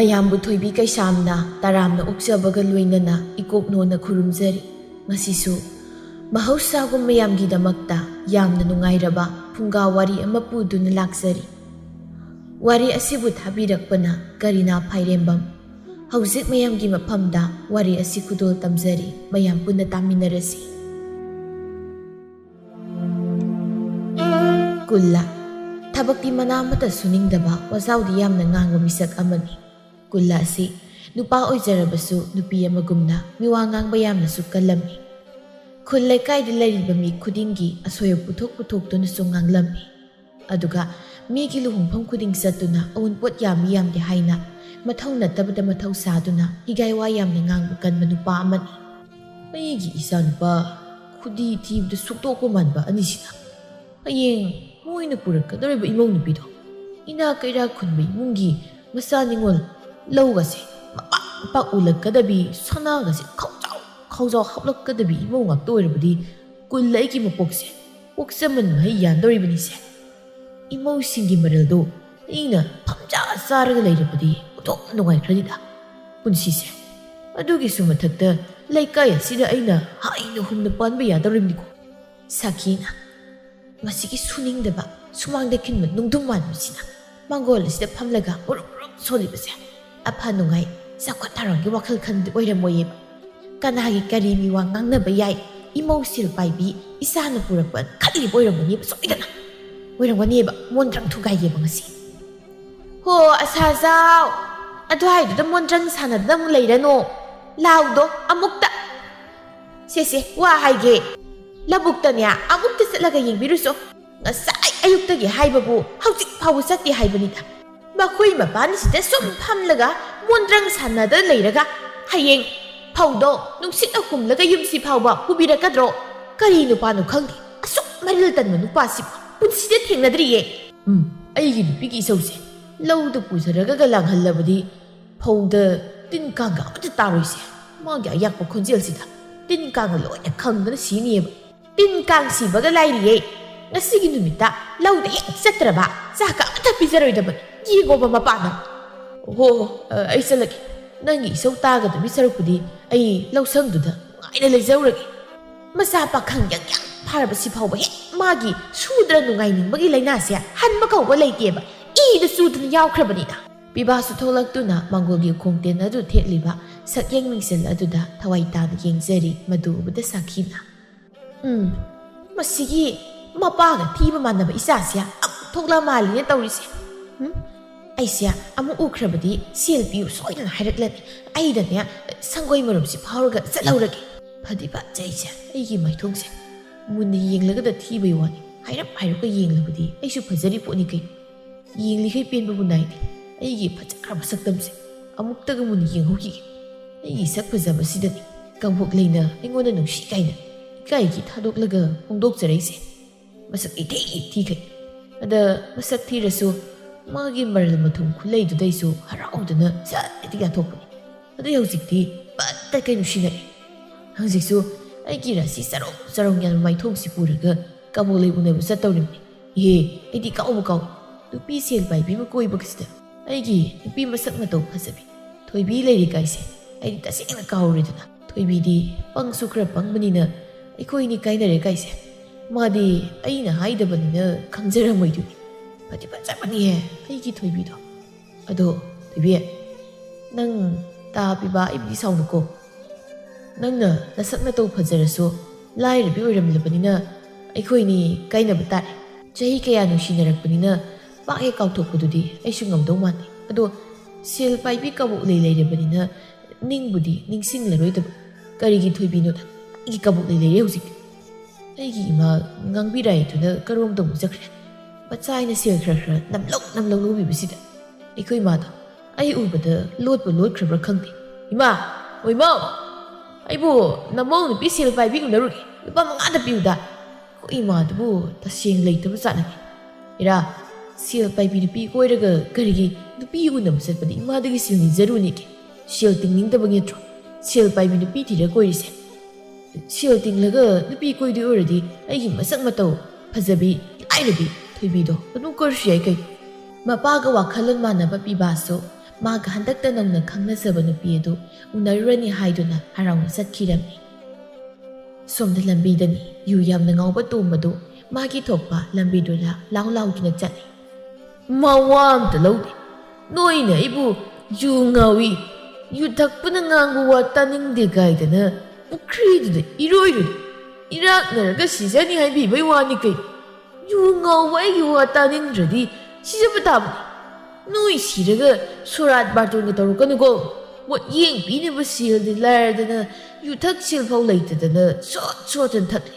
ꯃꯌꯥꯝꯕꯨ ꯊꯣꯏꯕꯤ ꯀꯩꯁꯥꯝꯅ ꯇꯔꯥꯝꯅ ꯑꯣꯛꯆꯕꯒ ꯂꯣꯏꯅꯅ ꯏꯀꯣꯛꯅꯣꯅ ꯈꯨꯔꯨꯝꯖꯔꯤ꯫ ꯉꯁꯤꯁꯨ ꯃꯍꯧꯁꯥꯒꯨꯝ ꯃꯌꯥꯝꯒꯤꯗꯃꯛꯇ ꯌꯥꯝꯅ ꯅꯨꯡꯉꯥꯏꯔꯕ ꯐꯨꯡꯒꯥ ꯋꯥꯔꯤ ꯑꯃ ꯄꯨꯗꯨꯅ ꯂꯥꯛꯆꯔꯤ꯫ ꯋꯥꯔꯤ ꯑꯁꯤꯕꯨ ꯊꯥꯕꯤꯔꯛꯄꯅ ꯀꯔꯤꯅꯥ ꯐꯥꯏꯔꯦꯝꯕꯝ꯫ ꯍꯧꯖꯤꯛ ꯃꯌꯥꯝꯒꯤ ꯃꯐꯝꯗ ꯋꯥꯔꯤ ꯑꯁꯤ ꯈꯨꯗꯣꯜ ꯇꯝꯖꯔꯤ, ꯃꯌꯥꯝ ꯄꯨꯟꯅ ꯇꯥꯃꯤꯟꯅꯔꯁꯤ꯫ ꯀꯨꯜꯂꯥ ꯊꯕꯛꯇꯤ ꯃꯅꯥ ꯑꯃꯠꯇ ꯁꯨꯅꯤꯡꯗꯕ ꯋꯥꯖꯥꯎꯗꯤ ꯌꯥꯝꯅ ꯉꯥꯡꯕ ꯃꯤꯁꯛ ꯑꯃꯅꯤ꯫ ꯀꯨꯜꯂꯥ ꯑꯁꯤ ꯅꯨꯄꯥ ꯑꯣꯏꯖꯔꯕꯁꯨ ꯅꯨꯄꯤ ꯑꯃꯒꯨꯝꯅ ꯃꯤꯋꯥ ꯉꯥꯡꯕ ꯌꯥꯝꯅꯁꯨ ꯀꯜꯂꯝꯃꯤ꯫ ꯈꯨꯜ ꯂꯩꯀꯥꯏꯗ ꯂꯩꯔꯤꯕ ꯃꯤ ꯈꯨꯗꯤꯡꯒꯤ ꯑꯁꯣꯏ ꯄꯨꯊꯣꯛꯇꯨꯅꯁꯨ ꯉꯥꯡꯂꯝꯃꯤ꯫ ꯑꯗꯨꯒ ꯃꯤꯒꯤ ꯂꯨꯍꯣꯡꯐꯝ ꯈꯨꯗꯤꯡ ꯆꯠꯇꯨꯅ ꯑꯎꯟꯄꯣꯠ ꯌꯥꯝꯃꯤ ꯌꯥꯝꯗꯦ ꯍꯥꯏꯅ ꯃꯊꯧ ꯅꯠꯇꯕꯗ ꯃꯊꯧ ꯁꯥꯗꯨꯅ ꯍꯤꯒꯥꯏ ꯋꯥ ꯌꯥꯝꯅ ꯉꯥꯡꯕ ꯀꯟꯕ ꯅꯨꯄꯥ ꯑꯃꯅꯤ꯫ ꯑꯩꯒꯤ ꯏꯆꯥꯅꯨꯄꯥ ꯈꯨꯗꯤ ꯊꯤꯕꯗ ꯁꯨꯛꯇꯣꯛꯄ ꯃꯥꯟꯕ ꯑꯅꯤꯁꯤꯅ ꯍꯌꯦꯡ ꯃꯣꯏꯅ ꯄꯨꯔꯛꯀꯗꯧꯔꯤꯕ ꯏꯃꯧ ꯅꯨꯄꯤꯗꯣ ꯏꯅꯥꯛ ꯀꯩꯔꯥꯛ ꯈꯨꯟꯕ ꯏꯃꯨꯡꯒꯤ ꯃꯆꯥ ꯅꯤꯉꯣꯜ ꯂꯧꯒꯁꯦ ꯃꯄꯥꯛ ꯃꯄꯥꯛ ꯎꯜꯂꯛꯀꯗꯕꯤ, ꯁꯅꯥꯒꯁꯦ ꯈꯥꯎꯖꯥꯎ ꯍꯥꯞꯂꯛꯀꯗꯕꯤ ꯏꯃꯧ ꯉꯥꯛꯇ ꯑꯣꯏꯔꯕꯗꯤ ꯀꯨꯜ ꯑꯩꯒꯤ ꯃꯄꯣꯛꯁꯦ ꯄꯣꯛꯆꯃꯟ ꯃꯍꯩ ꯌꯥꯟꯗꯧꯔꯤꯕꯅꯤꯁꯦ꯫ ꯏꯃꯧꯁꯤꯡꯒꯤ ꯃꯔꯜꯗꯣ ꯑꯩꯅ ꯐꯝꯆꯥ ꯆꯥꯔꯒ ꯂꯩꯔꯕꯗꯤ ꯑꯣꯟꯊꯣꯛꯅ ꯅꯨꯡꯉꯥꯏꯈ꯭ꯔꯅꯤꯗ ꯄꯨꯟꯁꯤꯁꯦ꯫ ꯑꯗꯨꯒꯤꯁꯨ ꯃꯊꯛꯇ ꯂꯩꯀꯥꯏ ꯑꯁꯤꯗ ꯑꯩꯅ ꯍꯥꯏꯅ ꯍꯨꯝꯅ ꯄꯥꯟꯕ ꯌꯥꯗꯧꯔꯤꯕꯅꯤꯀꯣ꯫ ꯁꯈꯤꯅ ꯃꯁꯤꯒꯤ ꯁꯨꯅꯤꯡꯗꯕ ꯁꯨꯃꯥꯡꯗ ꯈꯤꯟꯕ ꯅꯨꯡꯗꯨꯝ ꯃꯥꯟꯕꯁꯤꯅ ꯃꯥꯡꯒꯣꯜ ꯑꯁꯤꯗ ꯐꯝꯂꯒ ꯎꯔꯨꯞ ꯎꯔꯨꯞ ꯁꯣꯜꯂꯤꯕꯁꯦ ꯑꯐ ꯅꯨꯡꯉꯥꯏ ꯆꯥꯎꯈꯠ ꯊꯧꯔꯥꯡꯒꯤ ꯋꯥꯈꯜ ꯈꯟꯕꯗꯤ ꯑꯣꯏꯔꯝꯃꯣꯏꯌꯦꯕ꯫ ꯀꯅꯥꯒꯤ ꯀꯔꯤ ꯃꯤꯋꯥ ꯉꯥꯡꯅꯕ ꯌꯥꯏ, ꯏꯃꯧ ꯁꯤꯜ ꯄꯥꯏꯕꯤ ꯏꯆꯥꯅ ꯄꯨꯔꯛꯄ ꯈꯜꯂꯤꯕ ꯑꯣꯏꯔꯝꯒꯅꯦꯕ, ꯁꯣꯏꯗꯅ ꯑꯣꯏꯔꯝꯒꯅꯦꯕ꯫ ꯃꯣꯟꯗ꯭ꯔꯪ ꯊꯨꯒꯥꯏꯒꯦꯕ ꯉꯁꯤ꯫ ꯍꯣ ꯑꯁꯥꯖꯥꯎ, ꯑꯗꯨꯋꯥꯏꯗꯨꯗ ꯃꯣꯟꯗ꯭ꯔꯪ ꯁꯥꯟꯅꯗꯅ ꯑꯃꯨꯛ ꯂꯩꯔꯅꯣ, ꯂꯥꯎꯗꯣ ꯑꯃꯨꯛꯇ꯫ ꯁꯦꯁꯦ ꯋꯥ ꯍꯥꯏꯒꯦ, ꯂꯧꯕꯨꯛꯇꯅꯦ ꯑꯃꯨꯛꯇ ꯆꯠꯂꯒ ꯌꯦꯡꯕꯤꯔꯨꯆꯣ꯫ ꯉꯁꯥꯏ ꯑꯌꯨꯛꯇꯒꯤ ꯍꯥꯏꯕꯕꯨ ꯍꯧꯖꯤꯛ ꯐꯥꯎꯕ ꯆꯠꯇꯦ ꯍꯥꯏꯕꯅꯤꯗ꯫ ꯃꯈꯣꯏ ꯃꯄꯥꯟꯁꯤꯗ ꯁꯨꯝ ꯐꯝꯂꯒ ꯃꯣꯟꯗ꯭ꯔꯪ ꯁꯥꯟꯅꯗ ꯂꯩꯔꯒ ꯍꯌꯦꯡ ꯐꯧꯗꯣ ꯅꯨꯡꯁꯤꯠꯅ ꯍꯨꯝꯂꯒ ꯌꯨꯝꯁꯤ ꯐꯥꯎꯕ ꯄꯨꯕꯤꯔꯛꯀꯗ꯭ꯔꯣ? ꯀꯔꯤ ꯅꯨꯄꯥꯅꯣ ꯈꯪꯗꯦ, ꯑꯁꯨꯛ ꯃꯔꯤꯜ ꯇꯟꯕ ꯅꯨꯄꯥꯁꯤꯕꯨ ꯄꯨꯟꯁꯤꯗ ꯊꯦꯡꯅꯗ꯭ꯔꯤꯌꯦ꯫ ꯑꯩꯒꯤ ꯅꯨꯄꯤꯒꯤ ꯏꯆꯧꯁꯦ ꯂꯧꯗ ꯄꯨꯖꯔꯒ ꯂꯥꯡꯍꯜꯂꯕꯗꯤ ꯐꯧꯗ ꯇꯤꯟ ꯀꯥꯡꯒ ꯑꯃꯠꯇ ꯇꯥꯔꯣꯏꯁꯦ꯫ ꯃꯥꯒꯤ ꯑꯌꯥꯛꯄ ꯈꯣꯟꯖꯦꯜꯁꯤꯗ ꯇꯤꯟ ꯀꯥꯡꯅ ꯂꯣꯏꯅ ꯈꯪꯗꯅ ꯁꯤꯅꯤꯌꯦꯕ꯫ ꯇꯤꯟ ꯀꯥꯡ ꯁꯤꯕꯒ ꯂꯥꯏꯔꯤꯌꯦ, ꯉꯁꯤꯒꯤ ꯅꯨꯃꯤꯠꯇ ꯂꯧꯗ ꯍꯦꯛ ꯆꯠꯇ꯭ꯔꯕ ꯆꯥꯛꯀ ꯑꯃꯠꯇ ꯄꯤꯖꯔꯣꯏꯗꯕꯅꯤ꯫ ꯌꯦꯡꯉꯣꯕ ꯃꯄꯥꯅ꯫ ꯍꯣ ꯑꯩ ꯆꯠꯂꯒꯦ, ꯅꯪꯒꯤ ꯏꯁꯧ ꯇꯥꯒꯗꯕꯤ ꯁꯔꯨꯛꯄꯨꯗꯤ ꯑꯩ ꯂꯧꯁꯪꯗꯨꯗ ꯅꯨꯡꯉꯥꯏꯅ ꯂꯩꯖꯧꯔꯒꯦ꯫ ꯃꯆꯥ ꯄꯥꯈꯪ ꯌꯥꯡ ꯐꯥꯔꯕꯁꯤ ꯐꯥꯎꯕ ꯍꯦꯛ ꯃꯥꯒꯤ ꯁꯨꯗ꯭ꯔ ꯅꯨꯡꯉꯥꯏꯅꯤꯡꯕꯒꯤ ꯂꯩꯅꯥꯁꯦ ꯍꯟꯕ ꯀꯧꯕ ꯂꯩꯇꯦꯕ, ꯏꯗ ꯆꯨꯗꯅ ꯌꯥꯎꯈ꯭ꯔꯕꯅꯤꯅ꯫ ꯄꯤꯕꯥꯁꯨ ꯊꯣꯛꯂꯛꯇꯨꯅ ꯃꯥꯡꯒꯣꯜꯒꯤ ꯈꯣꯡꯇꯦꯟ ꯑꯗꯨ ꯊꯦꯠꯂꯤꯕ ꯁꯛꯌꯦꯡ ꯃꯤꯡꯁꯦꯜ ꯑꯗꯨꯗ ꯊꯋꯥꯏ ꯇꯥꯅ ꯌꯦꯡꯖꯔꯤ꯫ ꯃꯗꯨ ꯎꯕꯗ ꯁꯈꯤꯅ ꯃꯁꯤꯒꯤ ꯃꯄꯥꯒ ꯊꯤꯕ ꯃꯥꯟꯅꯕ ꯏꯆꯥꯁꯦ ꯑꯃꯨꯛ ꯊꯣꯛꯂ ꯃꯥꯜꯂꯤꯅꯦ ꯇꯧꯔꯤꯁꯦ꯫ ꯑꯩꯁꯦ ꯑꯃꯨꯛ ꯎꯈ꯭ꯔꯕꯗꯤ ꯁꯦꯜ ꯄꯤꯌꯨ ꯁꯣꯏꯗꯅ ꯍꯥꯏꯔꯛꯂꯅꯤ꯫ ꯑꯩꯗꯅꯦ ꯁꯪꯒꯣꯏ ꯃꯔꯨꯝꯁꯤ ꯐꯥꯎꯔꯒ ꯆꯠꯍꯧꯔꯒꯦ꯫ ꯐꯗꯤ ꯐꯖꯩꯁꯦ, ꯑꯩꯒꯤ ꯃꯥꯏꯊꯣꯡꯁꯦ ꯃꯨꯟꯅ ꯌꯦꯡꯂꯒꯗ ꯊꯤꯕꯩ ꯋꯥꯅꯤ, ꯍꯥꯏꯔꯞꯀ ꯌꯦꯡꯂꯕꯗꯤ ꯑꯩꯁꯨ ꯐꯖꯔꯤ ꯄꯣꯠꯅꯤ ꯀꯩꯅꯣ꯫ ꯌꯦꯡꯂꯤꯈꯩ ꯄꯦꯟꯕꯕꯨ ꯅꯥꯏꯗꯦ꯫ ꯑꯩꯒꯤ ꯐꯖꯈ꯭ꯔꯕ ꯁꯛꯇꯝꯁꯦ ꯑꯃꯨꯛꯇꯒ ꯃꯨꯟꯅ ꯌꯦꯡꯍꯧꯈꯤꯒꯦ꯫ ꯑꯩꯒꯤ ꯁꯛ ꯐꯖꯕꯁꯤꯗꯅꯤ ꯀꯕꯣꯛ ꯂꯩꯅ ꯑꯩꯉꯣꯟꯗ ꯅꯨꯡꯁꯤ ꯀꯥꯏꯅ ꯏꯀꯥꯏꯒꯤ ꯊꯥꯗꯣꯛꯂꯒ ꯐꯣꯡꯗꯣꯛꯆꯔꯛꯏꯁꯦ꯫ ꯃꯁꯛ ꯏꯊꯤ ꯊꯤꯈꯩ, ꯑꯗ ꯃꯁꯛ ꯊꯤꯔꯁꯨ ꯃꯥꯒꯤ ꯃꯔꯜ ꯃꯊꯨꯝ ꯈꯨꯠꯂꯩꯗꯨꯗꯩꯁꯨ ꯍꯔꯥꯎꯗꯨꯅ ꯁꯠ ꯌꯥꯊꯣꯛꯄꯅꯤ꯫ ꯑꯗꯩ ꯍꯧꯖꯤꯛꯇꯤ ꯄꯠꯇ ꯀꯩ ꯅꯨꯡꯁꯤꯅꯔꯦ꯫ ꯍꯧꯖꯤꯛꯁꯨ ꯑꯩꯒꯤ ꯔꯥꯁꯤ ꯆꯔꯣꯡ ꯌꯥꯟꯕ ꯃꯥꯏꯊꯣꯡꯁꯤ ꯄꯨꯔꯒ ꯀꯕꯣꯛ ꯂꯩ ꯎꯅꯕ ꯆꯠꯇꯧꯔꯤꯕꯅꯤ꯫ ꯑꯩꯗꯤ ꯀꯥꯎꯕ ꯅꯨꯄꯤ ꯁꯦꯜ ꯄꯥꯏꯕꯤ ꯑꯃ ꯀꯣꯏꯕꯒꯁꯤꯗ ꯑꯩꯒꯤ ꯅꯨꯄꯤ ꯃꯁꯛ ꯃꯇꯧ ꯐꯖꯕꯤ ꯊꯣꯏꯕꯤ ꯂꯩꯔꯤꯀꯥꯏꯁꯦ ꯑꯩꯗꯤ ꯇꯁꯦꯡꯅ ꯀꯥꯎꯔꯦꯗꯅ꯫ ꯊꯣꯏꯕꯤꯗꯤ ꯄꯪꯁꯨ ꯈꯔ ꯄꯪꯕꯅꯤꯅ ꯑꯩꯈꯣꯏꯅꯤ ꯀꯥꯏꯅꯔꯦ ꯀꯥꯏꯁꯦ ꯃꯥꯗꯤ ꯑꯩꯅ ꯍꯥꯏꯗꯕꯅꯤꯅ ꯈꯪꯖꯔꯝꯃꯣꯏꯗꯨꯅꯤ꯫ ꯐꯗꯤ ꯐꯖꯕꯅꯤꯍꯦ ꯑꯩꯒꯤ ꯊꯣꯏꯕꯤꯗꯣ꯫ ꯑꯗꯣ ꯊꯣꯏꯕꯤ, ꯅꯪ ꯇꯥ ꯄꯤꯕꯥ ꯑꯩꯕꯨꯗꯤ ꯁꯥꯎꯅꯨꯀꯣ꯫ ꯅꯪꯅ ꯅꯁꯛ ꯅꯇꯧ ꯐꯖꯔꯁꯨ ꯂꯥꯏꯔꯕꯤ ꯑꯣꯏꯔꯝꯂꯕꯅꯤꯅ ꯑꯩꯈꯣꯏꯅꯤ ꯀꯥꯏꯅꯕ ꯇꯥꯔꯦ꯫ ꯆꯍꯤ ꯀꯌꯥ ꯅꯨꯡꯁꯤꯅꯔꯛꯄꯅꯤ나 ꯄꯥꯛ ꯍꯦꯛ ꯀꯥꯎꯊꯣꯛꯄꯗꯨꯗꯤ ꯑꯩꯁꯨ ꯉꯝꯗꯧ ꯃꯥꯟꯗꯦ꯫ ꯑꯗꯣ ꯁꯦꯜ ꯄꯥꯏꯕꯤ ꯀꯕꯣꯛ ꯂꯩ ꯂꯩꯔꯕꯅꯤꯅ ꯅꯤꯡꯕꯨꯗꯤ ꯅꯤꯡꯁꯤꯡꯂꯔꯣꯏꯗꯕ꯫ ꯀꯔꯤꯒꯤ ꯊꯣꯏꯕꯤꯅꯣꯗ, ꯑꯩꯒꯤ ꯀꯕꯣꯛ ꯂꯩ ꯂꯩꯔꯦ ꯍꯧꯖꯤꯛꯇꯤ꯫ ꯑꯩꯒꯤ ꯏꯃꯥ ꯉꯥꯡꯕꯤꯔꯥꯏꯗꯨꯅ ꯀꯔꯣꯝꯗ ꯑꯃꯨꯛ ꯆꯠꯈ꯭ꯔꯦ? ꯃꯆꯥꯏꯅ ꯁꯦꯜ ꯈꯔ ꯅꯝꯂꯧ ꯂꯧꯕꯤꯕꯁꯤꯗ ꯑꯩꯈꯣꯏ ꯏꯃꯥꯗꯣ ꯑꯩ ꯎꯕꯗ ꯂꯣꯠꯈ꯭ꯔꯕ꯭ꯔꯥ ꯈꯪꯗꯦ꯫ ꯏꯃꯥ, ꯏꯃꯧ, ꯑꯩꯕꯨ ꯅꯃꯧ ꯅꯨꯄꯤ ꯁꯦꯜ ꯄꯥꯏꯕꯤ ꯎꯅꯔꯨꯒꯦ, ꯂꯨꯄꯥ 5ꯗ ꯄꯤꯌꯨꯗ꯫ ꯑꯩꯈꯣꯏ ꯏꯃꯥꯗꯨꯕꯨ ꯇꯁꯦꯡ ꯂꯩꯇꯕ ꯆꯥꯠꯅꯤ꯫ ꯏꯔꯥ, ꯁꯦꯜ ꯄꯥꯏꯕꯤ ꯅꯨꯄꯤ ꯀꯣꯏꯔꯒ ꯀꯔꯤꯒꯤ ꯅꯨꯄꯤ ꯎꯅꯕ ꯆꯠꯄꯗꯤ ꯏꯃꯥꯗꯒꯤ ꯁꯦꯜ ꯅꯤꯖꯔꯨꯅꯤꯒꯦ? ꯁꯦꯜ ꯇꯤꯡꯅꯤꯡꯗꯕꯒꯤ ꯅꯠꯇ꯭ꯔꯣ ꯁꯦꯜ ꯄꯥꯏꯕꯤ ꯅꯨꯄꯤ ꯊꯤꯔ ꯀꯣꯏꯔꯤꯁꯦ? ꯁꯦꯜ ꯇꯤꯡꯂꯒ ꯅꯨꯄꯤ ꯀꯣꯏꯗꯣꯏ ꯑꯣꯏꯔꯗꯤ ꯑꯩꯒꯤ ꯃꯁꯛ ꯃꯇꯧ ꯐꯖꯕꯤ ꯂꯥꯏꯔꯕꯤ ꯊꯣꯏꯕꯤꯗꯣ ꯑꯗꯨꯝ ꯀꯣꯏꯔꯁꯨ ꯌꯥꯏ ꯀꯩꯅꯣ꯫ ꯃꯄꯥꯒ ꯋꯥꯈꯜꯂꯣꯟ ꯃꯥꯟꯅꯕ ꯄꯤꯕꯥꯁꯨ ꯃꯥꯒ ꯍꯟꯗꯛꯇ ꯅꯧꯅ ꯈꯪꯅꯖꯕ ꯅꯨꯄꯤ ꯑꯗꯨ ꯎꯅꯔꯨꯔꯅꯤ ꯍꯥꯏꯗꯨꯅ ꯍꯔꯥꯎꯅ ꯆꯠꯈꯤꯔꯝꯃꯤ꯫ ꯁꯣꯝꯗ ꯂꯝꯕꯤꯗꯅꯤ ꯌꯨ ꯌꯥꯝꯅ ꯉꯥꯎꯕ ꯇꯣꯝꯕꯗꯨ ꯃꯥꯒꯤ ꯊꯣꯛꯄ ꯂꯝꯕꯤꯗꯨꯗ ꯂꯥꯎꯗꯨꯅ ꯆꯠꯂꯤ꯫ ꯃꯋꯥ ꯑꯝꯇ ꯂꯧꯗꯦ, ꯅꯣꯏꯅ ꯑꯩꯕꯨ ꯌꯨ ꯉꯥꯎꯏ, ꯌꯨ ꯊꯛꯄꯅ ꯉꯥꯡꯕ ꯋꯥ ꯇꯥꯅꯤꯡꯗꯦ ꯀꯥꯏꯗꯅ ꯄꯨꯈ꯭ꯔꯤꯗꯨꯗ ꯏꯔꯣꯏꯔꯨꯅꯤ, ꯏꯔꯥꯛꯅꯔꯒ ꯁꯤꯖꯅꯤ ꯍꯥꯏꯕꯤꯕꯩ ꯋꯥꯅꯤ ꯀꯩꯅꯣ꯫ ꯌꯨ ꯉꯥꯎꯕ ꯑꯩꯒꯤ ꯋꯥ ꯇꯥꯅꯤꯡꯗ꯭ꯔꯗꯤ ꯁꯤꯖꯕ ꯇꯥꯕꯅꯤ꯫ ꯅꯣꯏ ꯁꯤꯔꯒ ꯁꯣꯔꯥꯠ ꯕꯥꯔꯇꯣꯟꯒ ꯇꯧꯔꯛꯀꯅꯨꯀꯣ꯫ ꯄꯣꯠꯌꯦꯡ ꯄꯤꯅꯕ ꯁꯦꯜꯗꯤ ꯂꯥꯏꯔꯗꯅ ꯌꯨꯊꯛ ꯁꯦꯜꯐꯥꯎ ꯂꯩꯇꯗꯅ ꯁꯣꯠꯇꯅ ꯊꯛꯂꯤ꯫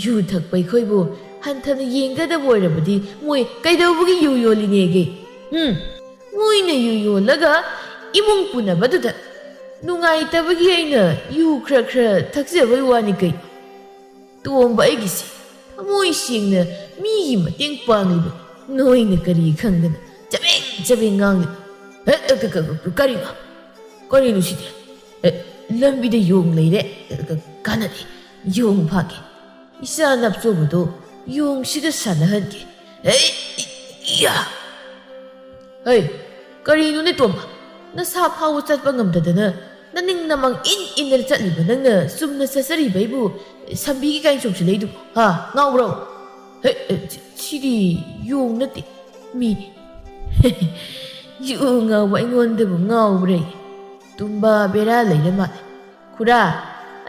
ꯌꯨ ꯊꯛꯄ ꯑꯩꯈꯣꯏꯕꯨ ꯍꯟꯊꯅ ꯌꯦꯡꯒꯗꯕ ꯑꯣꯏꯔꯕꯗꯤ ꯃꯣꯏ ꯀꯩꯗꯧꯕꯒꯤ ꯌꯨ ꯌꯣꯜꯂꯤꯅꯦꯒꯦ? ꯃꯣꯏꯅ ꯌꯨ ꯌꯣꯜꯂꯒ ꯏꯃꯨꯡ ꯄꯨꯅꯕꯗꯨꯗ ꯅꯨꯡꯉꯥꯏꯇꯕꯒꯤ ꯑꯩꯅ ꯌꯨ ꯈꯔ ꯊꯛꯆꯕꯩ ꯋꯥꯅꯤ ꯀꯩꯅꯣ꯫ ꯇꯣꯝꯕ ꯑꯩꯒꯤꯁꯦ ꯊꯃꯣꯏ ꯁꯦꯡꯅ ꯃꯤꯒꯤ ꯃꯇꯦꯡ ꯄꯥꯡꯂꯤꯕꯅꯤ, ꯅꯣꯏꯅ ꯀꯔꯤ ꯈꯪꯗꯅ ꯆꯕꯦꯡ ꯉꯥꯡꯂꯤꯕ? ꯀꯔꯤꯅꯣ ꯁꯤꯗꯤ? ꯂꯝꯕꯤꯗ ꯌꯣꯡ ꯂꯩꯔꯦ, ꯀꯥꯟꯅꯗꯦ, ꯌꯣꯡ ꯐꯥꯒꯦ, ꯏꯆꯥ ꯅꯞꯆꯣꯕꯗꯣ ꯌꯣꯡꯁꯤꯒ ꯁꯥꯟꯅꯍꯟꯒꯦ꯫ ꯍꯩ, ꯀꯔꯤꯅꯣꯅꯦ ꯇꯣꯝꯕ, ꯅꯁꯥ ꯐꯥꯎꯕ ꯆꯠꯄ ꯉꯝꯗꯗꯅ ꯅꯅꯤꯡ ꯅꯃꯥꯡ ꯏꯟꯗꯅ ꯆꯠꯂꯤꯕ ꯅꯪꯅ ꯆꯨꯝꯅ ꯆꯠꯆꯔꯤꯕꯩꯕꯨ ꯁꯝꯕꯤꯒꯤ ꯀꯥꯏꯅ ꯆꯣꯡꯁꯤꯜꯂꯛꯏꯗꯨꯕꯨ ꯉꯥꯎꯕ꯭ꯔꯣ? ꯁꯤꯗꯤ ꯌꯣꯡ ꯅꯠꯇꯦ, ꯃꯤꯅꯤ꯫ ꯌꯨ ꯉꯥꯎꯕ ꯑꯩꯉꯣꯟꯗꯕꯨ ꯉꯥꯎꯕ꯭ꯔꯦ? ꯇꯨꯝꯕ ꯕꯦꯔꯥ ꯂꯩꯔ ꯃꯥꯜꯂꯦ꯫ ꯈꯨꯔꯥ,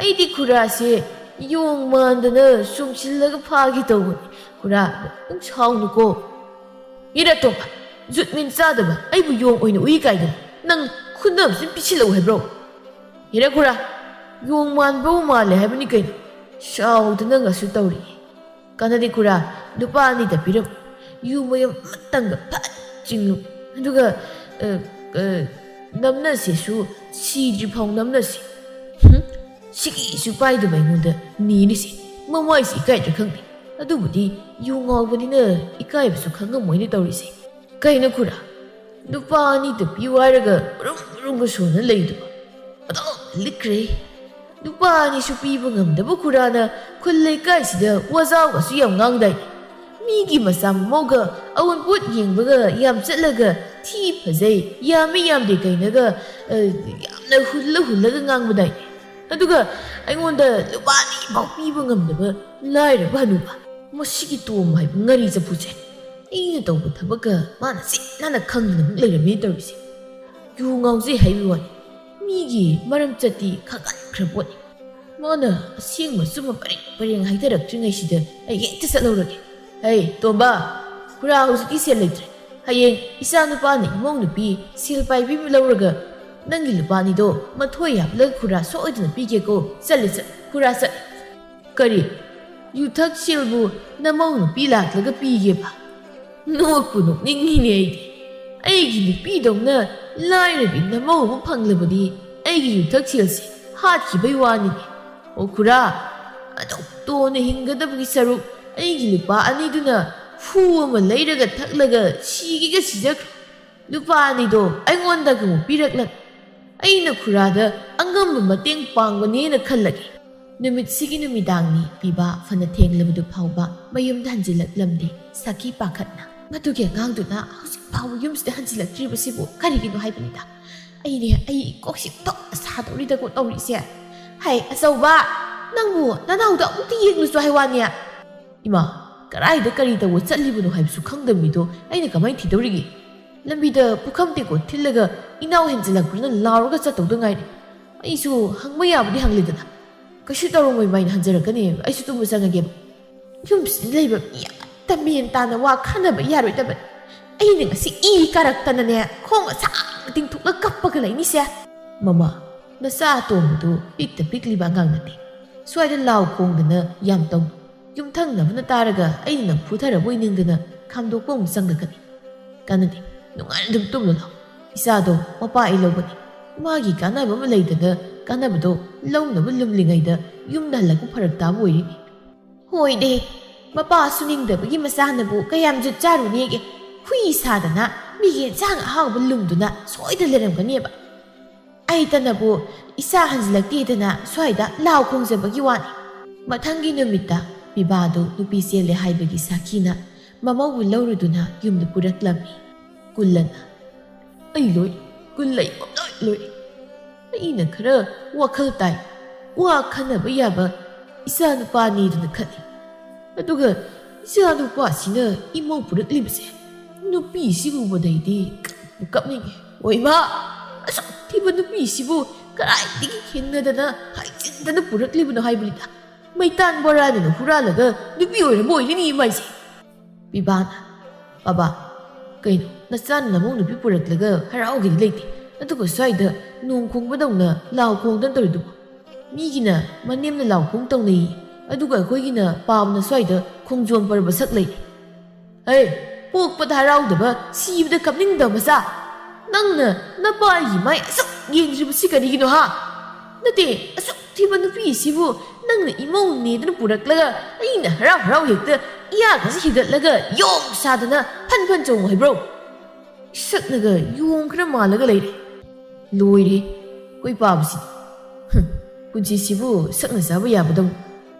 ꯑꯩꯗꯤ ꯈꯨꯔꯥꯁꯦ ꯌꯣꯡ ꯃꯥꯟꯗꯅ ꯆꯣꯡꯁꯤꯜꯂꯒ ꯐꯥꯒꯦ ꯇꯧꯕꯅꯤ꯫ ꯈꯨꯔꯥ, ꯅꯪ ꯁꯥꯎꯅꯨꯀꯣ꯫ ꯏꯔꯥ ꯇꯣꯝꯕ, ꯖꯨꯠꯃꯤꯟ ꯆꯥꯗꯕ, ꯑꯩꯕꯨ ꯌꯣꯡ ꯑꯣꯏꯅ ꯎꯏ ꯀꯥꯏꯗꯅ ꯅꯪ ꯈꯨꯟꯅꯕꯁꯤ ꯄꯤꯁꯤꯜꯂꯛꯎ ꯍꯥꯏꯕ꯭ꯔꯣ? ꯏꯔꯥ ꯈꯨꯔꯥ, ꯌꯣꯡ ꯃꯥꯟꯕꯕꯨ ꯃꯥꯜꯂꯦ ꯍꯥꯏꯕꯅꯤ ꯀꯩꯅꯣ, ꯁꯥꯎꯗꯅꯒꯁꯨ ꯇꯧꯔꯤ꯫ ꯀꯥꯟꯅꯗꯦ ꯈꯨꯔꯥ, ꯅꯨꯄꯥ ꯑꯅꯤꯗ ꯄꯤꯔꯝꯃꯨ, ꯌꯨ ꯃꯌꯨꯝ ꯑꯃꯇꯪꯒ ꯐꯠ ꯆꯤꯡꯉꯨ, ꯑꯗꯨꯒ ꯅꯝꯅꯁꯦꯁꯨ ꯁꯤꯗ꯭ꯔꯤꯐꯥꯎ ꯅꯝꯅꯁꯤ꯫ ꯁꯤꯒꯤꯁꯨ ꯄꯥꯏꯗꯕ ꯑꯩꯉꯣꯟꯗ ꯅꯤꯔꯤꯁꯤ ꯃꯃꯥꯏꯁꯤ ꯏꯀꯥꯏꯗ꯭ꯔꯥ ꯈꯪꯗꯦ꯫ ꯑꯗꯨꯕꯨꯗꯤ ꯌꯨ ꯉꯥꯎꯕꯅꯤꯅ ꯏꯀꯥꯏꯕꯁꯨ ꯈꯪꯉꯝꯃꯣꯏꯅꯦ ꯇꯧꯔꯤꯁꯦ꯫ ꯀꯩꯅꯣ ꯈꯨꯔꯥ, ꯅꯨꯄꯥ ꯑꯅꯤꯗ ꯄꯤꯌꯨ ꯍꯥꯏꯔꯒ ꯃꯔꯨꯝꯒ ꯁꯣꯟꯅ ꯂꯩꯗꯨꯕ ꯑꯗꯨꯝ ꯂꯤꯛꯈ꯭ꯔꯦ꯫ ꯅꯨꯄꯥ ꯑꯅꯤꯁꯨ ꯄꯤꯕ ꯉꯝꯗꯕ ꯈꯨꯔꯥꯅ ꯈꯨꯜ ꯂꯩꯀꯥꯏꯁꯤꯗ ꯋꯥꯖꯥꯎꯒꯁꯨ ꯌꯥꯝ ꯉꯥꯡꯗꯥꯏꯅꯦ꯫ ꯃꯤꯒꯤ ꯃꯆꯥ ꯃꯃꯧꯒ ꯑꯎꯟꯄꯣꯠ ꯌꯦꯡꯕꯒ ꯌꯥꯝ ꯆꯠꯂꯒ ꯊꯤ ꯐꯖꯩ, ꯌꯥꯝꯃꯤ ꯌꯥꯝꯗꯦ ꯀꯩꯅꯒ ꯌꯥꯝꯅ ꯍꯨꯜꯂꯒ ꯉꯥꯡꯕꯗꯥꯏꯅꯦ꯫ ꯑꯗꯨꯒ ꯑꯩꯉꯣꯟꯗ ꯂꯨꯄꯥ 2 ꯐꯥꯎ ꯄꯤꯕ ꯉꯝꯗꯕ ꯂꯥꯏꯔꯕ ꯍꯅꯨꯕ, ꯃꯁꯤꯒꯤ ꯇꯣꯝꯕ ꯍꯥꯏꯕ ꯉꯥꯔꯤ ꯆꯐꯨꯁꯦ ꯑꯩꯅ ꯇꯧꯕ ꯊꯕꯛꯀ ꯃꯥꯅ ꯆꯤꯠ ꯈꯪꯗꯅ ꯑꯃꯨꯛ ꯂꯩꯔꯝꯃꯦ ꯇꯧꯔꯤꯁꯦ꯫ ꯌꯨ ꯉꯥꯎꯖꯩ ꯍꯥꯏꯕ ꯋꯥꯅꯤ, ꯃꯤꯒꯤ ꯃꯔꯝ ꯆꯠꯇꯤ ꯈꯪꯒꯠꯈ꯭ꯔ ꯄꯣꯠꯅꯤ꯫ ꯃꯥꯅ ꯑꯁꯦꯡꯕ ꯆꯨꯝꯕ ꯄꯔꯦꯡ ꯍꯥꯏꯊꯔꯛꯇ꯭ꯔꯤꯉꯩꯁꯤꯗ ꯑꯩ ꯍꯦꯛꯇ ꯆꯠꯍꯧꯔꯒꯦ꯫ ꯍꯩ ꯇꯣꯝꯕ, ꯈꯨꯔꯥ ꯍꯧꯖꯤꯛꯇꯤ ꯁꯦꯜ ꯂꯩꯇ꯭ꯔꯦ, ꯍꯌꯦꯡ ꯏꯆꯥ ꯅꯨꯄꯥꯅ ꯏꯃꯧ ꯅꯨꯄꯤ ꯁꯦꯜ ꯄꯥꯏꯕꯤ ꯂꯧꯔꯒ ꯅꯪꯒꯤ ꯂꯨꯄꯥ 2ꯗꯣ ꯃꯊꯣꯏ ꯍꯥꯞꯂꯒ ꯈꯨꯔꯥ ꯁꯣꯏꯗꯅ ꯄꯤꯒꯦꯀꯣ꯫ ꯆꯠꯂꯦ ꯈꯨꯔꯥ ꯆꯠꯂꯦ꯫ ꯀꯔꯤ, ꯌꯨꯊꯛ ꯁꯦꯜꯕꯨ ꯅꯃꯧ ꯅꯨꯄꯤ ꯂꯥꯛꯂꯒ ꯄꯤꯒꯦꯕ? ꯅꯣꯛꯄꯨ ꯅꯣꯛꯅꯤꯡꯉꯤꯅꯦ ꯑꯩꯗꯤ꯫ ꯑꯩꯒꯤ ꯅꯨꯄꯤꯗꯧꯅ ꯂꯥꯏꯔꯕꯤ ꯅꯃꯧ ꯑꯃ ꯐꯪꯂꯕꯗꯤ ꯑꯩꯒꯤ ꯌꯨꯊꯛ ꯁꯦꯜꯁꯦ ꯍꯥꯠꯈꯤꯕꯩ ꯋꯥꯅꯤꯅꯦ꯫ ꯑꯣ ꯈꯨꯔꯥ, ꯑꯗꯨꯛ ꯇꯣꯟꯅ ꯍꯤꯡꯒꯗꯕꯒꯤ ꯁꯔꯨꯛ ꯑꯩꯒꯤ ꯂꯨꯄꯥ 2ꯗꯨꯅ ꯐꯨ ꯑꯃ ꯂꯩꯔꯒ ꯊꯛꯂꯒ ꯁꯤꯒꯤꯒ ꯁꯤꯖꯈ꯭ꯔꯣ꯫ ꯂꯨꯄꯥ 2ꯗꯣ ꯑꯩꯉꯣꯟꯗꯒ ꯑꯃꯨꯛ ꯄꯤꯔꯛꯂꯒ ꯑꯩꯅ ꯈꯨꯔꯥꯗ ꯑꯉꯝꯕ ꯃꯇꯦꯡ ꯄꯥꯡꯕꯅꯦꯅ ꯈꯜꯂꯒꯦ꯫ ꯅꯨꯃꯤꯠꯁꯤꯒꯤ ꯅꯨꯃꯤꯗꯥꯡꯅꯤ ꯄꯤꯕꯥ ꯐꯅ ꯊꯦꯡꯂꯕꯗꯨ ꯐꯥꯎꯕ ꯃꯌꯨꯝꯗ ꯍꯟꯖꯤꯜꯂꯛꯂꯝꯗꯦ ꯁꯈꯤ ꯄꯥꯈꯠꯅ꯫ ꯃꯗꯨꯒꯤ ꯑꯉꯥꯡꯗꯨꯅ ꯍꯧꯖꯤꯛ ꯐꯥꯎꯕ ꯌꯨꯝꯁꯤꯗ ꯍꯟꯖꯤꯜꯂꯛꯇ꯭ꯔꯤꯕꯁꯤꯕꯨ ꯀꯔꯤꯒꯤꯅꯣ ꯍꯥꯏꯕꯅꯤꯗ꯫ ꯑꯩ ꯀꯣꯛꯁꯤ ꯇꯣꯛꯅ ꯁꯥꯗꯧꯔꯤꯗꯀꯣ ꯇꯧꯔꯤꯁꯦ꯫ ꯍꯩ ꯑꯆꯧꯕ, ꯅꯪꯕꯨ ꯅꯅꯥꯎꯗ ꯑꯃꯨꯛꯇ ꯌꯦꯡꯂꯨꯆꯣ ꯍꯥꯏꯋꯥꯅꯦ꯫ ꯏꯃꯥ, ꯀꯔꯥꯏꯗ ꯀꯔꯤ ꯇꯧꯕ ꯆꯠꯂꯤꯕꯅꯣ ꯍꯥꯏꯕꯁꯨ ꯈꯪꯗꯕ ꯃꯤꯗꯣ ꯑꯩꯅ ꯀꯃꯥꯏꯅ ꯊꯤꯗꯧꯔꯤꯒꯦ? ꯂꯝꯕꯤꯗ ꯄꯨꯈꯝ ꯇꯦꯡꯀꯣꯠ ꯊꯤꯜꯂꯒ ꯏꯅꯥꯎ ꯍꯦꯟꯖꯤꯜꯂꯛꯄ꯭ꯔꯅ ꯂꯥꯎꯔꯒ ꯆꯠꯇꯧꯗ ꯉꯥꯏꯔꯦ꯫ ꯑꯩꯁꯨ ꯍꯪꯕ ꯌꯥꯕꯨꯗꯤ ꯍꯪꯂꯤꯗꯅ, ꯀꯩꯁꯨ ꯇꯧꯔꯝꯃꯣꯏ ꯃꯥꯏꯅ ꯍꯟꯖꯔꯛꯀꯅꯤ, ꯑꯩꯁꯨ ꯇꯨꯝꯕ ꯆꯪꯉꯒꯦꯕ꯫ ꯌꯨꯝꯁꯤꯗ ꯂꯩꯕ ꯃꯤ ꯑꯃꯠꯇ ꯃꯦꯟ ꯇꯥꯅ ꯋꯥ ꯈꯟꯅꯕ ꯌꯥꯔꯣꯏꯗꯕꯅꯤ꯫ ꯑꯩꯅ ꯉꯁꯤ ꯏ ꯀꯥꯔꯛꯇꯅꯅꯦ ꯈꯣꯡ ꯑꯁꯥꯡꯅ ꯇꯤꯡꯊꯣꯛꯂꯒ ꯀꯞꯄꯒ ꯂꯩꯅꯤꯁꯦ꯫ ꯃꯃꯥ, ꯅꯆꯥ ꯑꯇꯣꯝꯕꯗꯨ ꯄꯤꯛꯂꯤꯕ ꯑꯉꯥꯡ ꯅꯠꯇꯦ, ꯁ꯭ꯋꯥꯏꯗ ꯂꯥꯎ ꯈꯣꯡꯗꯅ ꯌꯥꯝ ꯇꯧꯅꯨ꯫ ꯌꯨꯝꯊꯪꯅꯕꯅ ꯇꯥꯔꯒ ꯑꯩꯅ ꯅꯪ ꯐꯨꯊꯔꯕꯣꯏ ꯅꯤꯡꯗꯅ ꯈꯥꯝꯗꯣꯛꯄ ꯑꯃꯨꯛ ꯆꯪꯂꯛꯀꯅꯤ꯫ ꯀꯥꯟꯅꯗꯦ, ꯅꯨꯡꯉꯥꯏꯅ ꯑꯗꯨꯝ ꯇꯨꯝꯂꯨ ꯂꯥꯎ꯫ ꯏꯆꯥꯗꯣ ꯃꯄꯥ ꯑꯩ ꯂꯧꯕꯅꯤ, ꯃꯥꯒꯤ ꯀꯥꯟꯅꯕ ꯑꯃ ꯂꯩꯗꯅ ꯀꯥꯟꯅꯕꯗꯣ ꯂꯧꯅꯕ ꯂꯨꯝꯂꯤꯉꯩꯗ ꯌꯨꯝꯗ ꯍꯜꯂꯛꯄ ꯐꯔꯛ ꯇꯥꯕ ꯑꯣꯏꯔꯤꯅꯤ꯫ ꯍꯣꯏꯅꯦ, ꯃꯄꯥꯁꯨ ꯅꯤꯡꯗꯕꯒꯤ ꯃꯆꯥꯅꯕꯨ ꯀꯌꯥꯝ ꯖꯨꯠ ꯆꯥꯔꯨꯅꯦꯒꯦ꯫ ꯍꯨꯏ ꯁꯥꯗꯅ ꯃꯤꯒꯤ ꯏꯟꯁꯥꯡ ꯑꯍꯥꯎꯕ ꯂꯨꯝꯗꯨꯅ ꯁꯣꯏꯗ ꯂꯩꯔꯝꯒꯅꯦꯕ꯫ ꯑꯩꯇꯅꯕꯨ ꯏꯆꯥ ꯍꯟꯖꯤꯜꯂꯛꯇꯦꯗꯅ ꯁ꯭ꯋꯥꯏꯗ ꯂꯥꯎ ꯈꯣꯡꯖꯕꯒꯤ ꯋꯥꯅꯤ꯫ ꯃꯊꯪꯒꯤ ꯅꯨꯃꯤꯠꯇ ꯄꯤꯕꯥꯗꯨ ꯅꯨꯄꯤ ꯆꯦꯜꯂꯦ ꯍꯥꯏꯕꯒꯤ ꯁꯥꯈꯤꯅ ꯃꯃꯧꯕꯨ ꯂꯧꯔꯨꯗꯨꯅ ꯌꯨꯝꯗ ꯄꯨꯔꯛꯂꯝꯃꯤ꯫ ꯀꯨꯜꯂꯅ ꯑꯩ ꯂꯣꯏ ꯀꯨꯜ ꯂꯩꯕ ꯂꯣꯏ ꯑꯩꯅ ꯈꯔ ꯋꯥꯈꯜ ꯇꯥꯏ ꯋꯥ ꯈꯟꯅꯕ ꯌꯥꯕ ꯏꯆꯥ ꯅꯨꯄꯥꯅꯤꯗꯨꯅ ꯈꯜꯂꯤ ꯑꯗꯨꯒ ꯏꯆꯥ ꯅꯨꯄꯥꯁꯤꯅ ꯏꯃꯧ ꯄꯨꯔꯛꯂꯤꯕꯁꯦ ꯅꯨꯄꯤꯁꯤ ꯎꯕꯗꯩꯗꯤ ꯀꯞꯅꯤꯡꯉꯤ ꯍꯣꯏ ꯏꯃꯥ ꯑꯁꯨꯛ ꯊꯤꯕ ꯅꯨꯄꯤꯁꯤꯕꯨ ꯀꯗꯥꯏꯗꯒꯤ ꯊꯦꯡꯅꯗꯅ ꯍꯥꯏꯖꯤꯟꯗꯅ ꯄꯨꯔꯛꯂꯤꯕꯅꯣ ꯍꯥꯏꯕꯅꯤꯗ ꯃꯩꯇꯥꯟ ꯕꯣꯔꯥꯅꯤꯅ ꯍꯨꯔꯥꯜꯂꯒ ꯅꯨꯄꯤ ꯑꯣꯏꯔꯝꯕ ꯑꯣꯏꯔꯤꯅꯤ ꯏꯃꯥꯏꯁꯦ ꯄꯤꯕꯥꯅ ꯕꯕꯥ ꯀꯩꯅꯣ ꯅꯆꯥꯅ ꯅꯃꯧ ꯅꯨꯄꯤ ꯄꯨꯔꯛꯂꯒ ꯍꯔꯥꯎꯒꯦꯗꯤ ꯂꯩꯇꯦ ꯑꯗꯨꯒ ꯁ꯭ꯋꯥꯏꯗ ꯅꯣꯡ ꯈꯣꯡꯕꯗꯧꯅ ꯂꯥꯎ ꯈꯣꯡꯗꯅ ꯇꯧꯔꯤꯗꯨꯕꯨ ꯃꯤꯒꯤꯅ ꯃꯅꯦꯝꯅ ꯂꯥꯎ ꯈꯣꯡ ꯇꯧꯅꯩ ꯑꯗꯨꯒ ꯑꯩꯈꯣꯏꯒꯤꯅ ꯄꯥꯕꯅ ꯁ꯭ꯋꯥꯏꯗ ꯈꯣꯡꯖꯣꯝ ꯄꯔꯕ ꯁꯛ ꯂꯩ ꯍꯩ ꯄꯣꯛꯄꯗ ꯍꯔꯥꯎꯗꯕ ꯁꯤꯕꯗ ꯀꯞꯅꯤꯡꯗꯕ ꯃꯆꯥ ꯅꯪꯅ ꯅꯄꯥꯒꯤ ꯃꯥꯏ ꯑꯁꯨꯛ ꯌꯦꯡꯗ꯭ꯔꯤꯕꯁꯤ ꯀꯔꯤꯒꯤꯅꯣ ꯍꯥ ꯅꯠꯇꯦ ꯑꯁꯨꯛ ꯊꯤꯕ ꯅꯨꯄꯤꯁꯤꯕꯨ ꯅꯪꯅ ꯏꯃꯧꯅꯦꯗꯅ ꯄꯨꯔꯛꯂꯒ ꯑꯩꯅ ꯍꯔꯥꯎ ꯍꯔꯥꯎ ꯍꯦꯛꯇ ꯏꯌꯥꯒꯁꯤ ꯍꯤꯒꯠꯂꯒ ꯌꯣꯡ ꯁꯥꯗꯅ ꯐꯟ ꯐꯟ ꯆꯣꯡꯉꯨ ꯍꯥꯏꯕ꯭ꯔꯣ ꯁꯛꯅꯒ ꯌꯣꯡ ꯈꯔ ꯃꯥꯜꯂꯒ ꯂꯩꯔꯦ ꯂꯣꯏꯔꯦ ꯑꯩꯈꯣꯏ ꯄꯥꯕꯁꯤꯗꯤ ꯄꯨꯟꯁꯤꯁꯤꯕꯨ ꯁꯛꯅ ꯆꯥꯕ ꯌꯥꯕꯗꯧꯅ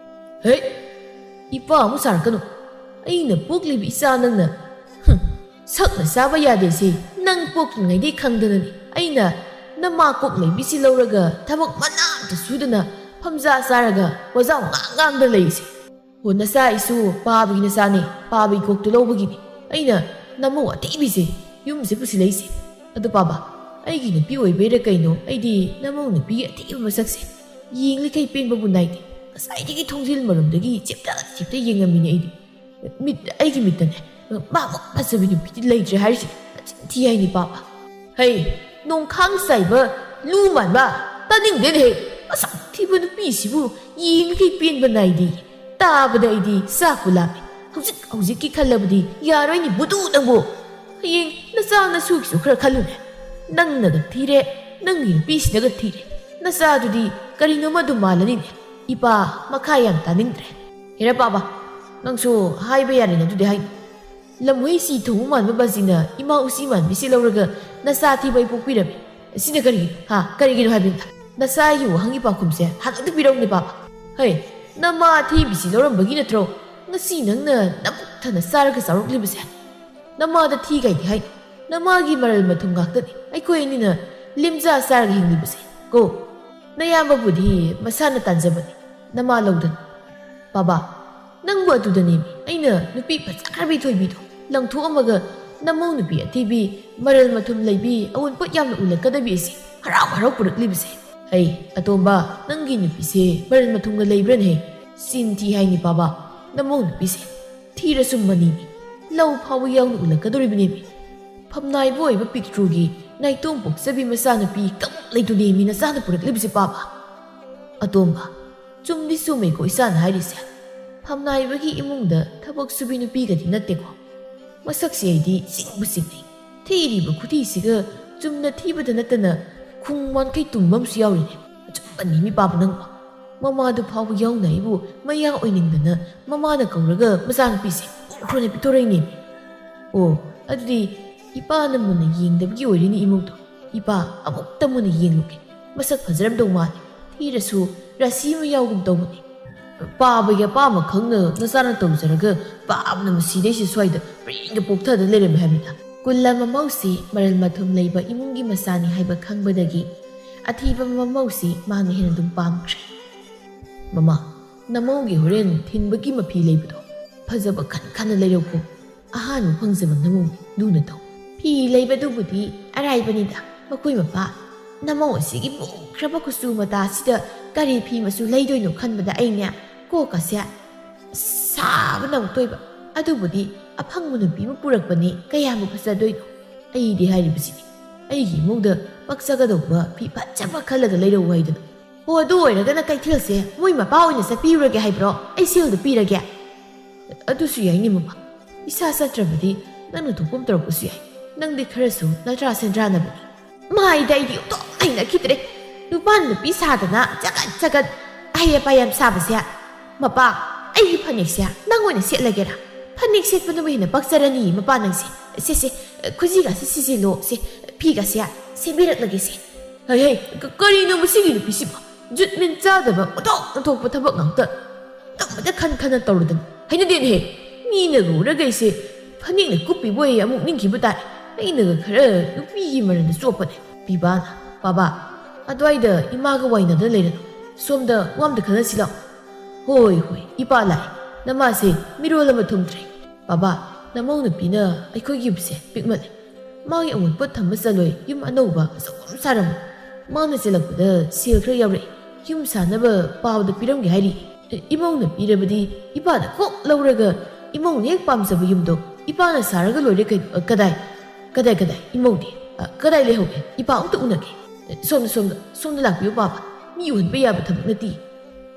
ꯍꯦ ꯏꯄꯥ ꯑꯃꯨꯛ ꯁꯥꯔꯛꯀꯅꯨ ꯑꯩꯅ ꯄꯣꯛꯂꯤꯕ ꯏꯆꯥ ꯅꯪꯅ ꯁꯛꯅ ꯆꯥꯕ ꯌꯥꯗꯦꯁꯤ ꯅꯪ ꯄꯣꯛꯇ꯭ꯔꯤꯉꯩꯗꯩ ꯈꯪꯗꯅꯅꯤ ꯑꯩꯅ ꯅꯃꯥ ꯀꯣꯛ ꯂꯩꯕꯤꯁꯤ ꯂꯧꯔꯒ ꯊꯕꯛ ꯃꯅꯥꯝꯇ ꯁꯨꯗꯅ ꯐꯝꯖꯥ ꯆꯥꯔꯒ ꯋꯥꯖꯥꯎ ꯉꯥꯡꯗ ꯂꯩꯔꯤꯁꯦ ꯍꯣ ꯅꯆꯥ ꯑꯩꯁꯨ ꯄꯥꯕꯒꯤ ꯅꯆꯥꯅꯤ ꯄꯥꯕꯒꯤ ꯀꯣꯛꯇꯨ ꯂꯧꯕꯒꯤꯅꯤ ꯑꯩꯅ ꯅꯃꯧ ꯑꯇꯩꯕꯤꯁꯦ ꯌꯨꯝꯁꯦ ꯄꯨꯁꯤꯜꯂꯛꯏꯁꯦ ꯑꯗꯨ ꯄꯥꯕ ꯑꯩꯒꯤ ꯅꯨꯄꯤ ꯑꯣꯏꯕꯩꯔꯥ ꯀꯩꯅೋ ꯑꯩꯗꯤ ꯅꯃꯧ ꯅꯨꯄꯤꯒꯤ ꯑꯇꯩꯕ ꯃꯁꯛꯁꯦ ꯌꯦꯡꯂꯤꯈꯩ ꯄꯦꯟꯕꯕꯨ ꯅꯥꯏꯗꯦ ꯉꯁꯥꯏꯗꯒꯤ ꯊꯣꯡꯖꯤꯜ ꯃꯔꯨꯝꯗꯒꯤ ꯆꯦꯞꯇ ꯌꯦꯡꯉꯝꯃꯤꯅꯦ ꯑꯩꯒꯤ ꯃꯤꯠꯇꯅꯦ ꯃꯥꯃꯨꯛ ꯐꯖꯕꯤ ꯅꯨꯄꯤꯗꯤ ꯂꯩꯇ꯭ꯔꯦ ꯍꯥꯏꯔꯤꯁꯦ ꯊꯤ ꯍꯥꯏꯅꯤ ꯄꯥꯄ ꯍꯩ ꯅꯣꯡꯈꯥꯡ ꯆꯥꯏꯕ ꯂꯨ ꯃꯥꯟꯕ ꯇꯥꯅꯤꯡꯗꯦꯅꯦꯍꯦ ꯑꯁꯨꯛ ꯊꯤꯕ ꯅꯨꯄꯤꯁꯤꯕꯨ ꯌꯦꯡꯂꯤꯈꯩ ꯄꯦꯟꯕ ꯅꯥꯏꯗꯦ ꯇꯥꯕꯗ ꯑꯩꯗꯤ ꯆꯥꯛꯄꯨ ꯂꯥꯝꯃꯦ ꯍꯧꯖꯤꯛꯀꯤ ꯈꯜꯂꯕꯗꯤ ꯌꯥꯔꯣꯏꯅꯤ ꯕꯨꯗꯨ ꯅꯪꯕꯨ ꯍꯌꯦꯡ ꯅꯆꯥ ꯅꯁꯨꯒꯤꯁꯨ ꯈꯔ ꯈꯜꯂꯨꯅꯦ ꯅꯪꯅꯒ ꯊꯤꯔꯦ ꯅꯪꯒꯤ ꯅꯨꯄꯤꯁꯤꯅꯒ ꯊꯤꯔꯦ ꯅꯆꯥꯗꯨꯗꯤ ꯀꯔꯤꯅꯣꯃ ꯑꯗꯨꯝ ꯃꯥꯜꯂꯅꯤꯅꯦ ꯏꯄꯥ ꯃꯈꯥ ꯌꯥꯝ ꯇꯥꯅꯤꯡꯗ꯭ꯔꯦ ꯍꯦꯔꯥ ꯄꯥꯕ ꯅꯪꯁꯨ ꯍꯥꯏꯕ ꯌꯥꯔꯦꯅ ꯑꯗꯨꯗꯤ ꯍꯥꯏ ꯂꯝꯍꯨꯏ ꯁꯤ ꯊꯣꯡꯕ ꯃꯥꯟꯕ ꯕꯥꯖꯤꯅ ꯏꯃꯥ ꯎꯆꯤ ꯃꯥꯟꯕꯤꯁꯤ ꯂꯧꯔꯒ ꯅꯆꯥ ꯊꯤꯕ ꯑꯩ ꯄꯣꯛꯄꯤꯔꯝꯃꯤ ꯁꯤꯅ ꯀꯔꯤꯒꯤꯅꯣ ꯍꯥꯏꯕꯅꯤꯗ ꯅꯆꯥꯒꯤ ꯋꯥꯍꯪꯒꯤ ꯄꯥꯎꯈꯨꯝꯁꯦ ꯍꯥꯟꯅꯛꯇ ꯄꯤꯔꯧꯅꯦ ꯄꯥꯄ ꯍꯩ ꯅꯃꯥ ꯊꯤꯕꯤꯁꯤ ꯂꯧꯔꯝꯕꯒꯤ ꯅꯠꯇ꯭ꯔꯣ ꯉꯁꯤ ꯅꯪꯅ ꯅꯕꯨꯛꯊꯅ ꯆꯥꯔꯒ ꯆꯥꯎꯔꯛꯂꯤꯕꯁꯦ ꯅꯃꯥꯗ ꯊꯤ ꯀꯩꯗꯤ ꯍꯥꯏ ꯅꯃꯥꯒꯤ ꯃꯔꯜ ꯃꯊꯨꯝ ꯉꯥꯛꯇꯅꯤ ꯑꯩꯈꯣꯏ ꯑꯅꯤꯅ ꯂꯦꯝꯖꯥ ꯆꯥꯔꯒ ꯍꯤꯡꯂꯤꯕꯁꯦ ꯀꯣ ꯅꯌꯥꯝꯕꯕꯨꯗꯤ ꯃꯁꯥꯅ ꯇꯥꯟꯖꯕꯅꯤ ꯅꯃꯥ ꯂꯧꯗꯅ ꯕꯥꯕꯥ ꯅꯪꯕꯨ ꯑꯗꯨꯗꯅꯦꯃꯤ ꯑꯩꯅ ꯅꯨꯄꯤ ꯐꯖꯈ꯭ꯔꯕꯤ ꯊꯣꯏꯕꯤꯗꯣ ꯂꯪꯊꯣꯛꯑꯝꯃꯒ ꯅꯃꯧ ꯅꯨꯄꯤ ꯑꯊꯤꯕꯤ ꯃꯔꯜ ꯃꯊꯨꯝ ꯂꯩꯕꯤ ꯑꯎꯟꯄꯣꯠ ꯌꯥꯝꯅ ꯎꯜꯂꯛꯀꯗꯕꯤ ꯑꯁꯤ ꯍꯔꯥꯎ ꯍꯔꯥꯎ ꯄꯨꯔꯛꯂꯤꯕꯁꯦ ꯍꯩ ꯑꯇꯣꯝꯕ ꯅꯪꯒꯤ ꯅꯨꯄꯤꯁꯦ ꯃꯔꯜ ꯃꯊꯨꯝꯒ ꯂꯩꯕ꯭ꯔꯅꯦ ꯆꯤꯟ ꯊꯤ ꯍꯥꯏꯅꯤ ꯕꯥꯕꯥ ꯅꯃꯧ ꯅꯨꯄꯤꯁꯦ ꯊꯤꯔꯁꯨ ꯃꯅꯤꯅꯤ ꯂꯧ ꯐꯥꯎꯕ ꯌꯥꯎꯅ ꯎꯜꯂꯛꯀꯗꯣꯔꯤꯕꯅꯦꯃꯤ ꯐꯝꯅꯥꯏꯕ ꯑꯣꯏꯕ ꯄꯤꯛꯇ꯭ꯔꯨꯒꯤ ꯅꯥꯏꯇꯣꯝ ꯄꯣꯛꯆꯕꯤ ꯃꯆꯥꯅꯨꯄꯤ ꯀꯃꯨꯛ ꯂꯩꯗꯨꯅꯦꯃꯤ ꯅꯆꯥꯅ ꯄꯨꯔꯛꯂꯤꯕꯁꯦ ꯄꯥꯕ ꯑꯇꯣꯝꯕ ꯆꯨꯝꯗꯤ ꯆꯨꯝꯃꯦꯀꯣ ꯏꯆꯥꯅ ꯍꯥꯏꯔꯤꯁꯦ ꯐꯝꯅꯥꯏꯕꯒꯤ ꯏꯃꯨꯡꯗ ꯊꯕꯛ ꯁꯨꯕꯤ ꯅꯨꯄꯤꯒꯗꯤ ꯅꯠꯇꯦꯀꯣ ꯃꯁꯛꯁꯦ ꯑꯩꯗꯤ ꯆꯤꯡꯕ ꯆꯤꯡꯅꯩ ꯊꯤꯔꯤꯕ ꯈꯨꯊꯤꯁꯤꯒ ꯆꯨꯝꯅ ꯊꯤꯕꯗ ꯅꯠꯇꯅ ꯈꯨꯡ ꯋꯥꯟꯈꯩ ꯇꯨꯝꯕ ꯑꯃꯁꯨ ꯌꯥꯎꯔꯤꯅꯦ ꯑꯆꯨꯝꯕꯅꯤ ꯄꯥꯕ ꯅꯪꯕ ꯃꯃꯥꯗꯨ ꯐꯥꯎꯕ ꯌꯥꯎꯅ ꯑꯩꯕꯨ ꯃꯌꯥ ꯑꯣꯏꯅꯤꯡꯗꯅ ꯃꯃꯥꯅ ꯀꯧꯔꯒ ꯃꯆꯥꯅꯨꯄꯤꯁꯦ ꯎꯈ꯭ꯔꯣꯅ ꯄꯤꯊꯣꯔꯛꯏꯅꯦ ꯑꯣ ꯑꯗꯨꯗꯤ ꯏꯄꯥꯅ ꯃꯨꯟꯅ ꯌꯦꯡꯗꯕꯒꯤ ꯑꯣꯏꯔꯤꯅꯤ ꯏꯃꯨꯡꯗꯣ ꯏꯄꯥ ꯑꯃꯨꯛꯇ ꯃꯨꯟꯅ ꯌꯦꯡꯂꯨꯒꯦ ꯃꯁꯛ ꯐꯖꯔꯝꯗꯧ ꯃꯥꯜꯂꯦ ꯊꯤꯔꯁꯨ ꯔꯥꯁꯤ ꯑꯃ ꯌꯥꯎꯒꯨꯝ ꯇꯧꯕꯅꯤ ꯄꯥꯕꯒꯤ ꯑꯄꯥꯝꯕ ꯈꯪꯅ ꯅꯆꯥꯅ ꯇꯧꯖꯔꯒ ꯄꯥꯕꯅ ꯃꯁꯤꯗꯩꯁꯤ ꯁ꯭ꯋꯥꯏꯗ ꯄ꯭ꯔꯦꯡꯒ ꯄꯣꯛꯊꯗ ꯂꯩꯔꯝꯃꯦ ꯍꯥꯏꯕꯅꯤꯗ ꯀꯨꯜꯂ ꯃꯃꯧꯁꯤ ꯃꯔꯜ ꯃꯊꯨꯝ ꯂꯩꯕ ꯏꯃꯨꯡꯒꯤ ꯃꯆꯥꯅꯤ ꯍꯥꯏꯕ ꯈꯪꯕꯗꯒꯤ ꯑꯊꯤꯕ ꯃꯃꯧꯁꯤ ꯃꯥꯅ ꯍꯦꯟꯅ ꯑꯗꯨꯝ ꯄꯥꯝꯈ꯭ꯔꯦ ꯃꯃꯥ ꯅꯃꯧꯒꯤ ꯍꯣꯔꯦꯟ ꯊꯤꯟꯕꯒꯤ ꯃꯐꯤ ꯂꯩꯕꯗꯣ ꯐꯖꯕ ꯈꯟ ꯂꯩꯔꯧꯀꯣ ꯑꯍꯥꯟꯕ ꯐꯪꯖꯕ ꯅꯃꯧꯅꯤ ꯂꯨꯅ ꯇꯧ ꯐꯤ ꯂꯩꯕꯗꯨꯕꯨꯗꯤ ꯑꯔꯥꯏꯕꯅꯤꯗ ꯃꯈꯣꯏ ꯃꯄꯥ ꯅꯃꯧ ꯑꯁꯤꯒꯤ ꯃꯨꯈ꯭ꯔꯕ ꯀꯨꯆꯨ ꯃꯇꯥꯁꯤꯗ ꯀꯔꯤ ꯐꯤ ꯃꯆꯨ ꯂꯩꯗꯣꯏꯅꯣ ꯈꯟꯕꯗ ꯑꯩꯅꯦ ꯀꯣꯛꯀꯁꯦ ꯁꯥꯕꯅ ꯑꯃꯨꯛꯇꯣꯏꯕ ꯑꯗꯨꯕꯨꯗꯤ ꯑꯐꯪꯕ ꯅꯨꯄꯤ ꯑꯃ ꯄꯨꯔꯛꯄꯅꯤ ꯀꯌꯥꯃꯨꯛ ꯐꯖꯗꯣꯏꯅꯣ ꯑꯩꯗꯤ ꯍꯥꯏꯔꯤꯕꯁꯤꯅꯤ ꯑꯩꯒꯤ ꯏꯃꯨꯡꯗ ꯄꯛꯆꯒꯗꯧꯕ ꯐꯤ ꯐꯖꯕ ꯈꯜꯂꯒ ꯂꯩꯔꯧ ꯍꯥꯏꯗꯅ ꯍꯣ ꯑꯗꯨ ꯑꯣꯏꯔꯒꯅ ꯀꯩꯊꯦꯜꯁꯦ ꯃꯣꯏ ꯃꯄꯥ ꯑꯣꯏꯅ ꯆꯠꯄꯤꯔꯨꯔꯒꯦ ꯍꯥꯏꯕ꯭ꯔꯣ ꯑꯩ ꯁꯦꯜꯗ ꯄꯤꯔꯒꯦ ꯑꯗꯨꯁꯨ ꯌꯥꯏꯅꯤ ꯃꯃꯥ ꯏꯁꯥ ꯆꯠꯇ꯭ꯔꯕꯗꯤ ꯅꯪꯅ ꯊꯣꯛꯄ ꯇꯧꯔꯛꯄꯁꯨ ꯌꯥꯏ ꯅꯪꯗꯤ ꯈꯔꯁꯨ ꯅꯠꯇ꯭ꯔꯥ ꯁꯦꯟꯗ꯭ꯔꯥꯅꯕꯅꯤ ꯃꯥꯏꯗ ꯑꯩꯗꯤ ꯑꯣꯟꯊꯣꯛ ꯍꯩꯅꯈꯤꯗ꯭ꯔꯦ ꯅꯨꯄꯥ ꯅꯨꯄꯤ ꯁꯥꯗꯅ ꯆꯒꯠ ꯑꯍꯩ ꯑꯄꯥ ꯌꯥꯝ ꯁꯥꯕꯁꯦ ꯃꯄꯥ ꯑꯩꯒꯤ ꯐꯅꯦꯛꯁꯦ ꯅꯪ ꯑꯣꯏꯅ ꯁꯦꯠꯂꯒꯦꯔꯥ ꯐꯅꯦꯛ ꯁꯦꯠꯄꯅꯕꯨ ꯍꯦꯟꯅ ꯄꯛꯆꯔꯅꯤ ꯃꯄꯥ ꯅꯪꯁꯦ ꯁꯦ ꯈꯨꯖꯤꯒꯁꯦ ꯁꯤꯖꯤꯜꯂꯣ ꯁꯦ ꯐꯤꯒꯁꯦ ꯁꯦꯝꯕꯤꯔꯛꯂꯒꯦꯁꯦ ꯍꯩ ꯀꯔꯤꯅꯣ ꯃꯁꯤꯒꯤ ꯅꯨꯄꯤꯁꯤꯕꯣ ꯖꯨꯠꯃꯤꯟ ꯆꯥꯗꯕ ꯑꯣꯟꯊꯣꯛꯄ ꯊꯕꯛ ꯉꯥꯛꯇ ꯇꯧꯕꯗ ꯈꯟꯅ ꯇꯧꯔꯗꯅ ꯍꯩꯅꯗꯦꯅꯦꯍꯦ ꯃꯤꯅ ꯎꯔꯒ ꯑꯩꯁꯦ ꯐꯅꯦꯛꯅ ꯀꯨꯞꯄꯤꯕꯣꯏ ꯑꯃꯨꯛ ꯅꯤꯡꯈꯤꯕ ꯇꯥꯏ ꯑꯩꯅꯒ ꯈꯔ ꯅꯨꯄꯤꯒꯤ ꯃꯔꯟꯗ ꯆꯣꯞꯄꯅꯦ ꯄꯤꯕꯥꯅ ꯕꯕꯥ ꯑꯗꯨꯋꯥꯏꯗ ꯏꯃꯥꯒ ꯋꯥꯏꯅꯗꯅ ꯂꯩꯔꯅꯨ ꯁꯣꯝꯗ ꯋꯥꯝꯗ ꯈꯟꯅꯁꯤ ꯂꯥꯛꯑꯣ ꯍꯣꯏ ꯍꯣꯏ ꯏꯄꯥ ꯂꯥꯛꯑꯦ ꯅꯃꯥꯁꯦ ꯃꯤꯔꯣꯜ ꯑꯃ ꯊꯨꯡꯗ꯭ꯔꯦ ꯕꯕꯥ ꯅꯃꯧ ꯅꯨꯄꯤꯅ ꯑꯩꯈꯣꯏꯒꯤ ꯌꯨꯝꯁꯦ ꯄꯤꯛꯃꯜꯂꯦ ꯃꯥꯒꯤ ꯑꯃꯣꯠꯄꯣꯠ ꯊꯝꯕ ꯆꯠꯂꯣꯏ ꯌꯨꯝ ꯑꯅꯧꯕ ꯑꯆꯧꯕ ꯑꯃ ꯁꯥꯔꯝꯃꯤ ꯃꯥꯅ ꯆꯦꯜꯂꯛꯄꯗ ꯁꯦꯜ ꯈꯔ ꯌꯥꯎꯔꯛꯏ ꯌꯨꯝ ꯁꯥꯅꯕ ꯄꯥꯎꯗ ꯄꯤꯔꯝꯒꯦ ꯍꯥꯏꯔꯤ ꯏꯃꯧꯅ ꯄꯤꯔꯕꯗꯤ ꯏꯄꯥꯅ ꯀꯣꯛ ꯂꯧꯔꯒ ꯏꯃꯧꯅ ꯍꯦꯛ ꯄꯥꯝꯖꯕ ꯌꯨꯝꯗꯣ ꯏꯄꯥꯅ ꯁꯥꯔꯒ ꯂꯣꯏꯔꯦ ꯀꯩꯅꯣ ꯀꯗꯥꯏ ꯏꯃꯧꯗꯤ ꯀꯗꯥꯏ ꯂꯩꯍꯧꯒꯦ ꯏꯄꯥ ꯑꯝꯇ ꯎꯅꯒꯦ ꯁꯣꯝꯗ ꯂꯥꯛꯄꯤꯌꯨ ꯕꯥꯕꯥ ꯃꯤ ꯎꯍꯟꯕ ꯌꯥꯕ ꯊꯕꯛ ꯅꯠꯇꯦ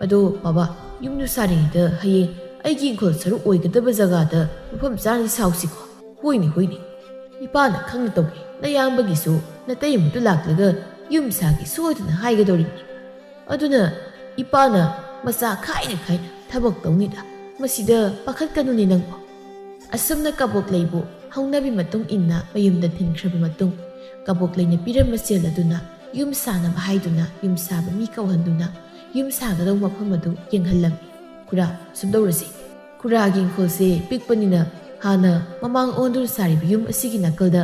ꯑꯗꯣ ꯕꯥꯕꯥ ꯌꯨꯝꯗꯨ ꯁꯥꯔꯤꯉꯩꯗ ꯍꯌꯦꯡ ꯑꯩꯒꯤ ꯏꯪꯈꯣꯜ ꯁꯔꯨꯛ ꯑꯣꯏꯒꯗꯕ ꯖꯒꯥꯗ ꯃꯐꯝ ꯆꯥꯅ ꯁꯥꯎꯁꯤꯀꯣ ꯍꯣꯏꯅꯦ ꯏꯄꯥꯅ ꯈꯪꯅ ꯇꯧꯒꯦ ꯅꯌꯥꯝꯕꯒꯤꯁꯨ ꯅꯇꯩ ꯑꯃꯗꯨ ꯂꯥꯛꯂꯒ ꯌꯨꯝ ꯁꯥꯒꯦ ꯁꯣꯏꯗꯅ ꯍꯥꯏꯒꯗꯧꯔꯤꯕꯅꯤ ꯑꯗꯨꯅ ꯏꯄꯥꯅ ꯃꯆꯥ खाइꯅ ꯊꯕꯛ ꯇꯧꯅꯤꯗ ꯃꯁꯤꯗ ꯄꯥꯈꯠꯀꯅꯨꯅꯦ ꯅꯪꯕꯣ ꯑꯁꯨꯝꯅ ꯀꯕꯣꯛꯂꯩꯕꯨ ꯍꯧꯅꯕꯤ ꯃꯇꯨꯡ ꯏꯟꯅ ꯃꯌꯨꯝꯗ ꯊꯤꯟꯈ꯭ꯔꯕ ꯃꯇꯨꯡ ꯀꯕꯣꯛꯂꯩꯅ ꯄꯤꯔꯝꯕ ꯁꯦꯜ ꯑꯗꯨꯅ ꯌꯨꯝ ꯁꯥꯅꯕ ꯍꯥꯏꯗꯨꯅ ꯌꯨꯝ ꯁꯥꯕ ꯃꯤ ꯀꯧꯍꯟꯗꯨꯅ ꯌꯨꯝ ꯁꯥꯒꯗꯧꯕ ꯃꯐꯝ ꯑꯗꯨ ꯌꯦꯡꯍꯜꯂꯝꯃꯤ ꯈꯨꯔꯥ ꯁꯨꯝꯗꯧꯔꯁꯤ ꯈꯨꯔꯥꯒꯤ ꯏꯪꯈꯣꯜꯁꯦ ꯄꯤꯛꯄꯅꯤꯅ ꯍꯥꯟꯅ ꯃꯃꯥꯡ ꯑꯣꯟꯗꯨꯅ ꯁꯥꯔꯤꯕ ꯌꯨꯝ ꯑꯁꯤꯒꯤ ꯅꯥꯀꯜꯗ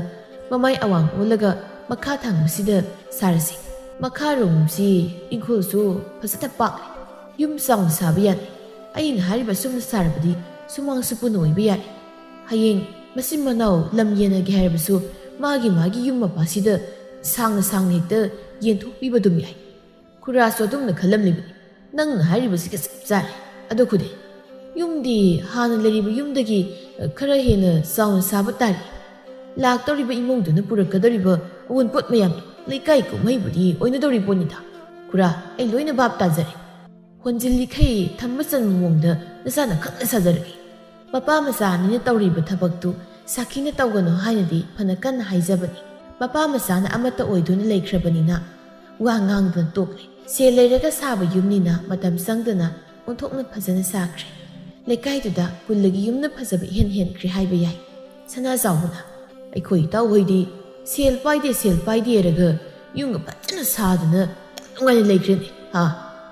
ꯃꯃꯥꯏ ꯑꯋꯥꯡ ꯑꯣꯜꯂꯒ ꯃꯈꯥ ꯊꯪꯕꯁꯤꯗ ꯁꯥꯔꯁꯤ ꯃꯈꯥꯔꯣꯝꯁꯤ ꯏꯪꯈꯣꯜꯁꯨ ꯐꯖꯅ ꯄꯥꯛꯂꯦ ꯌꯨꯝ ꯆꯥꯎꯅ ꯁꯥꯕ ꯌꯥꯅꯤ ꯑꯩꯅ ꯍꯥꯏꯔꯤꯕ ꯁꯨꯝꯅ ꯁꯥꯔꯕꯗꯤ ꯁꯨꯃꯥꯡꯁꯨ ꯄꯨꯟꯅ ꯑꯣꯏꯕ ꯌꯥꯔꯦ ꯍꯌꯦꯡ ꯃꯆꯤꯟ ꯃꯅꯥꯎ ꯂꯝ ꯌꯦꯟꯅꯒꯦ ꯍꯥꯏꯔꯕꯁꯨ ꯃꯥꯒꯤ ꯌꯨꯝ ꯃꯄꯥꯁꯤꯗ ꯁꯥꯡꯅ ꯍꯦꯛꯇ ꯌꯦꯟꯊꯣꯛꯄꯤꯕ ꯑꯗꯨꯝ ꯌꯥꯏ ꯈꯨꯔꯥꯁꯨ ꯑꯗꯨꯝꯅ ꯈꯜꯂꯝꯂꯤꯕꯅꯤ ꯅꯪꯅ ꯍꯥꯏꯔꯤꯕꯁꯤꯒ ꯆꯞ ꯆꯥꯔꯦ ꯑꯗꯣ ꯈꯨꯗꯦ ꯌꯨꯝꯗꯤ ꯍꯥꯟꯅ ꯂꯩꯔꯤꯕ ꯌꯨꯝꯗꯒꯤ ꯈꯔ ꯍꯦꯟꯅ ꯆꯥꯎꯅ ꯁꯥꯕ ꯇꯥꯔꯤ ꯂꯥꯛꯇꯧꯔꯤꯕ ꯏꯃꯨꯡꯗꯨꯅ ꯄꯨꯔꯛꯀꯗꯧꯔꯤꯕ ꯑꯑꯣꯟꯄꯣꯠ ꯃꯌꯥꯝꯗꯣ ꯂꯩꯀꯥꯏ ꯀꯨꯝꯍꯩꯕꯨꯗꯤ ꯑꯣꯏꯅꯗꯧꯔꯤ ꯄꯣꯠꯅꯤꯗ ꯈꯨꯔꯥ ꯑꯩ ꯂꯣꯏꯅ ꯚꯥꯞ ꯇꯥꯖꯔꯦ ꯍꯣꯟꯖꯤꯜꯂꯤꯈꯩ ꯊꯝꯕ ꯆꯟꯕ ꯃꯑꯣꯡꯗ ꯅꯆꯥꯅ ꯈꯪꯅ ꯁꯥꯖꯔꯒꯦ ꯃꯄꯥ ꯃꯆꯥꯅꯤꯅ ꯇꯧꯔꯤꯕ ꯊꯕꯛꯇꯨ ꯁꯥꯈꯤꯅ ꯇꯧꯒꯅꯨ ꯍꯥꯏꯅꯗꯤ ꯐꯅ ꯀꯟꯅ ꯍꯥꯏꯖꯕꯅꯤ ꯃꯄꯥ ꯃꯆꯥꯅ ꯑꯃꯠꯇ ꯑꯣꯏꯗꯨꯅ ꯂꯩꯈ꯭ꯔꯕꯅꯤꯅ ꯋꯥ ꯉꯥꯡꯗꯨꯅ ꯇꯣꯛꯂꯦ ꯁꯦꯜ ꯂꯩꯔꯒ ꯁꯥꯕ ꯌꯨꯝꯅꯤꯅ ꯃꯇꯝ ꯆꯪꯗꯅ ꯑꯣꯟꯊꯣꯛꯅ ꯐꯖꯅ ꯁꯥꯈ꯭ꯔꯦ ꯂꯩꯀꯥꯏꯗꯨꯗ ꯀꯨꯜꯂꯒꯤ ꯌꯨꯝꯅ ꯐꯖꯕ ꯏꯍꯦꯟ ꯍꯦꯟꯈ꯭ꯔꯦ ꯍꯥꯏꯕ ꯌꯥꯏ ꯁꯅꯥꯖꯥꯎꯕꯅ ꯑꯩꯈꯣꯏ ꯏꯇꯥꯎꯍꯣꯏꯗꯤ ꯁꯦꯜ ꯄꯥꯏꯗꯦ ꯍꯥꯏꯔꯒ ꯌꯨꯝꯒ ꯐꯖꯅ ꯁꯥꯗꯨꯅ ꯅꯨꯡꯉꯥꯏꯅ ꯂꯩꯈ꯭ꯔꯦꯅꯦ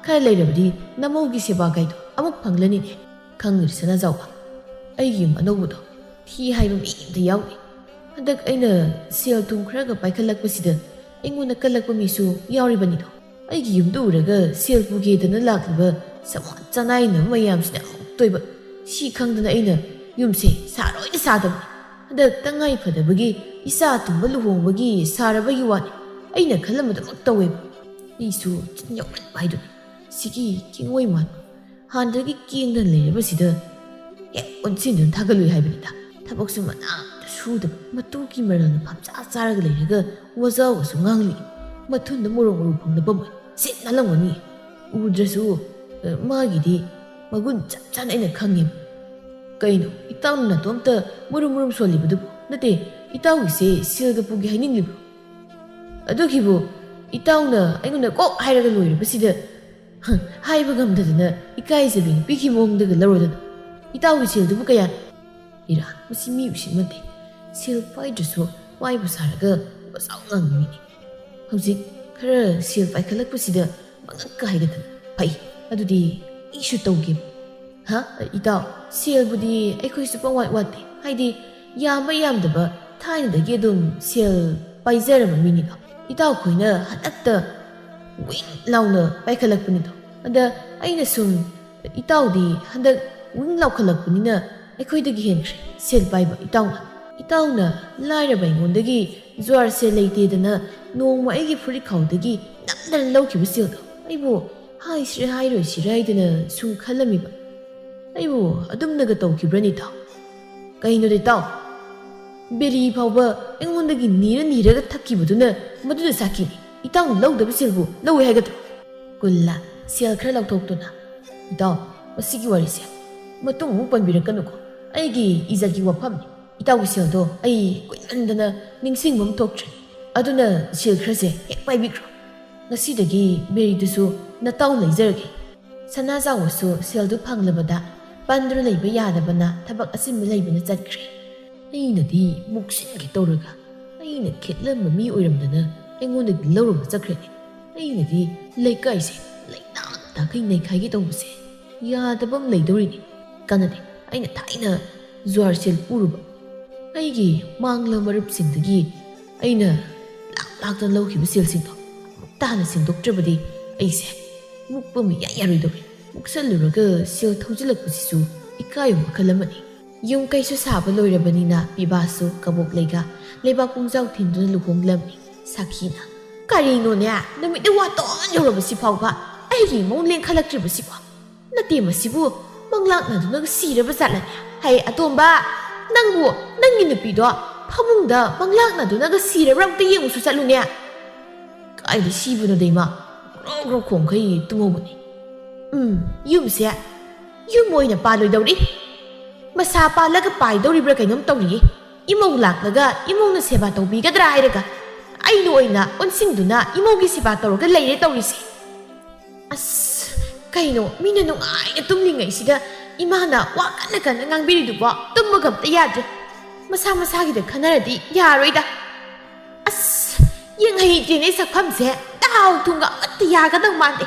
ꯈꯔ ꯂꯩꯔꯕꯗꯤ ꯅꯃꯧꯒꯤ ꯁꯦꯕꯥ ꯀꯥꯏꯗꯣ ꯑꯃꯨꯛ ꯐꯪꯂꯅꯤꯅꯦ ꯈꯪꯉꯤꯔ ꯁꯅꯥꯖꯥꯎꯕ ꯑꯩꯒꯤ ꯌꯨꯝ ꯑꯅꯧꯕꯗꯣ ꯊꯤ ꯍꯥꯏꯕ ꯃꯤ ꯑꯝꯇ ꯌꯥꯎꯗꯦ ꯍꯟꯗꯛ ꯑꯩꯅ ꯁꯦꯜ ꯊꯨꯝ ꯈꯔꯒ ꯄꯥꯏꯈꯠꯂꯛꯄꯁꯤꯗ ꯑꯩꯉꯣꯟꯗ ꯀꯜꯂꯛꯄ ꯃꯤꯁꯨ ꯌꯥꯎꯔꯤꯕꯅꯤꯗꯣ ꯑꯩꯒꯤ ꯌꯨꯝꯗ ꯎꯔꯒ ꯁꯦꯜ ꯄꯨꯒꯦꯗꯅ ꯂꯥꯛꯂꯤꯕ ꯁꯃꯣꯠ ꯆꯅꯥꯏꯅꯕ ꯃꯌꯥꯝꯁꯤꯅ ꯑꯃꯨꯛꯇꯣꯏꯕ ꯁꯤ ꯈꯪꯗꯅ ꯑꯩꯅ ꯌꯨꯝꯁꯦ ꯁꯥꯔꯣꯏꯅ ꯁꯥꯗꯕꯅꯤ ꯍꯟꯗꯛ ꯇꯉꯥꯏ ꯐꯗꯕꯒꯤ ꯏꯆꯥ ꯇꯨꯝꯕ ꯂꯨꯍꯣꯡꯕꯒꯤ ꯁꯥꯔꯕꯒꯤ ꯋꯥꯅꯤ ꯑꯩꯅ ꯈꯜꯂꯝꯕꯗꯃꯛ ꯇꯧꯋꯦꯕ ꯑꯩꯁꯨ ꯆꯤꯟ ꯌꯥꯎꯃꯟꯕ ꯍꯥꯏꯗꯨꯅꯤ ꯁꯤꯒꯤ ꯀꯦꯡꯉꯣꯏ ꯃꯥꯟꯕ ꯍꯥꯟꯅꯗꯒꯤ ꯀꯦꯡꯗꯅ ꯂꯩꯔꯕꯁꯤꯗ ꯍꯦꯛ ꯑꯣꯟꯁꯤꯟꯗꯨꯅ ꯊꯥꯒꯠꯂꯨꯏ ꯍꯥꯏꯕꯅꯤꯗ ꯊꯕꯛꯁꯨ ꯃꯅꯥꯝꯇ ꯁꯨꯗꯕ ꯃꯇꯨꯒꯤ ꯃꯔꯜꯅ ꯐꯝꯆꯥ ꯆꯥꯔꯒ ꯂꯩꯔꯒ ꯋꯥꯖꯥꯎꯒꯁꯨ ꯉꯥꯡꯂꯤ ꯃꯊꯨꯟꯗ ꯃꯣꯔꯣꯛ ꯃꯔꯨ ꯐꯪꯗꯕ ꯃꯣꯏ ꯁꯤꯠ ꯅꯥꯜꯂꯝꯒꯅꯤ ꯎꯗ꯭ꯔꯁꯨ ꯃꯥꯒꯤꯗꯤ ꯃꯒꯨꯟ ꯆꯞ ꯆꯥꯅ ꯑꯩꯅ ꯈꯪꯉꯦꯕ ꯀꯩꯅꯣ ꯏꯇꯥꯎꯅ ꯅꯇꯣꯝꯇ ꯃꯨꯔꯨꯝ ꯁꯣꯜꯂꯤꯕꯗꯨꯕꯨ ꯅꯠꯇꯦ ꯏꯇꯥꯎꯒꯤꯁꯦ ꯁꯦꯜꯒ ꯄꯨꯒꯦ ꯍꯥꯏꯅꯤꯡꯂꯤꯕ꯭ꯔꯣ ꯑꯗꯨꯒꯤꯕꯨ ꯏꯇꯥꯎꯅ ꯑꯩꯉꯣꯟꯗ ꯀꯣꯛ ꯍꯥꯏꯔꯒ ꯂꯣꯏꯔꯕꯁꯤꯗ ꯍꯥꯏꯕ ꯉꯝꯗꯗꯅ ꯏꯀꯥꯏꯖꯕꯤ ꯅꯨꯄꯤꯒꯤ ꯃꯑꯣꯡꯗꯒ ꯂꯧꯔꯗꯅ ꯏꯇꯥꯎꯒꯤ ꯁꯦꯜꯗꯨꯕꯨ ꯀꯌꯥꯅꯤ ꯏꯔꯥ ꯃꯁꯤ ꯃꯤ ꯎꯁꯤꯠꯃꯟꯗꯦ ꯁꯦꯜ ꯄꯥꯏꯗ꯭ꯔꯁꯨ ꯋꯥꯏꯕ ꯁꯥꯔꯒ ꯋꯥꯖꯥꯎ ꯉꯥꯡꯕ ꯃꯤꯅꯤ ꯍꯧꯖꯤꯛ ꯈꯔ ꯁꯦꯜ ꯄꯥꯏꯈꯠꯂꯛꯄꯁꯤꯗ ꯃꯉꯛꯀ ꯍꯥꯏꯒꯗꯅ ꯐꯩ ꯑꯗꯨꯗꯤ ꯑꯩꯁꯨ ꯇꯧꯒꯦ ꯏꯇꯥꯎ ꯁꯦꯜꯕꯨꯗꯤ ꯑꯩꯈꯣꯏꯁꯨ ꯄꯪꯋꯥꯠ ꯋꯥꯠꯇꯦ ꯍꯥꯏꯗꯤ ꯌꯥꯝꯕ ꯌꯥꯝꯗꯕ ꯊꯥꯏꯅꯗꯒꯤ ꯑꯗꯨꯝ ꯁꯦꯜ ꯄꯥꯏꯖꯔꯕ ꯃꯤꯅꯤꯗꯣ ꯏꯇꯥꯎ ꯈꯣꯏꯅ ꯍꯟꯗꯛꯇ ꯋꯤꯡ ꯂꯥꯎꯅ ꯄꯥꯏꯈꯠꯂꯛꯄꯅꯤꯗꯣ ꯑꯗ ꯑꯩꯅ ꯁꯨꯝ ꯏꯇꯥꯎꯗꯤ ꯍꯟꯗꯛ ꯋꯤꯡ ꯂꯥꯎꯈꯠꯂꯛꯄꯅꯤꯅ ꯑꯩꯈꯣꯏꯗꯒꯤ ꯍꯦꯟꯈ꯭ꯔꯦ ꯁꯦꯜ ꯄꯥꯏꯕ ꯏꯇꯥꯎꯅ ꯂꯥꯏꯔꯕ ꯑꯩꯉꯣꯟꯗꯒꯤ ꯖ꯭ꯋꯥꯔ ꯁꯦꯜ ꯂꯩꯇꯦꯗꯅ ꯅꯣꯡꯃ ꯑꯩꯒꯤ ꯐꯨꯔꯤꯠꯈꯥꯎꯗꯒꯤ ꯅꯝꯗꯅ ꯂꯧꯈꯤꯕ ꯁꯦꯜꯗꯣ ꯑꯩꯕꯨ ꯍꯥꯏꯁꯤꯔ ꯍꯥꯏꯔꯣꯏꯁꯤꯔ ꯍꯥꯏꯗꯅ ꯁꯨꯝ ꯈꯜꯂꯝꯃꯤꯕ ꯑꯩꯕꯨ ꯑꯗꯨꯝꯅꯒ ꯇꯧꯈꯤꯕ꯭ꯔꯅꯤ ꯏꯇꯥꯎ ꯀꯩꯅꯣꯗ ꯏꯇꯥꯎ ꯕꯦꯔꯤ ꯐꯥꯎꯕ ꯑꯩꯉꯣꯟꯗꯒꯤ ꯅꯤꯔꯒ ꯊꯛꯈꯤꯕꯗꯨꯅ ꯃꯗꯨꯅ ꯁꯥꯈꯤꯅꯤ ꯏꯇꯥꯎꯅ ꯂꯧꯗꯕ ꯁꯦꯜꯕꯨ ꯂꯧꯋꯦ ꯍꯥꯏꯒꯗ꯭ꯔꯣ ꯀꯨꯜꯂ ꯁꯦꯜ ꯈꯔ ꯂꯧꯊꯣꯛꯇꯨꯅ ꯏꯇꯥꯎ ꯃꯁꯤꯒꯤ ꯋꯥꯔꯤꯁꯦ ꯃꯇꯨꯡ ꯑꯃꯨꯛ ꯄꯟꯕꯤꯔꯛꯀꯅꯨꯀꯣ ꯑꯩꯒꯤ ꯏꯖꯠꯀꯤ ꯋꯥꯐꯝꯅꯤ ꯏꯇꯥꯎꯒꯤ ꯁꯦꯜꯗꯣ ꯑꯩ ꯀꯨꯏꯃꯟꯗꯅ ꯅꯤꯡꯁꯤꯡꯕ ꯑꯃ ꯊꯣꯛꯇ꯭ꯔꯦ ꯑꯗꯨꯅ ꯁꯦꯜ ꯈꯔꯁꯦ ꯍꯦꯛ ꯄꯥꯏꯕꯤꯈ꯭ꯔꯣ ꯉꯁꯤꯗꯒꯤ ꯕꯦꯔꯤꯗꯨꯁꯨ ꯅꯇꯥꯎ ꯂꯩꯖꯔꯒꯦ ꯁꯅꯥꯖꯥꯎꯕꯁꯨ ꯁꯦꯜꯗꯨ ꯐꯪꯂꯕꯗ ꯄꯟꯗꯨꯅ ꯂꯩꯕ ꯌꯥꯗꯕꯅ ꯊꯕꯛ ꯑꯆꯤꯟꯕ ꯂꯩꯕꯅ ꯆꯠꯈ꯭ꯔꯦ ꯑꯩꯅꯗꯤ ꯃꯨꯛꯁꯤꯟꯒꯦ ꯇꯧꯔꯒ ꯑꯩꯅ ꯈꯤꯠꯂꯝꯕ ꯃꯤ ꯑꯣꯏꯔꯝꯗꯅ ꯑꯩꯉꯣꯟꯗꯒꯤ ꯂꯧꯔꯒ ꯆꯠꯈ꯭ꯔꯦꯅꯦ ꯑꯩꯅꯗꯤ ꯂꯩꯀꯥꯏꯁꯦ ꯂꯩꯅꯥ ꯇꯥꯈꯩ ꯅꯩꯈꯥꯏꯒꯦ ꯇꯧꯕꯁꯦ ꯌꯥꯗꯕ ꯑꯃ ꯂꯩꯗꯧꯔꯤꯅꯤ ꯀꯥꯟꯅꯗꯦ ꯑꯩꯅ ꯊꯥꯏꯅ ꯖ꯭ꯋꯥꯔ ꯁꯦꯜ ꯄꯨꯔꯨꯕ ꯑꯩꯒꯤ ꯃꯥꯡꯂ ꯃꯔꯨꯞꯁꯤꯡꯗꯒꯤ ꯑꯩꯅ ꯂꯥꯛꯇꯅ ꯂꯧꯈꯤꯕ ꯁꯦꯜꯁꯤꯡꯗꯣ ꯑꯃꯨꯛ ꯇꯥꯅ ꯁꯤꯡꯗꯣꯛꯇ꯭ꯔꯕꯗꯤ ꯑꯩꯁꯦ ꯃꯨꯛꯄ ꯑꯃ ꯌꯥꯔꯣꯏꯗꯧꯔꯤ ꯃꯨꯛꯁꯜꯂꯨꯔꯒ ꯁꯦꯜ ꯊꯧꯖꯤꯜꯂꯛꯄꯁꯤꯁꯨ ꯏꯀꯥꯏꯕ ꯃꯈꯜ ꯑꯃꯅꯤ ꯌꯨꯝ ꯀꯩꯁꯨ ꯁꯥꯕ ꯂꯣꯏꯔꯕꯅꯤꯅ ꯄꯤꯕꯥꯁꯨ ꯀꯕꯣꯛ ꯂꯩꯒ ꯂꯩꯕꯥꯛ ꯄꯨꯡꯖꯥꯎ ꯊꯤꯟꯗꯨꯅ ꯂꯨꯍꯣꯡꯂꯝꯃꯤ ꯁꯥꯈꯤꯅ ꯀꯔꯤꯅꯣꯅꯦ ꯅꯨꯃꯤꯠꯅ ꯋꯥꯇꯣꯟ ꯌꯧꯔꯕꯁꯤ ꯐꯥꯎꯕ ꯑꯩꯒꯤ ꯏꯃꯧ ꯂꯦꯡꯈꯠꯂꯛꯇ꯭ꯔꯤꯕꯁꯤꯕꯣ ꯅꯠꯇꯦ ꯃꯁꯤꯕꯨ ꯃꯪꯂꯥꯛꯅꯗꯨꯅ ꯁꯤꯔꯕ ꯖꯥꯠꯂꯅꯦ ꯍꯩ ꯑꯇꯣꯝꯕ ꯅꯪꯕꯨ ꯅꯪꯒꯤ ꯅꯨꯄꯤꯗꯣ ꯐꯃꯨꯡꯗ ꯃꯪꯂꯥꯛꯅꯗꯨꯅꯒ ꯁꯤꯔꯕ꯭ꯔꯥ ꯑꯝꯇ ꯌꯦꯡꯉꯨꯁꯨ ꯆꯠꯂꯨꯅꯦ ꯀꯥꯏꯗ ꯁꯤꯕꯅꯣꯗ ꯏꯃꯥ ꯒ꯭ꯔꯣ ꯒ꯭ꯔꯣ ꯈꯣꯡꯈꯩ ꯇꯨꯝꯍꯧꯕꯅꯤ ꯌꯨꯝꯁꯦ ꯌꯨꯝ ꯑꯣꯏꯅ ꯄꯥꯜꯂꯣꯏꯗꯧꯔꯤ ꯃꯁꯥ ꯄꯥꯜꯂꯒ ꯄꯥꯏꯗꯧꯔꯤꯕ꯭ꯔꯥ ꯀꯩꯅꯣꯝ ꯇꯧꯔꯤꯌꯦ ꯏꯃꯧ ꯂꯥꯛꯂꯒ ꯏꯃꯧꯅ ꯁꯦꯕꯥ ꯇꯧꯕꯤꯒꯗ꯭ꯔꯥ ꯍꯥꯏꯔꯒ ꯑꯩꯅ ꯑꯣꯏꯅ ꯑꯣꯟꯁꯤꯟꯗꯨꯅ ꯏꯃꯧꯒꯤ ꯁꯦꯕꯥ ꯇꯧꯔꯒ ꯂꯩꯔꯦ ꯇꯧꯔꯤꯁꯦ ꯑꯁ ꯀꯩꯅꯣ ꯃꯤꯅ ꯅꯨꯡꯉꯥꯏꯅ ꯇꯨꯝꯂꯤꯉꯩꯁꯤꯗ ꯏꯃꯥꯅ ꯋꯥ ꯀꯟꯅ ꯀꯟꯅ ꯉꯥꯡꯕꯤꯔꯤꯗꯨꯕꯣ ꯇꯨꯝꯕꯒ ꯑꯝꯇ ꯌꯥꯗ꯭ꯔꯦ ꯃꯁꯥ ꯃꯁꯥꯒꯤꯗ ꯈꯟꯅꯔꯗꯤ ꯌꯥꯔꯣꯏꯗ ꯑꯁ ꯌꯦꯡꯍꯩꯇ꯭ꯔꯦꯅꯦ ꯁꯛꯐꯝꯁꯦ ꯗꯥꯎ ꯊꯨꯝꯒ ꯑꯃꯠꯇ ꯌꯥꯒꯗꯧ ꯃꯥꯟꯗꯦ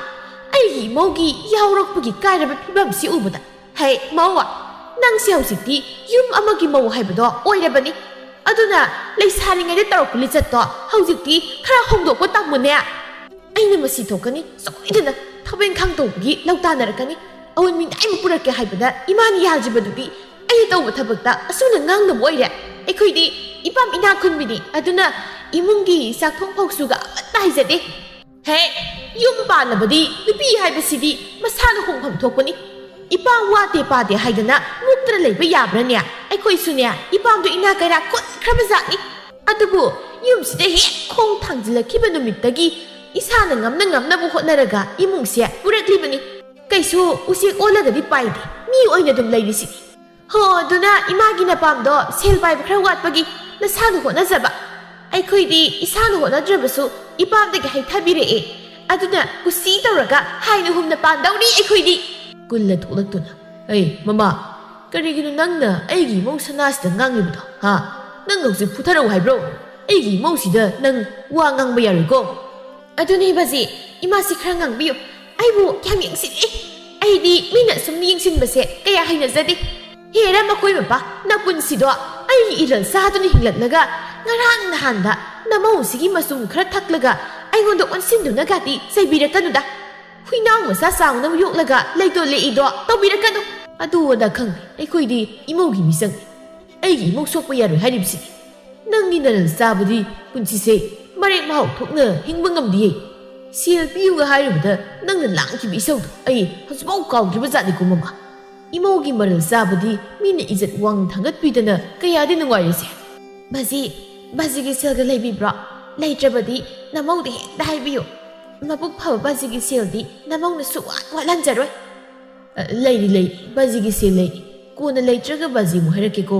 ꯑꯩꯒꯤ ꯏꯃꯧꯒꯤ ꯌꯥꯎꯔꯛꯄꯒꯤ ꯀꯥꯏꯔꯕ ꯐꯤꯕꯝꯁꯤ ꯎꯕꯗ ꯍꯩ ꯃꯧ ꯅꯪꯁꯦ ꯍꯧꯖꯤꯛꯇꯤ ꯌꯨꯝ ꯑꯃꯒꯤ ꯃꯧ ꯍꯥꯏꯕꯗꯣ ꯑꯣꯏꯔꯕꯅꯤ ꯑꯗꯨꯅ ꯂꯩꯁꯥꯔꯤꯉꯩꯗ ꯇꯧꯔꯛꯄ ꯂꯤꯆꯠꯇꯣ ꯍꯧꯖꯤꯛꯇꯤ ꯈꯔ ꯍꯣꯡꯗꯣꯛꯄ ꯇꯝꯃꯨꯅꯦ ꯑꯩꯅ ꯃꯁꯤ ꯊꯣꯛꯀꯅꯤ ꯁꯣꯏꯗꯅ ꯊꯕꯛ ꯏꯪꯈꯥꯡ ꯇꯧꯕꯒꯤ ꯂꯧꯇꯥꯅꯔꯛꯀꯅꯤ ꯑꯋꯟ ꯃꯤꯅꯥꯏꯕ ꯄꯨꯔꯛꯀꯦ ꯍꯥꯏꯕꯗ ꯏꯃꯥꯅ ꯌꯥꯗ꯭ꯔꯤꯕꯗꯨꯗꯤ ꯑꯩꯅ ꯇꯧꯕ ꯊꯕꯛꯇ ꯑꯁꯨꯝꯅ ꯉꯥꯡꯅꯕ ꯑꯣꯏꯔꯦ ꯑꯩꯈꯣꯏꯗꯤ ꯏꯄꯥꯝ ꯏꯅꯥꯛ ꯈꯨꯟꯕꯤꯅꯤ ꯑꯗꯨꯅ ꯏꯃꯨꯡꯒꯤ ꯆꯥꯛꯊꯣꯡ ꯐꯧꯁꯨꯒ ꯑꯃꯠꯇ ꯍꯩꯖꯗꯦ ꯍꯦ ꯌꯨꯝ ꯄꯥꯜꯂꯕꯗꯤ ꯅꯨꯄꯤ ꯍꯥꯏꯕꯁꯤꯗꯤ ꯃꯁꯥꯅ ꯍꯣꯡꯐꯝ ꯊꯣꯛꯄꯅꯤ ꯏꯄꯥꯝ ꯋꯥꯇꯦ ꯄꯥꯗꯦ ꯍꯥꯏꯗꯅ ꯃꯨꯛꯇꯅ ꯂꯩꯕ ꯌꯥꯕ꯭ꯔꯥꯅꯦ ꯑꯩꯈꯣꯏꯁꯨꯅꯦ ꯏꯄꯥꯝꯗꯣ ꯏꯅꯥ ꯀꯩꯔꯥ ꯈꯨꯟꯈ꯭ꯔꯕ ꯖꯥꯠꯅꯤ ꯑꯗꯨꯕꯨ ꯌꯨꯝꯁꯤꯗ ꯍꯦꯛ ꯈꯣꯡ ꯊꯥꯡꯖꯤꯜꯂꯛꯈꯤꯕ ꯅꯨꯃꯤꯠꯇꯒꯤ ꯏꯁꯥꯅ ꯉꯝꯅꯕ ꯍꯣꯠꯅꯔꯒ ꯏꯃꯨꯡꯁꯦ ꯄꯨꯔꯛꯂꯤꯕꯅꯤ ꯀꯩꯁꯨ ꯎꯆꯦꯛ ꯑꯣꯜꯂꯒꯗꯤ ꯄꯥꯏꯗꯦ ꯃꯤ ꯑꯣꯏꯅ ꯑꯗꯨꯝ ꯂꯩꯔꯤꯁꯤꯅꯤ ꯍꯣ ꯑꯗꯨꯅ ꯏꯃꯥꯒꯤ ꯅꯄꯥꯝꯗꯣ ꯁꯦꯜ ꯄꯥꯏꯕ ꯈꯔ ꯋꯥꯠꯄꯒꯤ ꯅꯁꯥꯅ ꯍꯣꯠꯅꯖꯕ ꯑꯩꯈꯣꯏꯗꯤ ꯏꯁꯥꯅ ꯍꯣꯠꯅꯗ꯭ꯔꯕꯁꯨ ꯏꯄꯥꯝꯗꯒꯤ ꯍꯩꯊꯕꯤꯔꯛꯑꯦ ꯑꯗꯨꯅ ꯀꯨꯁꯤ ꯇꯧꯔꯒ ꯍꯥꯏꯅ ꯍꯨꯝꯅ ꯄꯥꯟꯗꯧꯔꯤ ꯑꯩꯈꯣꯏꯗꯤ ꯀꯨꯜꯂ ꯊꯣꯛꯂꯛꯇꯨꯅ ꯑꯩ ꯃꯃꯥ ꯀꯔꯤꯒꯤꯅꯣ ꯅꯪꯅ ꯑꯩꯒꯤ ꯏꯃꯧ ꯁꯅꯥꯁꯤꯗ ꯉꯥꯡꯂꯤꯕꯗꯣ ꯅꯪ ꯍꯧꯖꯤꯛ ꯐꯨꯊꯔꯛꯎ ꯍꯥꯏꯕ꯭ꯔꯣ ꯑꯩꯒꯤ ꯏꯃꯧꯁꯤꯗ ꯅꯪ ꯋꯥ ꯉꯥꯡꯕ ꯌꯥꯔꯣꯏꯀꯣ ꯑꯗꯨꯅꯦ ꯕꯥꯖꯤ ꯏꯃꯥꯁꯤ ꯈꯔ ꯉꯥꯡꯕꯤꯌꯨ ꯑꯩꯕꯨ ꯌꯥꯝ ꯌꯦꯡꯁꯤꯜꯂꯤ ꯑꯩꯗꯤ ꯃꯤꯅ ꯁꯨꯝ ꯌꯦꯡꯁꯤꯟꯕꯁꯦ ꯀꯌꯥ ꯍꯩꯅꯖꯗꯦ ꯍꯦꯔ ꯃꯈꯣꯏ ꯃꯄꯥ ꯅꯄꯨꯟꯁꯤꯗꯣ ꯑꯩꯒꯤ ꯏꯔꯜ ꯆꯥꯗꯨꯅ ꯍꯤꯡꯂꯛꯂꯒ ꯉꯔꯥꯡ ꯅꯍꯥꯟꯗ ꯅꯃꯧꯁꯤꯒꯤ ꯃꯆꯨꯝꯈꯔ ꯊꯛꯂꯒ ꯑꯩꯉꯣꯟꯗ ꯑꯣꯟꯁꯤꯟꯗꯨꯅꯒꯗꯤ ꯆꯩꯕꯤꯔꯛꯀꯅꯨꯗ ꯍꯨꯏꯅꯥꯎ ꯃꯆꯥ ꯆꯥꯎꯅꯕ ꯌꯣꯛꯂꯒ ꯂꯩꯇꯣ ꯂꯦꯛꯏꯗꯣ ꯇꯧꯕꯤꯔꯛꯀꯅꯨ ꯑꯗꯨ ꯑꯗꯥ ꯈꯪꯗꯦ ꯑꯩꯈꯣꯏꯗꯤ ꯏꯃꯧꯒꯤ ꯃꯤꯆꯪꯅꯤ ꯑꯩꯒꯤ ꯏꯃꯧ ꯁꯣꯛꯄ ꯌꯥꯔꯣꯏ ꯍꯥꯏꯔꯤꯕꯁꯤꯅꯤ ꯅꯪꯒꯤ ꯅꯔꯜ ꯆꯥꯕꯗꯤ ꯄꯨꯟꯁꯤꯁꯦ ꯃꯔꯦꯛ ꯃꯍꯥꯎ ꯊꯣꯛꯅ ꯍꯤꯡꯕ ꯉꯝꯗꯤꯌꯦ ꯁꯦꯜ ꯄꯤꯌꯨꯒ ꯍꯥꯏꯔꯨꯕꯗ ꯅꯪꯅ ꯂꯥꯡꯈꯤꯕ ꯏꯁꯧꯗꯣ ꯑꯩ ꯍꯧꯖꯤꯛꯐꯥꯎ ꯀꯥꯎꯗ꯭ꯔꯤꯕ ꯖꯥꯠꯅꯤꯀꯣ ꯃꯃꯥ ꯏꯃꯧꯒꯤ ꯃꯔꯜ ꯆꯥꯕꯗꯤ ꯃꯤꯅ ꯏꯖꯠ ꯋꯥꯡ ꯊꯥꯡꯒꯠꯄꯤꯗꯅ ꯀꯌꯥꯗꯤ ꯅꯨꯡꯉꯥꯏꯔꯤꯁꯦ ꯕꯥꯖꯤꯒꯤ ꯁꯦꯜꯒ ꯂꯩꯕꯤꯕ꯭ꯔꯣ ꯂꯩꯇ꯭ꯔꯕꯗꯤ ꯅꯃꯧꯗ ꯍꯦꯛꯇ ꯍꯥꯏꯕꯤꯌꯨ ꯃꯕꯨꯛ ꯐꯕ ꯕꯥꯖꯤꯒꯤ ꯁꯦꯜꯗꯤ ꯅꯃꯧꯅ ꯁꯨꯛꯋꯥꯠ ꯋꯥꯠꯍꯟꯖꯔꯣꯏ ꯂꯩꯔꯤ ꯕꯥꯖꯤꯒꯤ ꯁꯦꯜ ꯂꯩꯔꯤ ꯀꯣꯟꯅ ꯂꯩꯇ꯭ꯔꯒ ꯕꯥꯖꯤ ꯑꯃꯨꯛ ꯍꯥꯏꯔꯛꯀꯦꯀꯣ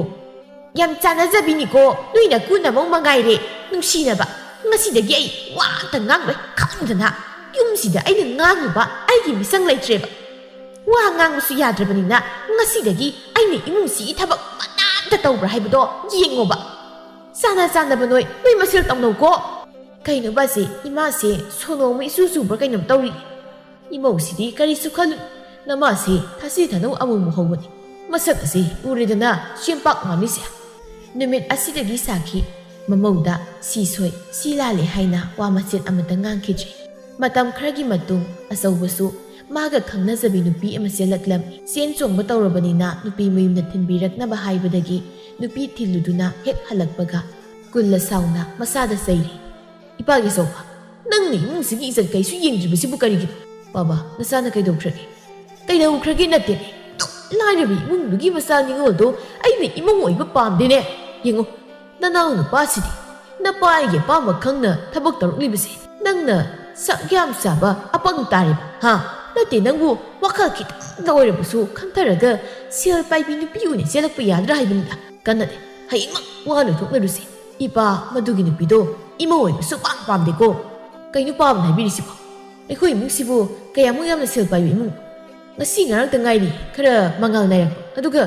ꯌꯥꯝ ꯆꯥꯟꯅꯖꯕꯤꯅꯤꯀோ ꯅꯣꯏꯅ ꯀꯨꯟꯅꯃꯧ ꯃꯉꯥꯏꯔꯦ ꯅꯨꯡꯁꯤꯅꯕ ꯉꯁꯤꯗꯒꯤ ꯑꯩ ꯋꯥ ꯑꯝꯇ ꯉꯥꯡꯂꯣꯏ ꯈꯪꯗꯅ ꯌꯨꯝꯁꯤꯗ ꯑꯩꯅ ꯉꯥꯡꯂꯨꯕ ꯑꯩꯒꯤ ꯃꯤꯆꯪ ꯂꯩꯇ꯭ꯔꯦꯕ ꯋꯥ ꯉꯥꯡꯕꯁꯨ ꯌꯥꯗ꯭ꯔꯕꯅꯤꯅ ꯉꯁꯤꯗꯒꯤ ꯑꯩꯅ ꯏꯃꯨꯡꯁꯤꯒꯤ ꯊꯕꯛ ꯃꯅꯥꯝꯇ ꯇꯧꯕ꯭ꯔꯥ ꯍꯥꯏꯕꯗꯣ ꯌꯦꯡꯉꯣꯕ ꯆꯥꯟꯅꯕ ꯅꯣꯏ ꯃꯁꯦꯜ ꯇꯧꯅꯧꯀꯣ ꯀꯩꯅꯣ ꯕꯥꯖꯤ ꯏꯃꯥꯁꯦ ꯁꯣꯅꯣ ꯑꯃ ꯏꯆꯨ ꯆꯨꯕ꯭ꯔꯥ ꯀꯩꯅꯣꯝ ꯇꯧꯔꯤ ꯏꯃꯧꯁꯤꯗꯤ ꯀꯔꯤꯁꯨ ꯈꯜꯂꯨ ꯅꯃꯥꯁꯦ ꯊꯥꯁꯤ ꯊꯥꯅꯧ ꯑꯃꯨꯛ ꯍꯧꯕꯅꯤ ꯃꯁꯛ ꯑꯁꯤ ꯎꯔꯦꯗꯅ ꯆꯦꯡꯄꯥꯛ ꯃꯥꯟꯅꯤꯁꯦ ꯅꯨꯃꯤꯠ ꯑꯁꯤꯗꯒꯤ ꯁꯥꯈꯤ ꯃꯃꯧꯗ ꯁꯤ ꯁꯣꯏ ꯁꯤ ꯂꯥꯜꯂꯦ ꯍꯥꯏꯅ ꯋꯥ ꯃꯆꯦꯠ ꯑꯃꯇ ꯉꯥꯡꯈꯤꯗ꯭ꯔꯦ ꯃꯇꯝ ꯈꯔꯒꯤ ꯃꯇꯨꯡ ꯑꯆꯧꯕꯁꯨ ꯃꯥꯒ ꯈꯪꯅꯖꯕꯤ ꯅꯨꯄꯤ ꯑꯃ ꯆꯦꯜꯂꯛꯂꯝꯃꯤ ꯆꯦꯟ ꯆꯣꯡꯕ ꯇꯧꯔꯕꯅꯤꯅ ꯅꯨꯄꯤ ꯃꯌꯨꯝꯗ ꯊꯤꯟꯕꯤꯔꯛꯅꯕ ꯍꯥꯏꯕꯗꯒꯤ ꯅꯨꯄꯤ ꯊꯤꯜꯂꯨꯗꯨꯅ ꯍꯦꯛ ꯍꯜꯂꯛꯄꯒ ꯀꯨꯜꯂ ꯁꯥꯎꯅ ꯃꯁꯥꯗ ꯆꯩꯔꯤ ꯏꯄꯥꯒꯤ ꯆꯧꯕ ꯅꯪꯅ ꯏꯃꯨꯡꯁꯤꯒꯤ ꯏꯖꯠ ꯀꯩꯁꯨ ꯌꯦꯡꯗ꯭ꯔꯤꯕꯁꯤꯕꯨ ꯀꯔꯤꯒꯤꯅꯣ ꯕꯥꯕꯥ ꯅꯆꯥꯅ ꯀꯩꯗꯧꯈ꯭ꯔꯒꯦ ꯅꯠꯇꯦꯅꯦ ꯂꯥꯏꯔꯕꯤ ꯏꯃꯨꯡꯗꯨꯒꯤ ꯃꯆꯥ ꯅꯤꯡꯉꯣꯜꯗꯣ ꯑꯩꯅ ꯏꯃꯨꯡ ꯑꯣꯏꯕ ꯄꯥꯝꯗꯦꯅꯦ ꯌꯦꯡꯉꯣ ꯅꯅꯥꯎ ꯅꯨꯄꯥꯁꯤꯗꯤ ꯅꯄꯥ ꯑꯩꯒꯤ ꯑꯄꯥꯝꯕ ꯈꯪꯅ ꯊꯕꯛ ꯇꯧꯔꯛꯂꯤꯕꯁꯦ ꯅꯪꯅ ꯁꯛ ꯌꯥꯝ ꯆꯥꯕ ꯑꯄꯪ ꯇꯥꯔꯤꯕ ꯅꯠꯇꯦ ꯅꯪꯕꯨ ꯋꯥꯈꯜ ꯈꯤꯇꯪꯗ ꯑꯣꯏꯔꯕꯁꯨ ꯈꯟꯊꯔꯒ ꯁꯦꯜ ꯄꯥꯏꯕꯤ ꯅꯨꯄꯤ ꯑꯣꯏꯅ ꯆꯦꯜꯂꯛꯄ ꯌꯥꯗ꯭ꯔꯥ ꯍꯥꯏꯕꯅꯤꯗ ꯀꯟꯅꯗꯦ ꯍꯌꯦꯡꯃꯛ ꯋꯥ ꯂꯣꯏꯊꯣꯛꯅꯔꯨꯁꯤ ꯏꯄꯥ ꯃꯗꯨꯒꯤ ꯅꯨꯄꯤꯗꯣ ꯏꯃꯧ ꯑꯣꯏꯕꯁꯨ ꯄꯥꯝꯗꯦꯀꯣ ꯀꯩ ꯅꯨꯄꯥꯕꯅ ꯍꯥꯏꯕꯤꯔꯤꯁꯤꯕꯣ ꯑꯩꯈꯣꯏ ꯏꯃꯨꯡꯁꯤꯕꯨ ꯀꯌꯥꯃꯨꯛ ꯌꯥꯝꯅ ꯁꯦꯜ ꯄꯥꯏꯕ ꯏꯃꯨꯡ ngasi ngarak tengai ni khara mangal nairak aduga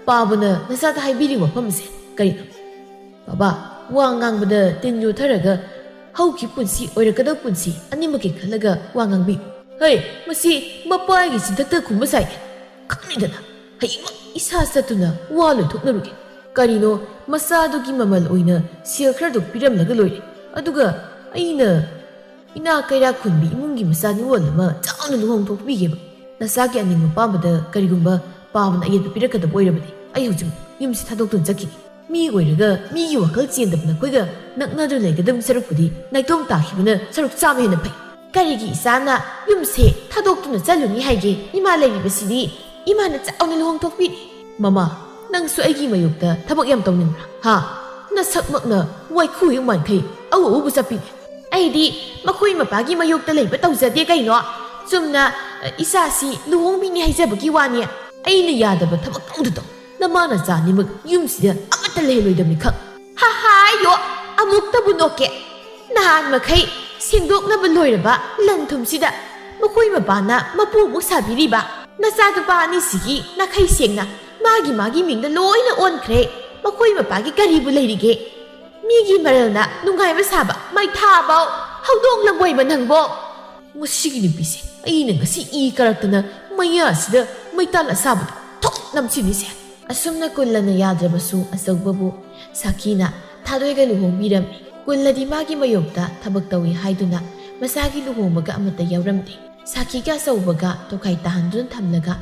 pabuna nasata haibiri mafam se kai baba wa ngang bada tin yu tharaga hauki punsi oirakada punsi animaki khalaga wa ngang bi hei masi mapa gi sidakta khumba sai khani dana haima isa satuna wa lo thoknarugi ꯀꯔꯤꯅꯣ ꯃꯆꯥꯗꯨꯒꯤ ꯃꯃꯜ ꯑꯣꯏꯅ ꯁꯦꯜ ꯈꯔꯗꯨ ꯄꯤꯔꯝꯂꯒ ꯂꯣꯏꯔꯦ ꯑꯗꯨꯒ ꯑꯩꯅ ꯏꯅꯥ ꯀꯩꯔꯥꯛ ꯈꯨꯟꯕꯤ ꯏꯃꯨꯡꯒꯤ ꯃꯆꯥ ꯅꯤꯉꯣꯜ ꯑꯃ ꯆꯥꯎꯅ ꯂꯨꯍꯣꯡꯊꯣꯛꯄꯤꯒꯦꯕ ꯅꯆꯥꯒꯤ ꯑꯅꯤꯡꯕ ꯄꯥꯝꯕꯗ ꯀꯔꯤꯒꯨꯝꯕ ꯄꯥꯕꯅ ꯑꯌꯦꯠꯄ ꯄꯤꯔꯛꯀꯗꯕ ꯑꯣꯏꯔꯕꯗꯤ ꯑꯩ ꯍꯧꯖꯤꯛ ꯌꯨꯝꯁꯤ ꯊꯥꯗꯣꯛꯇꯨꯅ ꯆꯠꯈꯤꯅꯤ ꯃꯤ ꯑꯣꯏꯔꯒ ꯃꯤꯒꯤ ꯋꯥꯈꯜ ꯆꯦꯟꯗꯕ ꯅꯈꯣꯏꯒ ꯅꯛꯅꯗꯨꯅ ꯂꯩꯒꯗꯕ ꯁꯔꯨꯛꯄꯨꯗꯤ ꯅꯥꯏꯇꯣꯝ ꯇꯥꯈꯤꯕꯅ ꯁꯔꯨꯛ ꯆꯥꯕ ꯍꯦꯟꯅ ꯐꯩ ꯀꯔꯤꯒꯤ ꯏꯆꯥꯅ ꯌꯨꯝꯁꯦ ꯊꯥꯗꯣꯛꯇꯨꯅ ꯆꯠꯂꯨꯅꯤ ꯍꯥꯏꯒꯦ ꯏꯃꯥ ꯂꯩꯔꯤꯕꯁꯤꯗꯤ ꯏꯃꯥꯅ ꯆꯥꯎꯅ ꯂꯨꯍꯣꯡꯊꯣꯛꯄꯤꯅꯤ ꯃꯃꯥ ꯅꯪꯁꯨ ꯑꯩꯒꯤ ꯃꯌꯨꯛꯇ ꯊꯕꯛ ꯌꯥꯝ ꯇꯧꯅꯤꯡꯕ꯭ꯔꯥ ꯍꯥ ꯅꯁꯛꯃꯛꯅ ꯋꯥꯏꯈꯨ ꯌꯨꯝ ꯃꯥꯟꯈꯩ ꯑꯎ ꯑꯎꯕ ꯆꯠꯄꯤꯅꯦ ꯑꯩꯗꯤ ꯃꯈꯣꯏ ꯃꯄꯥꯒꯤ ꯃꯌꯨꯛꯇ ꯂꯩꯕ ꯇꯧꯖꯗꯦ ꯀꯩꯅꯣ ꯆꯨꯝꯅ ꯏꯆꯥꯁꯤ ꯂꯨꯍꯣꯡꯕꯤꯅꯤ ꯍꯥꯏꯖꯕꯒꯤ ꯋꯥꯅꯤ ꯑꯩꯅ ꯌꯥꯗꯕ ꯊꯕꯛ ꯇꯧꯗꯨꯗꯣ ꯅꯃꯥꯅ ꯆꯥꯅꯤꯃꯛ ꯌꯨꯝꯁꯤꯗ ꯑꯃꯠꯇ ꯂꯩꯍꯜꯂꯣꯏꯗꯕꯅꯤ ꯈꯪ ꯍꯥꯏꯌꯣ ꯑꯃꯨꯛꯇꯕꯨ ꯅꯣꯛꯀꯦ ꯅꯍꯥꯟ ꯃꯈꯩ ꯁꯦꯡꯗꯣꯛꯅꯕ ꯂꯣꯏꯔꯕ ꯂꯟ ꯊꯨꯝꯁꯤꯗ ꯃꯈꯣꯏ ꯃꯄꯥꯅ ꯃꯄꯨꯃꯨꯛ ꯁꯥꯕꯤꯔꯤꯕ ꯅꯆꯥꯅꯨꯄꯥ ꯑꯅꯤꯁꯤꯒꯤ ꯅꯥꯈꯩ ꯁꯦꯡꯅ ꯃꯥꯒꯤ ꯃꯤꯡꯗ ꯂꯣꯏꯅ ꯑꯣꯟꯈ꯭ꯔꯦ ꯃꯈꯣꯏ ꯃꯄꯥꯒꯤ ꯀꯔꯤꯕꯨ ꯂꯩꯔꯤꯒꯦ ꯃꯤꯒꯤ ꯃꯔꯜꯅ ꯅꯨꯡꯉꯥꯏꯕ ꯁꯥꯕ ꯃꯩꯊꯥꯕꯥꯎ ꯍꯧꯗꯣꯡ ꯂꯝꯕꯣꯏꯕ ꯅꯪꯕꯣ ꯃꯁꯤꯒꯤ ꯅꯨꯄꯤꯁꯦ ꯑꯩꯅ ꯉꯁꯤ ꯏ ꯀꯔꯛꯇꯅ ꯃꯩꯌꯥꯁꯤꯗ ꯃꯩꯇꯥꯜ ꯑꯁꯥꯕꯗꯣ ꯊꯣꯛ ꯅꯝꯁꯤꯜꯂꯤꯁꯦ ꯑꯁꯨꯝꯅ ꯀꯨꯜꯂꯅ ꯌꯥꯗ꯭ꯔꯕꯁꯨ ꯑꯆꯧꯕꯕꯨ ꯁꯥꯈꯤꯅ ꯊꯥꯗꯣꯏꯒ ꯂꯨꯍꯣꯡꯕꯤꯔꯝꯃꯤ ꯀꯨꯜꯂꯗꯤ ꯃꯥꯒꯤ ꯃꯌꯨꯝꯗ ꯊꯕꯛ ꯇꯧꯏ ꯍꯥꯏꯗꯨꯅ ꯃꯁꯥꯒꯤ ꯂꯨꯍꯣꯡꯕꯒ ꯑꯃꯠꯇ ꯌꯥꯎꯔꯝꯗꯦ ꯁꯥꯈꯤꯒ ꯑꯆꯧꯕꯒ ꯇꯣꯈꯥꯏ ꯇꯥꯍꯟꯗꯨꯅ ꯊꯝꯂꯒ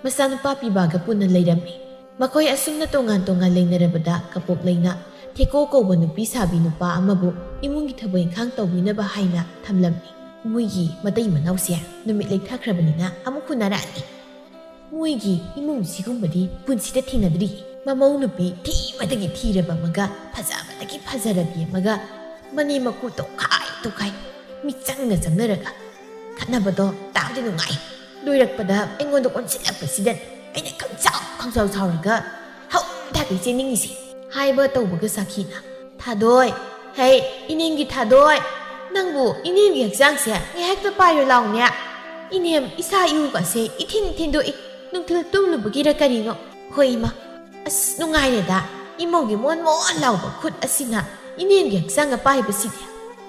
ꯃꯆꯥꯅꯨꯄꯥ ꯄꯤꯕꯥꯒ ꯄꯨꯟꯅ ꯂꯩꯔꯝꯃꯤ ꯃꯈꯣꯏ ꯑꯁꯨꯝꯅ ꯇꯣꯉꯥꯟ ꯂꯩꯅꯔꯕꯗ ꯀꯄꯣꯛ ꯂꯩꯅ ꯊꯦꯀꯣ ꯀꯧꯕ ꯅꯨꯄꯤ ꯁꯥꯕꯤ ꯅꯨꯄꯥ ꯑꯃꯕꯨ ꯏꯃꯨꯡꯒꯤ ꯊꯕꯛ ꯏꯪꯈꯥꯡ ꯇꯧꯕꯤꯅꯕ ꯍꯥꯏꯅ ꯊꯝꯂꯝꯃꯤ ꯃꯣꯏꯒꯤ ꯃꯇꯩ ꯃꯅꯥꯎꯁꯦ ꯅꯨꯃꯤꯠ ꯂꯩꯊꯈ꯭ꯔꯕꯅꯤꯅ ꯑꯃꯨꯛ ꯍꯨꯟꯅꯔꯛꯑꯅꯤ ꯃꯣꯏꯒꯤ ꯏꯃꯨꯡ ꯁꯤꯒꯨꯝꯕꯗꯤ ꯄꯨꯟꯁꯤꯗ ꯊꯦꯡꯅꯗ꯭ꯔꯤ ꯃꯃꯧ ꯅꯨꯄꯤ ꯊꯤꯕꯗꯒꯤ ꯊꯤꯔꯕ ꯑꯃꯒ ꯐꯖꯕꯗꯒꯤ ꯐꯖꯔꯕꯤ ꯑꯃꯒ ꯃꯅꯦ ꯃꯀꯨ ꯇꯣꯈꯥꯏ ꯃꯤꯆꯪꯒ ꯆꯪꯅꯔꯒ ꯈꯠꯅꯕꯗꯣ ꯇꯥꯕꯗꯤ ꯅꯨꯡꯉꯥꯏ ꯂꯣꯏꯔꯛꯄꯗ ꯑꯩꯉꯣꯟꯗ ꯑꯣꯟꯁꯤꯜꯂꯛꯄꯁꯤꯗ ꯑꯩꯅ ꯈꯪꯆꯥꯎ ꯁꯥꯎꯔꯒ ꯍꯧꯊꯥꯒꯩ ꯆꯦꯟꯅꯤꯡꯉꯤꯁꯦ ꯍꯥꯏꯕ ꯇꯧꯕꯒ ꯁꯥꯈꯤꯅ ꯊꯥꯗꯣꯏ ꯍꯩ ꯏꯅꯦꯝꯒꯤ ꯊꯥꯗꯣꯏ ꯅꯪꯕꯨ ꯏꯅꯦꯝꯒꯤ ꯍꯛꯆꯥꯡꯁꯦ ꯉꯥꯏꯍꯥꯛꯇ ꯄꯥꯏꯔꯣ ꯂꯥꯎꯅꯦ ꯏꯅꯦꯝ ꯏꯁꯥ ꯏꯎꯒꯁꯦ ꯏꯊꯤꯟ ꯊꯤꯟꯗꯣꯛꯏ ꯅꯨꯡꯊꯤꯜ ꯇꯨꯝꯂꯨꯕꯒꯤꯔ ꯀꯔꯤꯅꯣ ꯍꯣꯏ ꯏꯃꯥ ꯑꯁ ꯅꯨꯡꯉꯥꯏꯔꯦꯗ ꯏꯃꯧꯒꯤ ꯃꯣꯟ ꯂꯥꯎꯕ ꯈꯨꯠ ꯑꯁꯤꯅ ꯏꯅꯦꯝꯒꯤ ꯍꯛꯆꯥꯡꯒ ꯄꯥꯏꯕꯁꯤꯗꯤ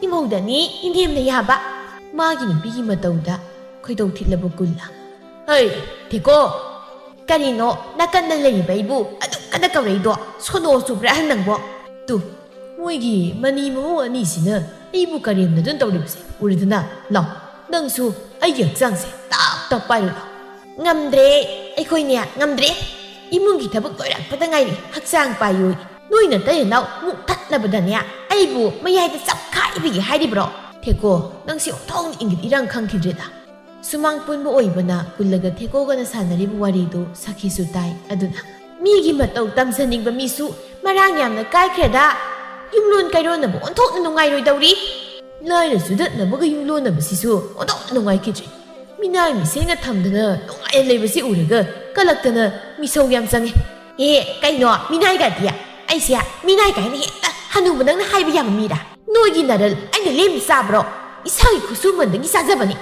ꯏꯃꯧꯗꯅꯤ ꯏꯅꯦꯝꯅ ꯌꯥꯕ ꯃꯥꯒꯤ ꯅꯨꯄꯤꯒꯤ ꯃꯇꯧꯗ ꯈꯣꯏꯗꯧ ꯊꯤꯠꯂꯕ ꯀꯨꯜꯂ ꯍꯩ ꯊꯦꯀꯣ ꯀꯔꯤꯅꯣ ꯅꯥꯀꯟꯗ ꯂꯩꯔꯤꯕ ꯑꯩꯕꯨ ꯑꯗꯨꯛ ꯀꯟꯅ ꯀꯧꯔꯛꯏꯗꯣ ꯁꯣꯅꯣ ꯆꯨꯕ꯭ꯔꯥ ꯑꯍꯟ ꯅꯪꯕꯣ ꯇꯨ ꯃꯣꯏꯒꯤ ꯃꯅꯤ ꯃꯃꯧ ꯑꯅꯤꯁꯤꯅ ꯑꯩꯕꯨ ꯀꯔꯦꯝꯅꯗꯨꯅ ꯇꯧꯔꯤꯕꯁꯦ ꯎꯔꯦꯗꯅ ꯂꯥꯎ ꯅꯪꯁꯨ ꯑꯩꯒꯤ ꯍꯛꯆꯥꯡꯁꯦ ꯇꯞ ꯄꯥꯏꯔꯣ ꯂꯥꯎ ꯉꯝꯗ꯭ꯔꯦ ꯑꯩꯈꯣꯏꯅꯦ ꯉꯝꯗ꯭ꯔꯦ ꯏꯃꯨꯡꯒꯤ ꯊꯕꯛ ꯂꯣꯏꯔꯛꯄꯗ ꯉꯥꯏꯔꯤ ꯍꯛꯆꯥꯡ ꯄꯥꯏꯌꯣ ꯅꯣꯏꯅ ꯇꯩꯅꯅꯥꯎ ꯃꯨꯛ ꯊꯠꯂꯕꯗꯅꯦ ꯑꯩꯕꯨ ꯃꯌꯥꯏꯗ ꯆꯞꯈꯥꯏꯕꯒꯤ ꯍꯥꯏꯔꯤꯕ꯭ꯔꯣ ꯊꯦꯀꯣ ꯅꯪꯁꯤ ꯑꯣꯟꯊꯣꯛꯅ ꯏꯪꯒꯤꯠ ꯏꯔꯥꯡ ꯈꯪꯈꯤꯗ꯭ꯔꯦꯗ ꯁꯨꯃꯥꯡ ꯄꯨꯟꯕ ꯑꯣꯏꯕꯅ ꯀꯨꯜꯂꯒ ꯊꯦꯀꯣꯒꯅ ꯁꯥꯟꯅꯔꯤꯕ ꯋꯥꯔꯤꯗꯨ ꯁꯥꯈꯤꯁꯨ ꯇꯥꯏ ꯑꯗꯨꯅ ꯃꯤꯒꯤ ꯃꯇꯧ ꯇꯝꯖꯅꯤꯡꯕ ꯃꯤꯁꯨ ꯃꯔꯥꯡ ꯌꯥꯝꯅ ꯀꯥꯏꯈ꯭ꯔꯦꯗ ꯌꯨꯝꯂꯣꯟ ꯀꯩꯔꯣꯟꯅꯕ ꯑꯣꯟꯊꯣꯛꯅ ꯅꯨꯡꯉꯥꯏꯔꯣꯏꯗꯧꯔꯤ ꯂꯥꯏꯔ ꯆꯨꯗꯠꯅꯕꯒ ꯌꯨꯝꯂꯣꯟꯅꯕꯁꯤꯁꯨ ꯑꯣꯟꯊꯣꯛꯅ ꯅꯨꯡꯉꯥꯏꯈꯤꯗ꯭ꯔꯦ ꯃꯤꯅꯥꯏ ꯃꯤꯁꯦꯟꯒ ꯊꯝꯗꯅ ꯅꯨꯡꯉꯥꯏꯅ ꯂꯩꯕꯁꯤ ꯎꯔꯒ ꯀꯜꯂꯛꯇꯅ ꯃꯤꯁꯧ ꯌꯥꯝ ꯆꯪꯉꯦ ꯀꯩꯅꯣ ꯃꯤꯅꯥꯏꯒꯗꯤ ꯑꯩꯁꯦ ꯃꯤꯅꯥꯏ ꯀꯥꯏꯅ ꯍꯦꯛꯇ ꯍꯅꯨꯕ ꯅꯪꯅ ꯍꯥꯏꯕ ꯌꯥꯕ ꯃꯤꯔꯥ ꯅꯣꯏꯒꯤ ꯅꯔꯜ ꯑꯩꯅ ꯂꯦꯝꯅ ꯆꯥꯕ꯭ꯔꯣ ꯏꯁꯥꯒꯤ ꯈꯨꯠꯁꯨꯃꯟꯗꯒꯤ ꯆꯥꯖꯕꯅꯤ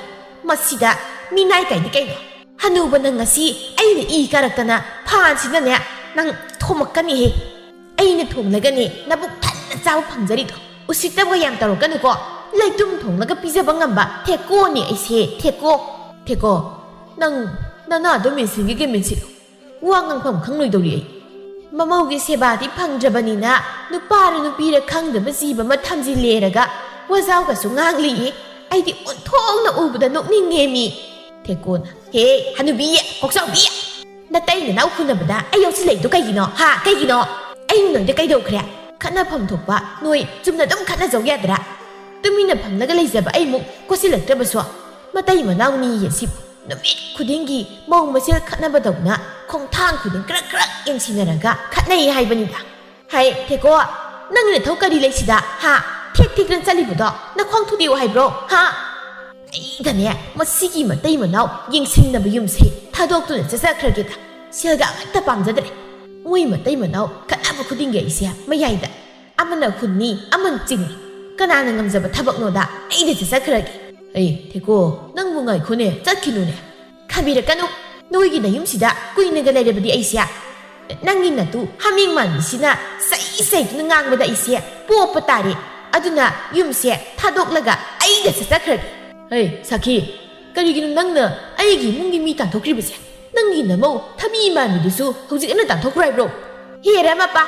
ꯃꯁꯤꯗ ꯃꯤꯅꯥꯏ ꯀꯥꯏꯗꯤ ꯀꯩꯅꯣ ꯍꯅꯨꯕ ꯅꯪ ꯉꯁꯤ ꯑꯩꯅ ꯏ ꯀꯥꯔꯛꯇꯅ ꯐꯥꯟꯁꯤꯗꯅꯦ ꯅꯪ ꯊꯣꯝꯃꯛꯀꯅꯤꯍꯦ ꯑꯩꯅ ꯊꯣꯡꯂꯒꯅꯦ ꯅꯕꯨꯛ ꯊꯟꯅ ꯆꯥꯕ ꯐꯪꯖꯔꯤꯗꯣ ꯎꯁꯤꯠꯇꯕ ꯌꯥꯝ ꯇꯧꯔꯛꯀꯅꯨꯀꯣ ꯂꯩꯇꯨꯝ ꯊꯣꯡꯂꯒ ꯄꯤꯖꯕ ꯉꯝꯕ ꯊꯦꯀꯣꯅꯦ ꯑꯩꯁꯦ ꯊꯦꯀꯣ ꯅꯪ ꯅꯅꯥꯗꯣ ꯃꯦꯟꯁꯤꯟꯒꯦ ꯃꯦꯟꯁꯤꯜꯂꯨ ꯋꯥ ꯉꯥꯡꯐꯝ ꯈꯪꯂꯣꯏꯗꯧꯔꯤ ꯑꯩ ꯃꯃꯧꯒꯤ ꯁꯦꯕꯥꯗꯤ ꯐꯪꯗ꯭ꯔꯕꯅꯤꯅ ꯅꯨꯄꯥꯔ ꯅꯨꯄꯤꯔ ꯈꯪꯗꯕ ꯖꯤꯕ ꯑꯃ ꯊꯝꯖꯤꯜꯂꯦꯔꯒ ꯋꯥꯖꯥꯎꯒꯁꯨ ꯉꯥꯡꯂꯤꯌꯦ ꯑꯩꯗꯤ ꯑꯣꯟꯊꯣꯛꯅ ꯎꯕꯗ ꯅꯣꯛꯅꯤꯡꯉꯦ ꯃꯤ ꯊꯦꯀꯣꯅ ꯍꯅꯨꯕꯤ ꯀꯣꯛꯆꯥꯎꯕꯤ ꯅꯇꯩ ꯅꯅꯥꯎ ꯐꯨꯅꯕꯗ ꯑꯩ ꯌꯥꯎꯁꯤꯜꯂꯛꯏꯗꯣ ꯀꯩꯒꯤꯅꯣ ꯀꯩꯒꯤꯅꯣ ꯑꯩꯅ ꯅꯣꯏꯗ ꯀꯩꯗꯧꯈ꯭ꯔꯦ ꯈꯠꯅꯐꯝ ꯊꯣꯛꯄ ꯅꯣꯏ ꯆꯨꯝꯅ ꯑꯗꯨꯝ ꯈꯠꯅꯖꯧ ꯌꯥꯗ꯭ꯔꯥ ꯇꯨꯃꯤꯟꯅ ꯐꯝꯂꯒ ꯂꯩꯖꯕ ꯑꯩꯃꯨꯛ ꯀꯣꯠꯁꯤꯜꯂꯛꯇ꯭ꯔꯕꯁꯨ ꯃꯇꯩ ꯃꯅꯥꯎꯅꯤ ꯌꯦꯁꯤꯕꯨ ꯅꯨꯃꯤꯠ ꯈꯨꯗꯤꯡꯒꯤ ꯃꯧ ꯃꯁꯦꯜ ꯈꯠꯅꯕꯗꯧꯅ ꯈꯣꯡꯊꯥꯡ ꯈꯨꯗꯤꯡ ꯀ꯭ꯔꯛ ꯌꯦꯡꯁꯤꯟꯅꯔꯒ ꯈꯠꯅꯩ ꯍꯥꯏꯕꯅꯤꯗ ꯍꯥꯏ ꯊꯦꯀꯣ ꯅꯪꯒꯤ ꯅꯊꯧ ꯀꯔꯤ ꯂꯩꯁꯤꯗ ꯊꯦꯛꯇꯅ ꯆꯠꯂꯤꯕꯗꯣ ꯅꯈ꯭ꯋꯥꯡ ꯊꯨꯗꯦꯛꯎ ꯍꯥꯏꯕ꯭ꯔꯣ ꯑꯩꯒꯅꯦ ꯃꯁꯤꯒꯤ ꯃꯇꯩ ꯃꯅꯥꯎ ꯌꯦꯡꯁꯤꯟꯅꯕ ꯌꯨꯝꯁꯦ ꯊꯥꯗꯣꯛꯇꯨꯅ ꯆꯠꯆꯈ꯭ꯔꯒꯦꯗ ꯁꯦꯜꯒ ꯑꯃꯠꯇ ꯄꯥꯝꯖꯗ꯭ꯔꯦ ꯃꯣꯏ ꯃꯇꯩ ꯃꯅꯥꯎ ꯈꯠꯅꯕ ꯈꯨꯗꯤꯡꯒꯤ ꯑꯩꯁꯦ ꯃꯌꯥꯏꯗ ꯑꯃꯅ ꯍꯨꯟꯅꯤ ꯑꯃꯅ ꯆꯤꯡꯅꯤ ꯀꯅꯥꯅ ꯉꯝꯖꯕ ꯊꯕꯛꯅꯣꯗ ꯑꯩꯗ ꯆꯠꯈ꯭ꯔꯒꯦ ꯊꯦꯀꯣ ꯅꯪꯕꯨ ꯉꯥꯏꯈꯣꯅꯦ ꯆꯠꯈꯤꯅꯨꯅꯦ ꯈꯥꯕꯤꯔꯛꯀꯅꯨ ꯅꯣꯏꯒꯤ ꯅꯌꯨꯝꯁꯤꯗ ꯀꯨꯏꯅꯒ ꯂꯩꯔꯕꯗꯤ ꯑꯩꯁꯦ ꯅꯪꯒꯤ ꯅꯇꯨ ꯍꯥꯃꯦꯡ ꯃꯥꯟꯕꯤꯁꯤꯅ ꯆꯩꯗꯨꯅ ꯉꯥꯡꯕꯗ ꯑꯩꯁꯦ ꯄꯣꯞꯄ ꯇꯥꯔꯦ ꯑꯗꯨꯅ ꯌꯨꯝꯁꯦ ꯊꯥꯗꯣꯛꯂꯒ ꯑꯩꯗ ꯆꯠꯈ꯭ꯔꯒꯦ ꯁꯥꯈꯤ ꯀꯔꯤꯒꯤꯅꯣ ꯅꯪꯅ ꯑꯩꯒꯤ ꯏꯃꯨꯡꯒꯤ ꯃꯤ ꯇꯥꯟꯊꯣꯛꯈ꯭ꯔꯤꯕꯁꯦ ꯅꯪꯒꯤ ꯅꯃꯧ ꯊꯕꯤ ꯃꯥꯟꯕꯤꯗꯨꯁꯨ ꯍꯧꯖꯤꯛ ꯑꯩꯅ ꯇꯥꯟꯊꯣꯛꯈ꯭ꯔꯣ ꯍꯥꯏꯕ꯭ꯔꯣ เฮียระมาปะ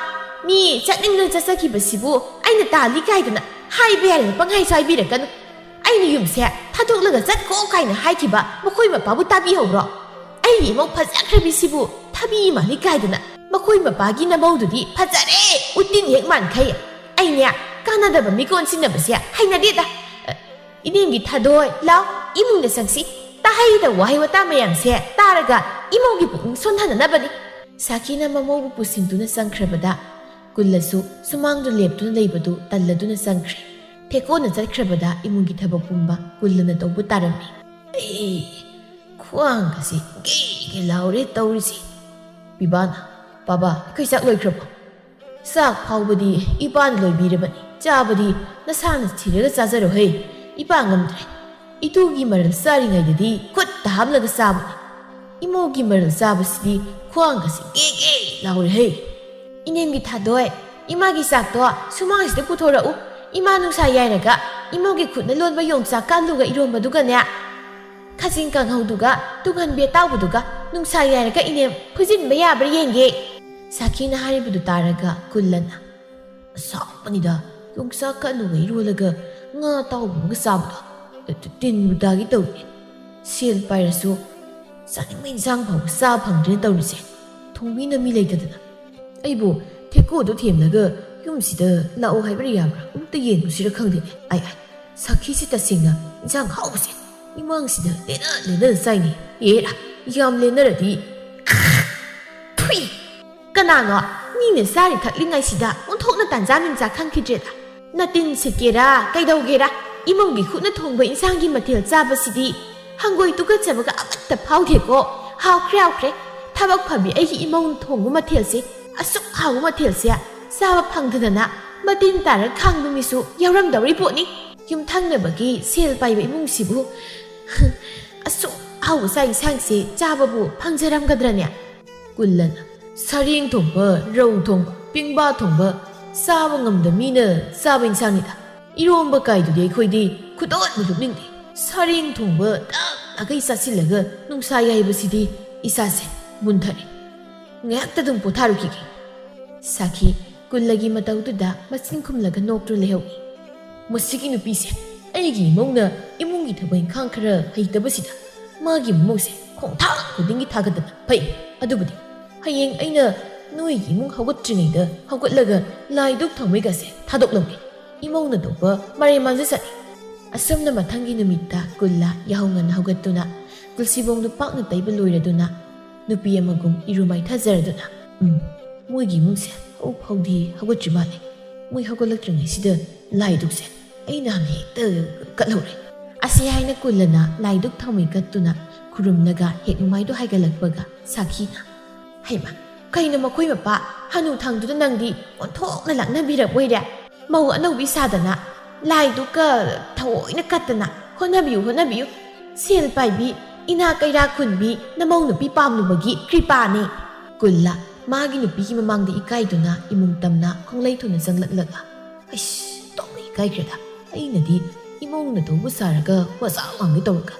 มีจัดนิ่งๆจะสักกี่บสิบูไอ้เนี่ยตาลีไก่ตัวน่ะให้เบียร์เลยปังให้ใช้บีเด็กกันไอ้นี่ยุ่งเสียถ้าถูกเลือกจัดโก้ไก่น่ะให้กี่บะมาคุยมาปะบุตาบีหัวเราไอ้ยี่มองพัดจักรบิสิบูถ้าบีมาลีไก่ตัวน่ะมาคุยมาปะกินน้ำมันดูดิพัดจัดอุดดินเฮกมันใครไอ้เนี่ยการนั่นแบบมีคนสินะบเสียให้นาดีตาอีนี่มีท่าด้วยแล้วอีมุงเนี่ยสังสิตาให้แต่ว่าให้ว่าตาไม่ยังเสียตาละกะอีมุงกี่ปุ่งส่วนท่านนั่นบัดนี้สาคีน่ะมาโมบุปุสินตุนะสังเครบดากุลละสุสมังดูเล็บตุนะเลยบดูตัลละตุนะสังเครเทโกนะจัดเครบดาอีมุงกี่ทับปุ่มบะกุลละนะตบุตารัมมีขวางกสิเกลาวเรตาวริสิปีบานะป้าบ้าเคยสักเลยครับสักเผาบดีอีบ้านลอยบีระบัดนี้จ้าบดีน่าสานที่เรื่องซาซาโรเฮอีปางงมตรอีตูกีมารัลซาริงไงดีขวดตามลักซาบอีโมกีมารัลซาบสิดีขวางกสิเก๋ลาวเฮอีเนมกีทัดด้วยอีมากีสักตัวสุมาสิเดกุโทระอุอีมานุสายใหญ่ระกะอีโมกีขุดนั่นล้วนไปยงจากการลูกอีโรมบดุกันเนี่ยข้าสิงกังเขาดูกะตุกันเบียต้าบุดูกะนุสายใหญ่ระกะอีเนมพูดจินไม่ยาบริยังเกสาคีน่าฮาริบุดูตาระกะกุลลันสาวปนิดาลุงสักกันลูกอีโรละกะงาเต้าบุงสาบดาตินบุดากิตัวเสียลไปรสูสันไม่จังเผาซาพังเดินตัวนี่เสียทงมีน้ำมีเลยกันนะไอ้บุเทกูตัวเทียมละก็ยุ่มสิเดอลาโอให้บริยาบระตะเย็นอุสิระคังเดไอ้สักขี้สิตาสิงะจังเขาเสียอีมังสิเดเลนใส่นี่เอ๋ละยามเลนระดีทุยกันน่ะเนาะนี่เนี่ยซาลิทักลิงไงสิดามันทกน่ะตันจามินจากข้างคิดเจดานาตินเสกเกระไกดาวเกระอีมงกีขุนทงไปอินสร้างกินมาเที่ยวจ้าบสิดีฮังกอยตุกเจ็บกับแต่เผาเทโก้ฮาวเครียวเครถ้าบอกผ่านมีไอ้อีมงทงมาเที่ยวสิอสุขฮาวมาเที่ยวเสียทราบพังเถอะนะมาดินแต่ละข้างดูมิสุยาวรำดาวริบุนี่ยุ่มทั้งเนี่ยเมื่อกี้เสียไปไปมุ่งสิบุอสุขฮาวใส่สร้างสิจ้าบบุพังจะรำกันเนี่ยกุลลันสาริงทงเบอร์เราทงปิงบ้าทงเบอร์ทราบงำดมีเนอทราบอินสร้างนี่ละอีโรมบกายดูดีคุยดีคุดอดมุลุนิ่งดีสาริงทงเบอร์ตากอิสาสิละก็นุ่งสายใหญ่บสิดีอิสาเซมุนทารีเงี้ยแต่ดุงปุถารุกิกิสักทีกุลลกิมาตาวตุดามาสิงคุมละกันนกตัวเลวมุสิกินุปีเซไอ้กี่มงเนออีมุงกี่ทำไมข้างคราให้ตบสิดามากี่มงเซคงท่ากุดิ้งกี่ท่ากันนะไปอะดูบุดีให้ยังไอ้เนอนุ่ยกี่มงเขาก็จริงไงเด้อเขาก็ละก็ลายดุกทำไม่กันเซท่าดกลงกิอีมงนั่นตัวเบอร์มาเรียนมันจะสั่นอาสมนั่นมาทั้งกินมิตากุลละยาวเงินเขาก็ตัวน่ะกุลสิบงนุปักนุตัยเป็นลอยระตัวน่ะนุปียมังกุมอีรูไม่ท่าเจอระตัวน่ะมวยกี่มงเสียเขาพอดีเขาก็จุมาเลยมวยเขาก็เลิกตรงไหนสิเด้อลายดุกเสียไอ้น้ำนี่เตอกัดเลยอาศัยให้นักกุลละน่ะลายดุกทำไม่กัดตัวน่ะคุรุมนักการเหตุไม่ดูให้กันหลักปะกะสักขีน่ะให้มาใครน่ะมาคุยมาปะฮานุทางตัวนั่งดีวันทอกนั่นหลังนั่นบีระเว้ยเด้มาว่าน้องวิสาดนะลายดูก็ถอยนักกัดนะคนน่ะบิวเสียลไปบีอินาไกราคุณบีน้ำมองหนูปีปามหนูบกี้ครีปานี่กุลละมากินหนูปีกิมามังดีอีไก่ตัวน่ะอีมุงตำน่ะคงไล่ทุนสังลักอ่ะไอ้ต้องอีไก่กระดาไอ้น่ะดีอีมุงน่ะตัวภาษาละก็ภาษาอังกฤษตัวก็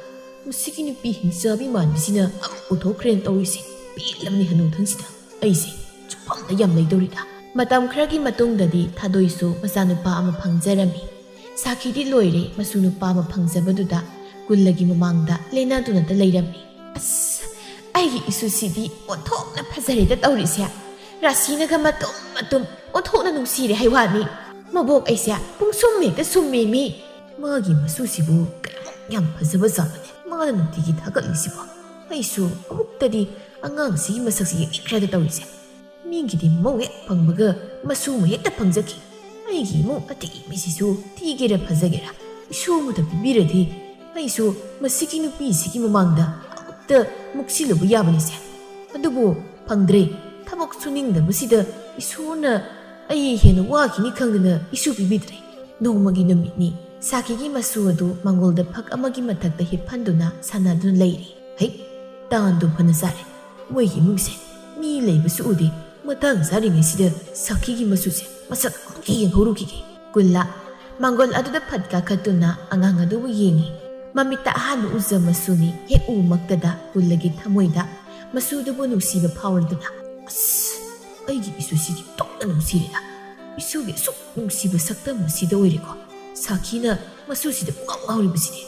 มุสิกินหนูปีหินเสือบีมันบิสินะอุทโธเครนตัวสิปีลำนี้ฮนุทั้งสินะไอ้สิจุพังแต่ยำเลยตัวริดามาตามครากิมาตุงดดีถ้าโดยสูมาสานุปามาพังเจรามีสักขีดิลอยเรมาสุนุปามาพังเจบดุดากุลลกิมามังดาเลน่าตุนันตะเลยรามีไอ้อิสุสิดีโอทอกนับพัซเรตัดเอาดิเสียราศีนักมาตุมโอทอกนันุสีเรให้วานี่มาบอกไอ้เสียปุ่งซุ่มเมก็ซุ่มเมมีมากิมาสุสิบุกยำพัซบัซาเนี่ยมาดันติกิทักลิสิบไอ้สูบุกตะดีอ่างสีมาสักสีอีกแค่ตัดเอาดิเสียมีกี่ดิมงเอ๋พังบกมาสู้มาเยอะแต่พังจะกี่ไอ้กี่มงอติไม่ใช่สู้ที่เกล้าพังจะเกล้าสู้มาแต่บิระดีไอ้สู้มาสิกินุปีสิกิมามังดาแต่มุกสิลบุยาบันเสียอันดูบุพังเดรถ้าบอกสุนิงดาบุสิเดาไอ้สู้น่ะไอ้เห็นว่ากินขังดาน่ะไอ้สู้บิบิดเรน้องมากินมินี่สักกี่มาสู้ดูมังกรดพักอามากิมาทักแต่ฮิพันดูน่ะสานาดูเลยเฮ้ยตาอันดูพันสารมวยกี่มุกเสียมีเลยบุสู้ดีมาตั้งสาริงไอ้สิเดสักกี่มาสู้เสียมาสักกี่ยังหูรุกี่กุลละมังกรอดุดพัดกาคัตุน่ะอ่างดูวิญญามามิตาฮันุอุซมาสุนีเฮอูมักตะดากุลลกิทำมวยดามาสูดูบุนุสีบพาวลตุนะ ꯑꯩꯒꯤ ꯏꯁꯨꯁꯤꯗꯤ ꯇꯣꯛꯅ ꯅꯨꯡꯁꯤꯔꯦꯗ ꯏꯁꯨꯒꯤ ꯑꯁꯨꯛ ꯅꯨꯡꯁꯤꯕ ꯁꯛꯇꯝ ꯑꯁꯤꯗ ꯑꯣꯏꯔꯦꯀꯣ ꯁꯥꯈꯤꯅ ꯃꯁꯨꯁꯤꯗ ꯄꯨꯡꯉꯥꯎ ꯉꯥꯎꯔꯤꯕꯁꯤꯗꯤ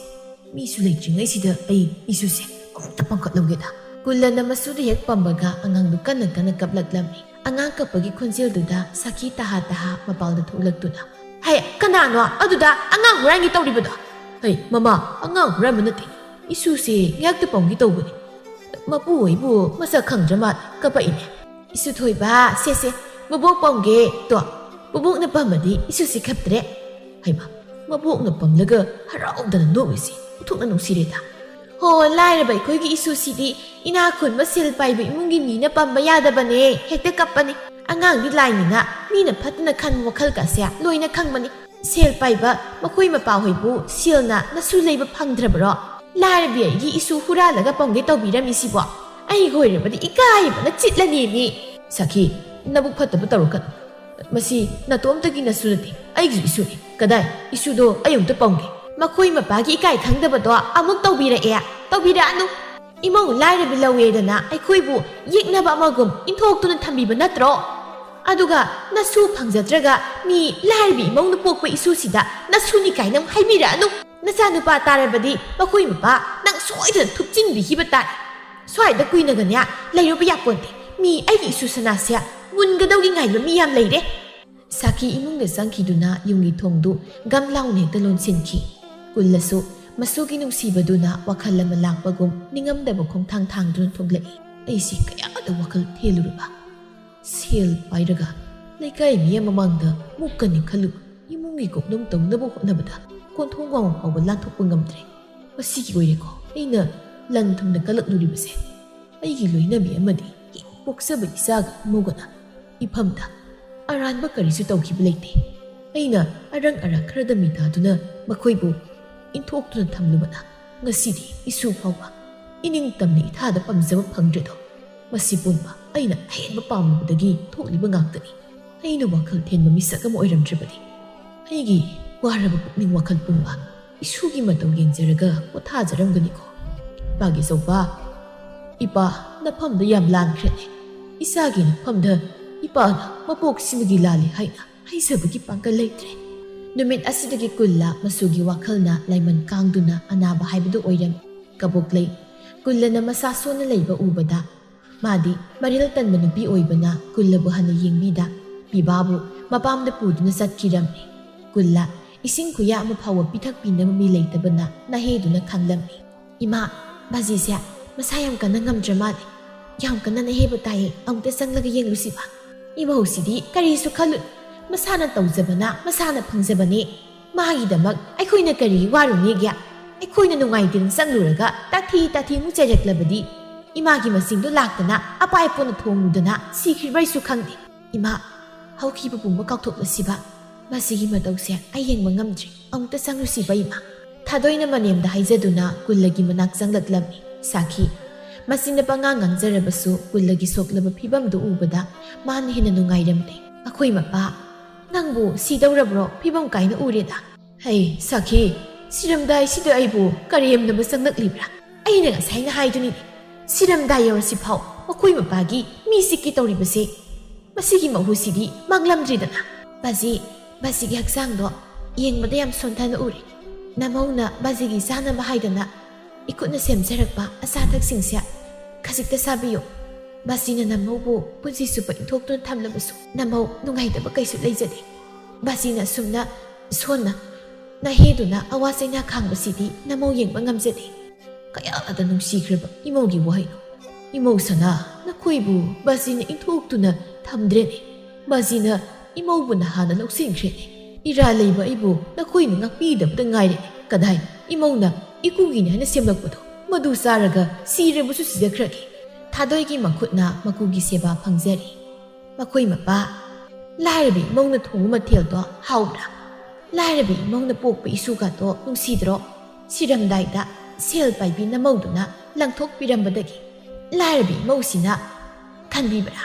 ꯃꯤꯁꯨ ꯂꯩꯇ꯭ꯔꯤꯉꯩꯁꯤꯗ ꯑꯩ ꯏꯁꯨꯁꯦ ꯑꯃꯨꯛꯇ ꯄꯥꯡꯈꯠꯂꯧꯒꯦꯗ ꯀꯨꯜꯂꯅ ꯃꯁꯨꯗ ꯍꯦꯛ ꯄꯝꯕꯒ ꯑꯉꯥꯡꯗꯨ ꯀꯟꯅ ꯀꯟꯅ ꯀꯞꯂꯛꯂꯝꯃꯤ ꯑꯉꯥꯡ ꯀꯞꯄꯒꯤ ꯈꯣꯟꯖꯦꯜꯗꯨꯗ ꯁꯥꯈꯤ ꯇꯍꯥ ꯇꯍꯥ ꯃꯄꯥꯜꯗ ꯊꯣꯛꯂꯛꯇꯨꯅ ꯍꯩ ꯀꯅꯥꯅꯣ ꯑꯗꯨꯗ ꯑꯉꯥꯡ ꯍꯨꯔꯥꯟꯒꯤ ꯇꯧꯔꯤꯕꯗꯣ ꯍꯩ ꯃꯃꯥ ꯑꯉꯥꯡ ꯍꯨꯔꯥꯟꯕ ꯅꯠꯇꯦ ꯏꯁꯨꯁꯦ ꯉꯥꯛꯇ ꯄꯝꯒꯤ ꯇꯧꯕꯅꯤ ꯃꯄꯨ ꯍꯣꯏꯕꯨ ꯃꯁꯛ ꯈꯪꯗ꯭ꯔ ꯃꯥꯜꯂꯦ ꯀꯞꯄꯛꯏꯅꯦ 이수 토이바 쎄쎄 무복 뻥게 또 무복 나빠마디 이수시 갑드레 하이마 무복 나빠물가 하라운다는 노이시 우통나 농시레다 호 라이르바 이코이기 이수시디 이나 쿤마 실바이브 이문기 미나 빰바 야다바네 헥테 깝바니 안강디 라이니나 미나 파트나 칸 와칼가세 로이나 캉바니 실바이바 마코이 마파호이부 실나 나수 레이바 팡드라브로 라이르비이 이수 후라라가 뻥게 떠비라미시보 아이고 이러버디 이까이바나 찔라니니 사키 나북 fatꯇꯕ ꯇꯧꯔꯛꯀꯅꯨ ꯃꯁꯤ ꯅꯇꯣꯝꯇꯒꯤ ꯅꯁꯨ ꯅꯠꯇꯦ ꯑꯩꯒꯤꯁꯨ ꯏꯁꯨꯅꯤ ꯀꯗꯥꯏ ꯏꯁꯨꯗꯣ ꯑꯩ ꯑꯃꯨꯛꯇ ꯄꯥꯝꯒꯦ ꯃꯈꯣꯏ ꯃꯄꯥꯒꯤ ꯏꯀꯥꯏ ꯈꯪꯗꯕꯗꯣ ꯑꯃꯨꯛ ꯇꯧꯕꯤꯔꯛꯑꯦ ꯇꯧꯕꯤꯔꯛꯑꯅꯨ ꯏꯃꯧ ꯂꯥꯏꯔꯕꯤ ꯂꯧꯋꯦꯗꯅ ꯑꯩꯈꯣꯏꯕꯨ ꯌꯦꯛꯅꯕ ꯑꯃꯒꯨꯝ ꯏꯟꯊꯣꯛꯇꯨꯅ ꯊꯝꯕꯤꯕ ꯅꯠꯇ꯭ꯔꯣ ꯑꯗꯨꯒ ꯅꯁꯨ ꯐꯪꯖꯗ꯭ꯔꯒ ꯃꯤ ꯂꯥꯏꯔꯕꯤ ꯏꯃꯧꯅ ꯄꯣꯛꯄ ꯏꯁꯨꯁꯤꯗ ꯅꯁꯨꯅꯤ ꯀꯥꯏꯅ ꯍꯥꯏꯕꯤꯔꯛꯑꯅꯨ ꯅꯆꯥꯅꯨꯄꯥ ꯇꯥꯔꯕꯗꯤ ꯃꯈꯣꯏ ꯃꯄꯥ ꯅꯪ ꯁꯣꯏꯗꯅ ꯊꯨꯞꯆꯤꯟꯕꯤꯈꯤꯕ ꯇꯥꯏ ꯁ꯭ꯋꯥꯏꯗ ꯀꯨꯏꯅꯒꯅꯦ ꯂꯩꯔꯨꯕ ꯌꯥꯄꯣꯟꯇꯦ ꯃꯤ ꯑꯩꯒꯤ ꯏꯁꯨ ꯁꯅꯥꯁꯦ ꯃꯨꯟꯒꯗꯧꯒꯤ ꯉꯥꯏꯕ ꯃꯤ ꯌꯥꯝ ꯂꯩꯔꯦ ꯁꯥꯈꯤ ꯏꯃꯨꯡꯗ ꯆꯪꯈꯤꯗꯨꯅ ꯌꯨꯝꯒꯤ ꯊꯣꯡꯗꯨ ꯒꯝ ꯂꯥꯎꯅ ꯍꯦꯛꯇ ꯂꯣꯟꯁꯤꯟꯈꯤ ꯀꯨꯜꯂꯁꯨ ꯃꯁꯨꯒꯤ ꯅꯨꯡꯁꯤꯕꯗꯨꯅ ꯋꯥꯈꯜ ꯑꯃ ꯂꯥꯛꯄꯒꯨꯝ ꯅꯤꯡꯉꯝꯗꯕ ꯈꯣꯡꯊꯥꯡ ꯊꯥꯡꯗꯨꯅ ꯊꯣꯛꯂꯛꯏ ꯑꯩꯁꯤ ꯀꯌꯥꯗ ꯋꯥꯈꯜ ꯊꯦꯜꯂꯨꯔꯕ ꯁꯦꯜ ꯄꯥꯏꯔꯒ ꯂꯩꯀꯥꯏ ꯃꯤ ꯃꯃꯥꯡꯗ ꯃꯨꯛꯀꯅꯤ ꯈꯜꯂꯨꯕ ꯏꯃꯨꯡꯒꯤ ꯀꯣꯛꯅꯨꯡ ꯇꯧꯅꯕ ꯍꯣꯠꯅꯕꯗ ꯀꯣꯟꯊꯣꯡ ꯋꯥꯡꯃ ꯐꯥꯎꯕ ꯂꯥꯟꯊꯣꯛꯄ ꯉꯝꯗ꯭ꯔꯦ ꯃꯁꯤꯒꯤ ꯑꯣꯏꯔꯦꯀꯣ ꯑꯩꯅ ꯂꯟ ꯊꯨꯝꯅ ꯀꯜꯂꯛꯂꯨꯔꯤꯕꯁꯦ ꯑꯩꯒꯤ ꯂꯣꯏꯅꯕꯤ ꯑꯃꯗꯤ ꯄꯣꯛꯆꯕ ꯏꯆꯥꯒ ꯏꯃꯧꯒꯅ ꯏꯐꯝꯗ ꯑꯔꯥꯟꯕ ꯀꯔꯤꯁꯨ ꯇꯧꯈꯤꯕ ꯂꯩꯇꯦ ꯑꯩꯅ ꯑꯔꯪ ꯑꯔꯥꯛ ꯈꯔꯗ ꯃꯤꯇꯥꯗꯨꯅ ꯃꯈꯣꯏꯕꯨ ꯏꯟꯊꯣꯛꯇꯨꯅ ꯊꯝꯂꯨꯕꯅ ꯉꯁꯤꯗꯤ ꯏꯁꯨ ꯐꯥꯎꯕ ꯏꯅꯤꯡꯇꯝꯅ ꯏꯊꯥꯗ ꯄꯝꯖꯕ ꯐꯪꯗ꯭ꯔꯦꯗꯣ ꯃꯁꯤ ꯄꯨꯝꯕ ꯑꯩꯅ ꯑꯍꯦꯟꯕ ꯄꯥꯝꯂꯨꯕꯗꯒꯤ ꯊꯣꯛꯂꯤꯕ ꯉꯥꯛꯇꯅꯤ ꯑꯩꯅ ꯋꯥꯈꯜ ꯊꯦꯟꯕ ꯃꯤꯁꯛ ꯑꯃ ꯑꯣꯏꯔꯝꯗ꯭ꯔꯕꯗꯤ ꯑꯩꯒꯤ ꯋꯥꯔꯕ ꯄꯨꯛꯅꯤꯡ ꯋꯥꯈꯜ ꯄꯨꯝꯕ ꯏꯁꯨꯒꯤ ꯃꯇꯧ ꯌꯦꯡꯖꯔꯒ ꯄꯣꯊꯥꯖꯔꯝꯒꯅꯤꯀꯣ ꯏꯄꯥꯒꯤ ꯆꯧꯕ ꯏꯄꯥ ꯅꯐꯝꯗ ꯌꯥꯝ ꯂꯥꯟꯈ꯭ꯔꯦꯅꯦ ꯏꯆꯥꯒꯤ ꯅꯐꯝꯗ ꯏꯄꯥꯅ ꯃꯄꯣꯛꯁꯤꯃꯒꯤ ꯂꯥꯜꯂꯤ ꯍꯥꯏꯅ ꯍꯥꯏꯖꯕꯒꯤ ꯄꯥꯡꯒꯜ ꯂꯩꯇ꯭ꯔꯦ ꯅꯨꯃꯤꯠ ꯑꯁꯤꯗꯒꯤ ꯀꯨꯜꯂ ꯃꯁꯨꯒꯤ ꯋꯥꯈꯜꯅ ꯂꯥꯏꯃꯟ ꯀꯥꯡꯗꯨꯅ ꯑꯅꯥꯕ ꯍꯥꯏꯕꯗꯨ ꯑꯣꯏꯔꯝꯃꯤ ꯀꯕꯣꯛꯂꯩ ꯀꯨꯜꯂꯅ ꯃꯁꯥ ꯁꯣꯟꯅ ꯂꯩꯕ ꯎꯕꯗ ꯃꯥꯗꯤ ꯃꯔꯤꯜ ꯇꯟꯕ ꯅꯨꯄꯤ ꯑꯣꯏꯕꯅ ꯀꯨꯜꯂꯕꯨ ꯍꯟꯅ ꯌꯦꯡꯕꯤꯗ ꯄꯤꯕꯥꯕꯨ ꯃꯄꯥꯝꯗ ꯄꯨꯗꯨꯅ ꯆꯠꯈꯤꯔꯝꯃꯤ ꯀꯨꯜꯂ ꯏꯁꯤꯡ ꯈꯨꯌꯥ ꯑꯃ ꯐꯥꯎꯕ ꯄꯤꯊꯛꯄꯤꯅꯕ ꯃꯤ ꯂꯩꯇꯕꯅ ꯅꯍꯦꯗꯨꯅ ꯈꯪꯂꯝꯃꯤ ꯏꯃꯥ ꯕꯥꯖꯤꯁꯦ ꯃꯁꯥ ꯌꯥꯝ ꯀꯟꯅ ꯉꯝꯗ꯭ꯔ ꯃꯥꯜꯂꯦ ꯌꯥꯝ ꯀꯟꯅ ꯅꯍꯦꯕ ꯇꯥꯏꯌꯦ ꯑꯃꯨꯛꯇ ꯆꯪꯂꯒ ꯌꯦꯡꯂꯨꯁꯤꯕ ꯏꯃꯧꯁꯤꯗꯤ ꯀꯔꯤꯁꯨ ꯈꯜꯂꯨ ꯃꯁꯥꯅ ꯇꯧꯖꯕꯅ ꯃꯁꯥꯅ ꯐꯪꯖꯕꯅꯤ ꯃꯥꯒꯤꯗꯃꯛ ꯑꯩꯈꯣꯏꯅ ꯀꯔꯤ ꯋꯥꯔꯨꯅꯦꯒꯦ ꯑꯩꯈꯣꯏꯅ ꯅꯨꯡꯉꯥꯏꯇꯦꯅ ꯆꯪꯂꯨꯔꯒ ꯇꯥꯊꯤ ꯆꯩꯔꯛꯂꯕꯗꯤ ꯏꯃꯥꯒꯤ ꯃꯁꯤꯡꯗꯣ ꯂꯥꯛꯇꯅ ꯑꯄꯥꯏ ꯄꯣꯟꯅ ꯊꯣꯡꯂꯨꯗꯅ ꯁꯤꯈ꯭ꯔꯤꯕꯩꯁꯨ ꯈꯪꯗꯦ ꯏꯃꯥ ꯍꯧꯈꯤꯕ ꯄꯨꯝꯕ ꯀꯥꯎꯊꯣꯛꯂꯁꯤꯕ ꯃꯁꯤꯒꯤ ꯃꯇꯧꯁꯦ ꯑꯩ ꯌꯦꯡꯕ ꯉꯝꯗ꯭ꯔꯤ ꯑꯃꯨꯛꯇ ꯆꯪꯂꯨꯁꯤꯕ ꯏꯃꯥ ꯊꯥꯗꯣꯏꯅ ꯃꯅꯦꯝꯗ ꯍꯥꯏꯖꯗꯨꯅ ꯀꯨꯜꯂꯒꯤ ꯃꯅꯥꯛ ꯆꯪꯂꯛꯂꯝꯃꯤ ꯁꯥꯈꯤ ꯃꯁꯤꯅ ꯄꯉꯥꯡ ꯉꯥꯡꯖꯔꯕꯁꯨ ꯀꯨꯜꯂꯒꯤ ꯁꯣꯛꯂꯕ ꯐꯤꯕꯝꯗꯨ ꯎꯕꯗ ꯃꯥꯅ ꯍꯦꯟꯅ ꯅꯨꯡꯉꯥꯏꯔꯝꯗꯦ ꯑꯩꯈꯣꯏ ꯃꯄꯥ ꯅꯪꯕꯨ ꯁꯤꯗꯧꯔꯕ꯭ꯔꯣ ꯐꯤꯕꯝ ꯀꯥꯏꯅ ꯎꯔꯦꯗ ꯍꯩ ꯁꯥꯈꯤ ꯁꯤꯔꯝꯗꯥꯏꯁꯤꯗ ꯑꯩꯕꯨ ꯀꯔꯦꯝꯅꯕ ꯆꯪꯂꯛꯂꯤꯕ꯭ꯔꯥ ꯑꯩꯅ ꯉꯁꯥꯏꯅ ꯍꯥꯏꯗꯨꯅꯤꯅꯦ ꯁꯤꯔꯝꯗꯥꯏ ꯌꯧꯔꯁꯤꯐꯥꯎ ꯃꯈꯣꯏ ꯃꯄꯥꯒꯤ ꯃꯤ ꯁꯤꯛꯀꯤ ꯇꯧꯔꯤꯕꯁꯦ ꯃꯁꯤꯒꯤ ꯃꯍꯨꯁꯤꯗꯤ ꯃꯥꯡꯂꯝꯗ꯭ꯔꯤꯗꯅ ꯕꯥꯖꯤꯒꯤ ꯍꯛꯆꯥꯡꯗꯣ ꯌꯦꯡꯕꯗ ꯌꯥꯝ ꯁꯣꯟꯊꯅ ꯎꯔꯦ ꯅꯃꯧꯅ ꯕꯥꯖꯤꯒꯤ ꯆꯥꯅꯕ ꯍꯥꯏꯗꯅ ꯏꯈꯨꯠꯅ ꯁꯦꯝꯖꯔꯛꯄ ꯑꯆꯥ ꯑꯊꯛꯁꯤꯡꯁꯦ ꯈꯖꯤꯛꯇ ꯆꯥꯕꯤꯌꯨ ꯕꯥꯖꯤꯅ ꯅꯃꯧꯕꯨ ꯄꯨꯟꯁꯤ ꯆꯨꯞꯄ ꯏꯟꯊꯣꯛꯇꯨꯅ ꯊꯝꯂꯕꯁꯨ ꯅꯃꯧ ꯅꯨꯡꯉꯥꯏꯇꯕ ꯀꯩꯁꯨ ꯂꯩꯖꯗꯦ ꯕꯥꯖꯤꯅ ꯑꯁꯨꯝꯅ ꯁꯣꯟꯅ ꯅꯍꯦꯗꯨꯅ ꯑꯋꯥ ꯆꯩꯅꯥ ꯈꯥꯡꯕꯁꯤꯗꯤ ꯅꯃꯧ ꯌꯦꯡꯕ ꯉꯝꯖꯗꯦ ꯀꯌꯥꯗ ꯅꯨꯡꯁꯤꯈ꯭ꯔꯕ ꯏꯃꯧꯒꯤ ꯋꯥꯍꯩꯅꯣ ꯏꯃꯧ ꯁꯅꯥ ꯅꯈꯣꯏꯕꯨ ꯕꯥꯖꯤꯅ ꯏꯟꯊꯣꯛꯇꯨꯅ ꯊꯝꯗ꯭ꯔꯦꯅꯦ ꯕꯥꯖꯤꯅ ꯏꯃꯧꯕꯨꯅ ꯍꯥꯟꯅ ꯂꯧꯁꯤꯟꯈ꯭ꯔꯦꯅꯦ ꯏꯔꯥ ꯂꯩꯕ ꯑꯩꯕꯨ ꯅꯈꯣꯏꯅ ꯉꯥꯛꯄꯤꯗꯕꯗ ꯉꯥꯏꯔꯦꯅꯦ ꯀꯗꯥꯏ ꯏꯃꯧꯅ ꯏꯀꯨꯒꯤꯅꯤ ꯍꯥꯏꯅ ꯁꯦꯝꯂꯛꯄꯗꯣ ꯃꯗꯨ ꯆꯥꯔꯒ ꯁꯤꯔꯕꯁꯨ ꯁꯤꯖꯈ꯭ꯔꯒꯦ ꯊꯥꯗꯣꯏꯒꯤ ꯃꯈꯨꯠꯅ ꯃꯀꯨꯒꯤ ꯁꯦꯕꯥ ꯐꯪꯖꯔꯤ ꯃꯈꯣꯏ ꯃꯄꯥ ꯂꯥꯏꯔꯕꯤ ꯏꯃꯧꯅ ꯊꯣꯡꯕ ꯃꯊꯦꯜꯗꯣ ꯍꯥꯎꯕ꯭ꯔꯥ ꯂꯥꯏꯔꯕꯤ ꯏꯃꯧꯅ ꯄꯣꯛꯄ ꯏꯁꯨꯒꯗꯣ ꯅꯨꯡꯁꯤꯗ꯭ꯔꯣ ꯁꯤꯔꯝꯗꯥꯏꯗ ꯁꯦꯜ ꯄꯥꯏꯕꯤ ꯅꯃꯧꯗꯨꯅ ꯂꯪꯊꯣꯛꯄꯤꯔꯝꯕꯗꯒꯤ ꯂꯥꯏꯔꯕꯤ ꯏꯃꯧꯁꯤꯅ ꯈꯟꯕꯤꯕ꯭ꯔꯥ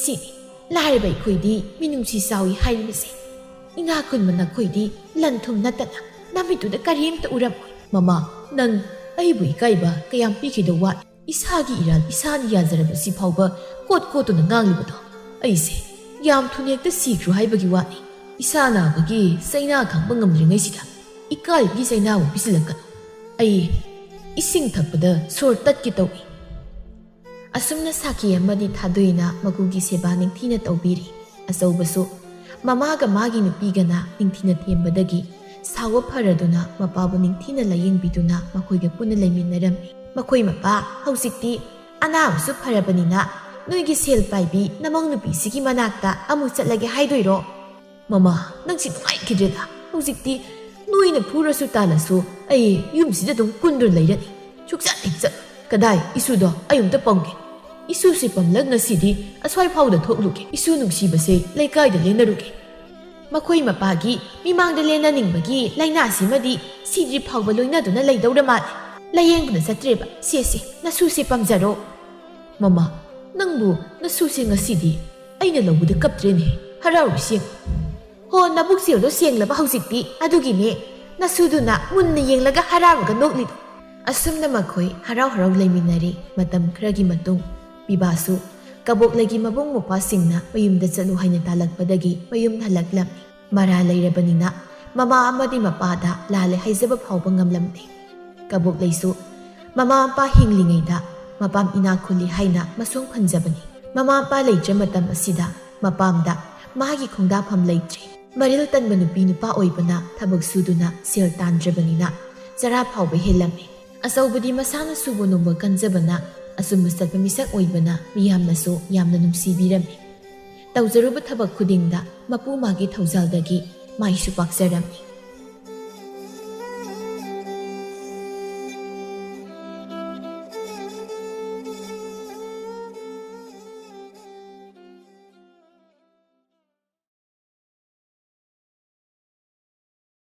ꯁꯤꯅꯤ ꯂꯥꯏꯔꯕ ꯑꯩꯈꯣꯏꯗꯤ ꯃꯤꯅꯨꯡꯁꯤ ꯆꯥꯎꯏ ꯍꯥꯏꯔꯤꯕꯁꯦ ꯏꯉꯥ ꯈꯨꯟꯕ ꯅꯈꯣꯏꯗꯤ ꯂꯟ ꯊꯨꯝ ꯅꯠꯇꯅ ꯅꯃꯤꯠꯇꯨꯗ ꯀꯔꯤꯝꯇ ꯎꯔꯝꯃꯣꯏ ꯃꯃꯥ ꯅꯪ ꯑꯩꯕꯨ ꯏꯀꯥꯏꯕ ꯀꯌꯥꯝ ꯄꯤꯈꯤꯗꯧ ꯋꯥꯠꯂꯤ ꯏꯁꯥꯒꯤ ꯏꯔꯥꯜ ꯏꯁꯥꯅ ꯌꯥꯖꯔꯕꯁꯤ ꯐꯥꯎꯕ ꯀꯣꯠꯇꯨꯅ ꯉꯥꯡꯂꯤꯕꯗꯣ ꯑꯩꯁꯦ ꯌꯥꯝ ꯊꯨꯅ ꯍꯦꯛꯇ ꯁꯤꯈ꯭ꯔꯣ ꯍꯥꯏꯕꯒꯤ ꯋꯥꯅꯤ ꯏꯁꯥ ꯅꯥꯕꯒꯤ ꯆꯩꯅꯥ ꯈꯪꯕ ꯉꯝꯗ꯭ꯔꯤꯉꯩꯁꯤꯗ ꯏꯀꯥꯏꯕꯒꯤ ꯆꯩꯅꯥꯕꯨ ꯄꯤꯁꯤꯜꯂꯛꯀꯅꯨ ꯑꯩ ꯏꯁꯤꯡ ꯊꯛꯄꯗ ꯁꯣꯔ ꯇꯠꯀꯦ ꯇꯧꯏ ꯑꯁꯨꯝꯅ ꯁꯥꯈꯤ ꯑꯃꯗꯤ ꯊꯥꯗꯣꯏꯅ ꯃꯀꯨꯒꯤ ꯁꯦꯕꯥ ꯅꯤꯡꯊꯤꯅ ꯇꯧꯕꯤꯔꯤ ꯑꯆꯧꯕꯁꯨ ꯃꯃꯥꯒ ꯃꯥꯒꯤ ꯅꯨꯄꯤꯒꯅ ꯅꯤꯡꯊꯤꯅ ꯊꯦꯝꯕꯗꯒꯤ ꯁꯥꯎꯕ ꯐꯔꯗꯨꯅ ꯃꯄꯥꯕꯨ ꯅꯤꯡꯊꯤꯅ ꯂꯥꯌꯦꯡꯕꯤꯗꯨꯅ ꯃꯈꯣꯏꯒ ꯄꯨꯟꯅ ꯂꯩꯃꯤꯟꯅꯔꯝꯃꯤ ꯃꯈꯣꯏ ꯃꯄꯥ ꯍꯧꯖꯤꯛꯇꯤ ꯑꯅꯥꯕꯁꯨ ꯐꯔꯕꯅꯤꯅ ꯅꯣꯏꯒꯤ ꯁꯦꯜ ꯄꯥꯏꯕꯤ ꯅꯃꯧ ꯅꯨꯄꯤꯁꯤꯒꯤ ꯃꯅꯥꯛꯇ ꯑꯃꯨꯛ ꯆꯠꯂꯒꯦ ꯍꯥꯏꯗꯣꯏꯔꯣ ꯃꯃꯥ ꯅꯪꯁꯤ ꯅꯨꯡꯉꯥꯏꯈꯤꯗ꯭ꯔꯦꯗ ꯍꯧꯖꯤꯛꯇꯤ ꯅꯣꯏꯅ ꯐꯨꯔꯁꯨ ꯇꯥꯜꯂꯁꯨ ꯑꯩ ꯌꯨꯝꯁꯤꯗ ꯑꯗꯨꯝ ꯀꯨꯟꯗꯨꯅ ꯂꯩꯔꯅꯤ ꯁꯨꯛꯆꯠ ꯍꯦꯛ ꯆꯠ ꯀꯗꯥꯏ ꯏꯁꯨꯗꯣ ꯑꯩ ꯑꯝꯇ ꯄꯝꯒꯦ ꯏꯁꯨꯁꯦ ꯄꯝꯂꯛ ꯉꯁꯤꯗꯤ ꯑꯁ꯭ꯋꯥꯏ ꯐꯥꯎꯗ ꯊꯣꯛꯂꯨꯒꯦ ꯏꯁꯨ ꯅꯨꯡꯁꯤꯕꯁꯦ ꯂꯩꯀꯥꯏꯗ ꯂꯦꯟꯅꯔꯨꯒꯦ ꯃꯈꯣꯏ ꯃꯄꯥꯒꯤ ꯃꯤꯃꯥꯡꯗ ꯂꯦꯟꯅꯅꯤꯡꯕꯒꯤ ꯂꯥꯏꯅꯥꯁꯤꯃꯗꯤ ꯁꯤꯗ꯭ꯔꯤ ꯐꯥꯎꯕ ꯂꯣꯏꯅꯗꯨꯅ ꯂꯩꯗꯧꯔ ꯃꯥꯜꯂꯦ ꯂꯥꯌꯦꯡꯕꯗ ꯆꯠꯇ꯭ꯔꯦꯕ ꯁꯦꯁꯦ ꯅꯁꯨꯁꯦ ꯄꯝꯖꯔꯣ ꯃꯃꯥ ꯅꯪꯕꯨ ꯅꯁꯨꯁꯦ ꯉꯁꯤꯗꯤ ꯑꯩꯅ ꯂꯧꯕꯗ ꯀꯞꯇ꯭ꯔꯦꯅꯦ ꯍꯔꯥꯎꯔꯤꯁꯤ ꯍꯣ ꯅꯕꯨꯛꯆꯦꯜꯗꯣ ꯁꯦꯡꯂꯕ ꯍꯧꯖꯤꯛꯇꯤ ꯑꯗꯨꯒꯤꯅꯦ ꯅꯁꯨꯗꯨꯅ ꯃꯨꯟꯅ ꯌꯦꯡꯂꯒ ꯍꯔꯥꯎꯔꯒ ꯅꯣꯛꯂꯤꯗꯣ ꯑꯁꯨꯝꯅ ꯃꯈꯣꯏ ꯍꯔꯥꯎ ꯍꯔꯥꯎ ꯂꯩꯃꯤꯟꯅꯔꯤ ꯃꯇꯝ ꯈꯔꯒꯤ ꯃꯇꯨꯡ ꯄꯤꯕꯥꯁꯨ ꯀꯕꯣꯛꯂꯩꯒꯤ ꯃꯕꯨꯡ ꯃꯧꯄ꯭ꯋꯥꯁꯤꯡꯅ ꯃꯌꯨꯝꯗ ꯆꯠꯂꯨ ꯍꯥꯏꯅ ꯇꯥꯜꯂꯛꯄꯗꯒꯤ ꯃꯌꯨꯝ ꯍꯜꯂꯛꯂꯝꯃꯤ ꯃꯔꯥ ꯂꯩꯔꯕꯅꯤꯅ ꯃꯃꯥ ꯑꯃꯗꯤ ꯃꯄꯥꯗ ꯂꯥꯜꯂꯦ ꯍꯥꯏꯖꯕ ꯐꯥꯎꯕ ꯉꯝꯂꯝꯗꯦ ꯀꯕꯣꯛꯂꯩꯁꯨ ꯃꯃꯥ ꯃꯄꯥ ꯍꯤꯡꯂꯤꯉꯩꯗ ꯃꯄꯥꯝ ꯏꯅꯥꯛ ꯈꯨꯜꯂꯤ ꯍꯥꯏꯅ ꯃꯁꯣꯡ ꯐꯟꯖꯕꯅꯤ ꯃꯃꯥ ꯃꯄꯥ ꯂꯩꯇ꯭ꯔ ꯃꯇꯝ ꯑꯁꯤꯗ ꯃꯄꯥꯝꯗ ꯃꯥꯒꯤ ꯈꯣꯡꯗꯥꯐꯝ ꯂꯩꯇ꯭ꯔꯤ ꯃꯔꯤꯜ ꯇꯟꯕ ꯅꯨꯄꯤ ꯅꯨꯄꯥ ꯑꯣꯏꯕꯅ ꯊꯕꯛ ꯁꯨꯗꯨꯅ ꯁꯦꯜ ꯇꯥꯟꯗ꯭ꯔꯕꯅꯤꯅ ꯆꯔꯥ ꯐꯥꯎꯕ ꯍꯦꯜꯂꯝꯃꯤ ꯑꯆꯧꯕꯗꯤ ꯃꯁꯥꯅ ꯁꯨꯕ ꯅꯣꯝꯕ ꯀꯟꯖꯕꯅ ꯑꯆꯨꯝꯕ ꯆꯠꯄ ꯃꯤꯁꯛ ꯑꯣꯏꯕꯅ ꯃꯤꯌꯥꯝꯅꯁꯨ ꯌꯥꯝꯅ ꯅꯨꯡꯁꯤꯕꯤꯔꯝꯃꯤ ꯇꯧꯖꯔꯨꯕ ꯊꯕꯛ ꯈꯨꯗꯤꯡꯗ ꯃꯄꯨ ꯃꯥꯒꯤ ꯊꯧꯖꯥꯜꯗꯒꯤ ꯃꯥꯏꯁꯨ ꯄꯥꯛꯆꯔꯝꯃꯤ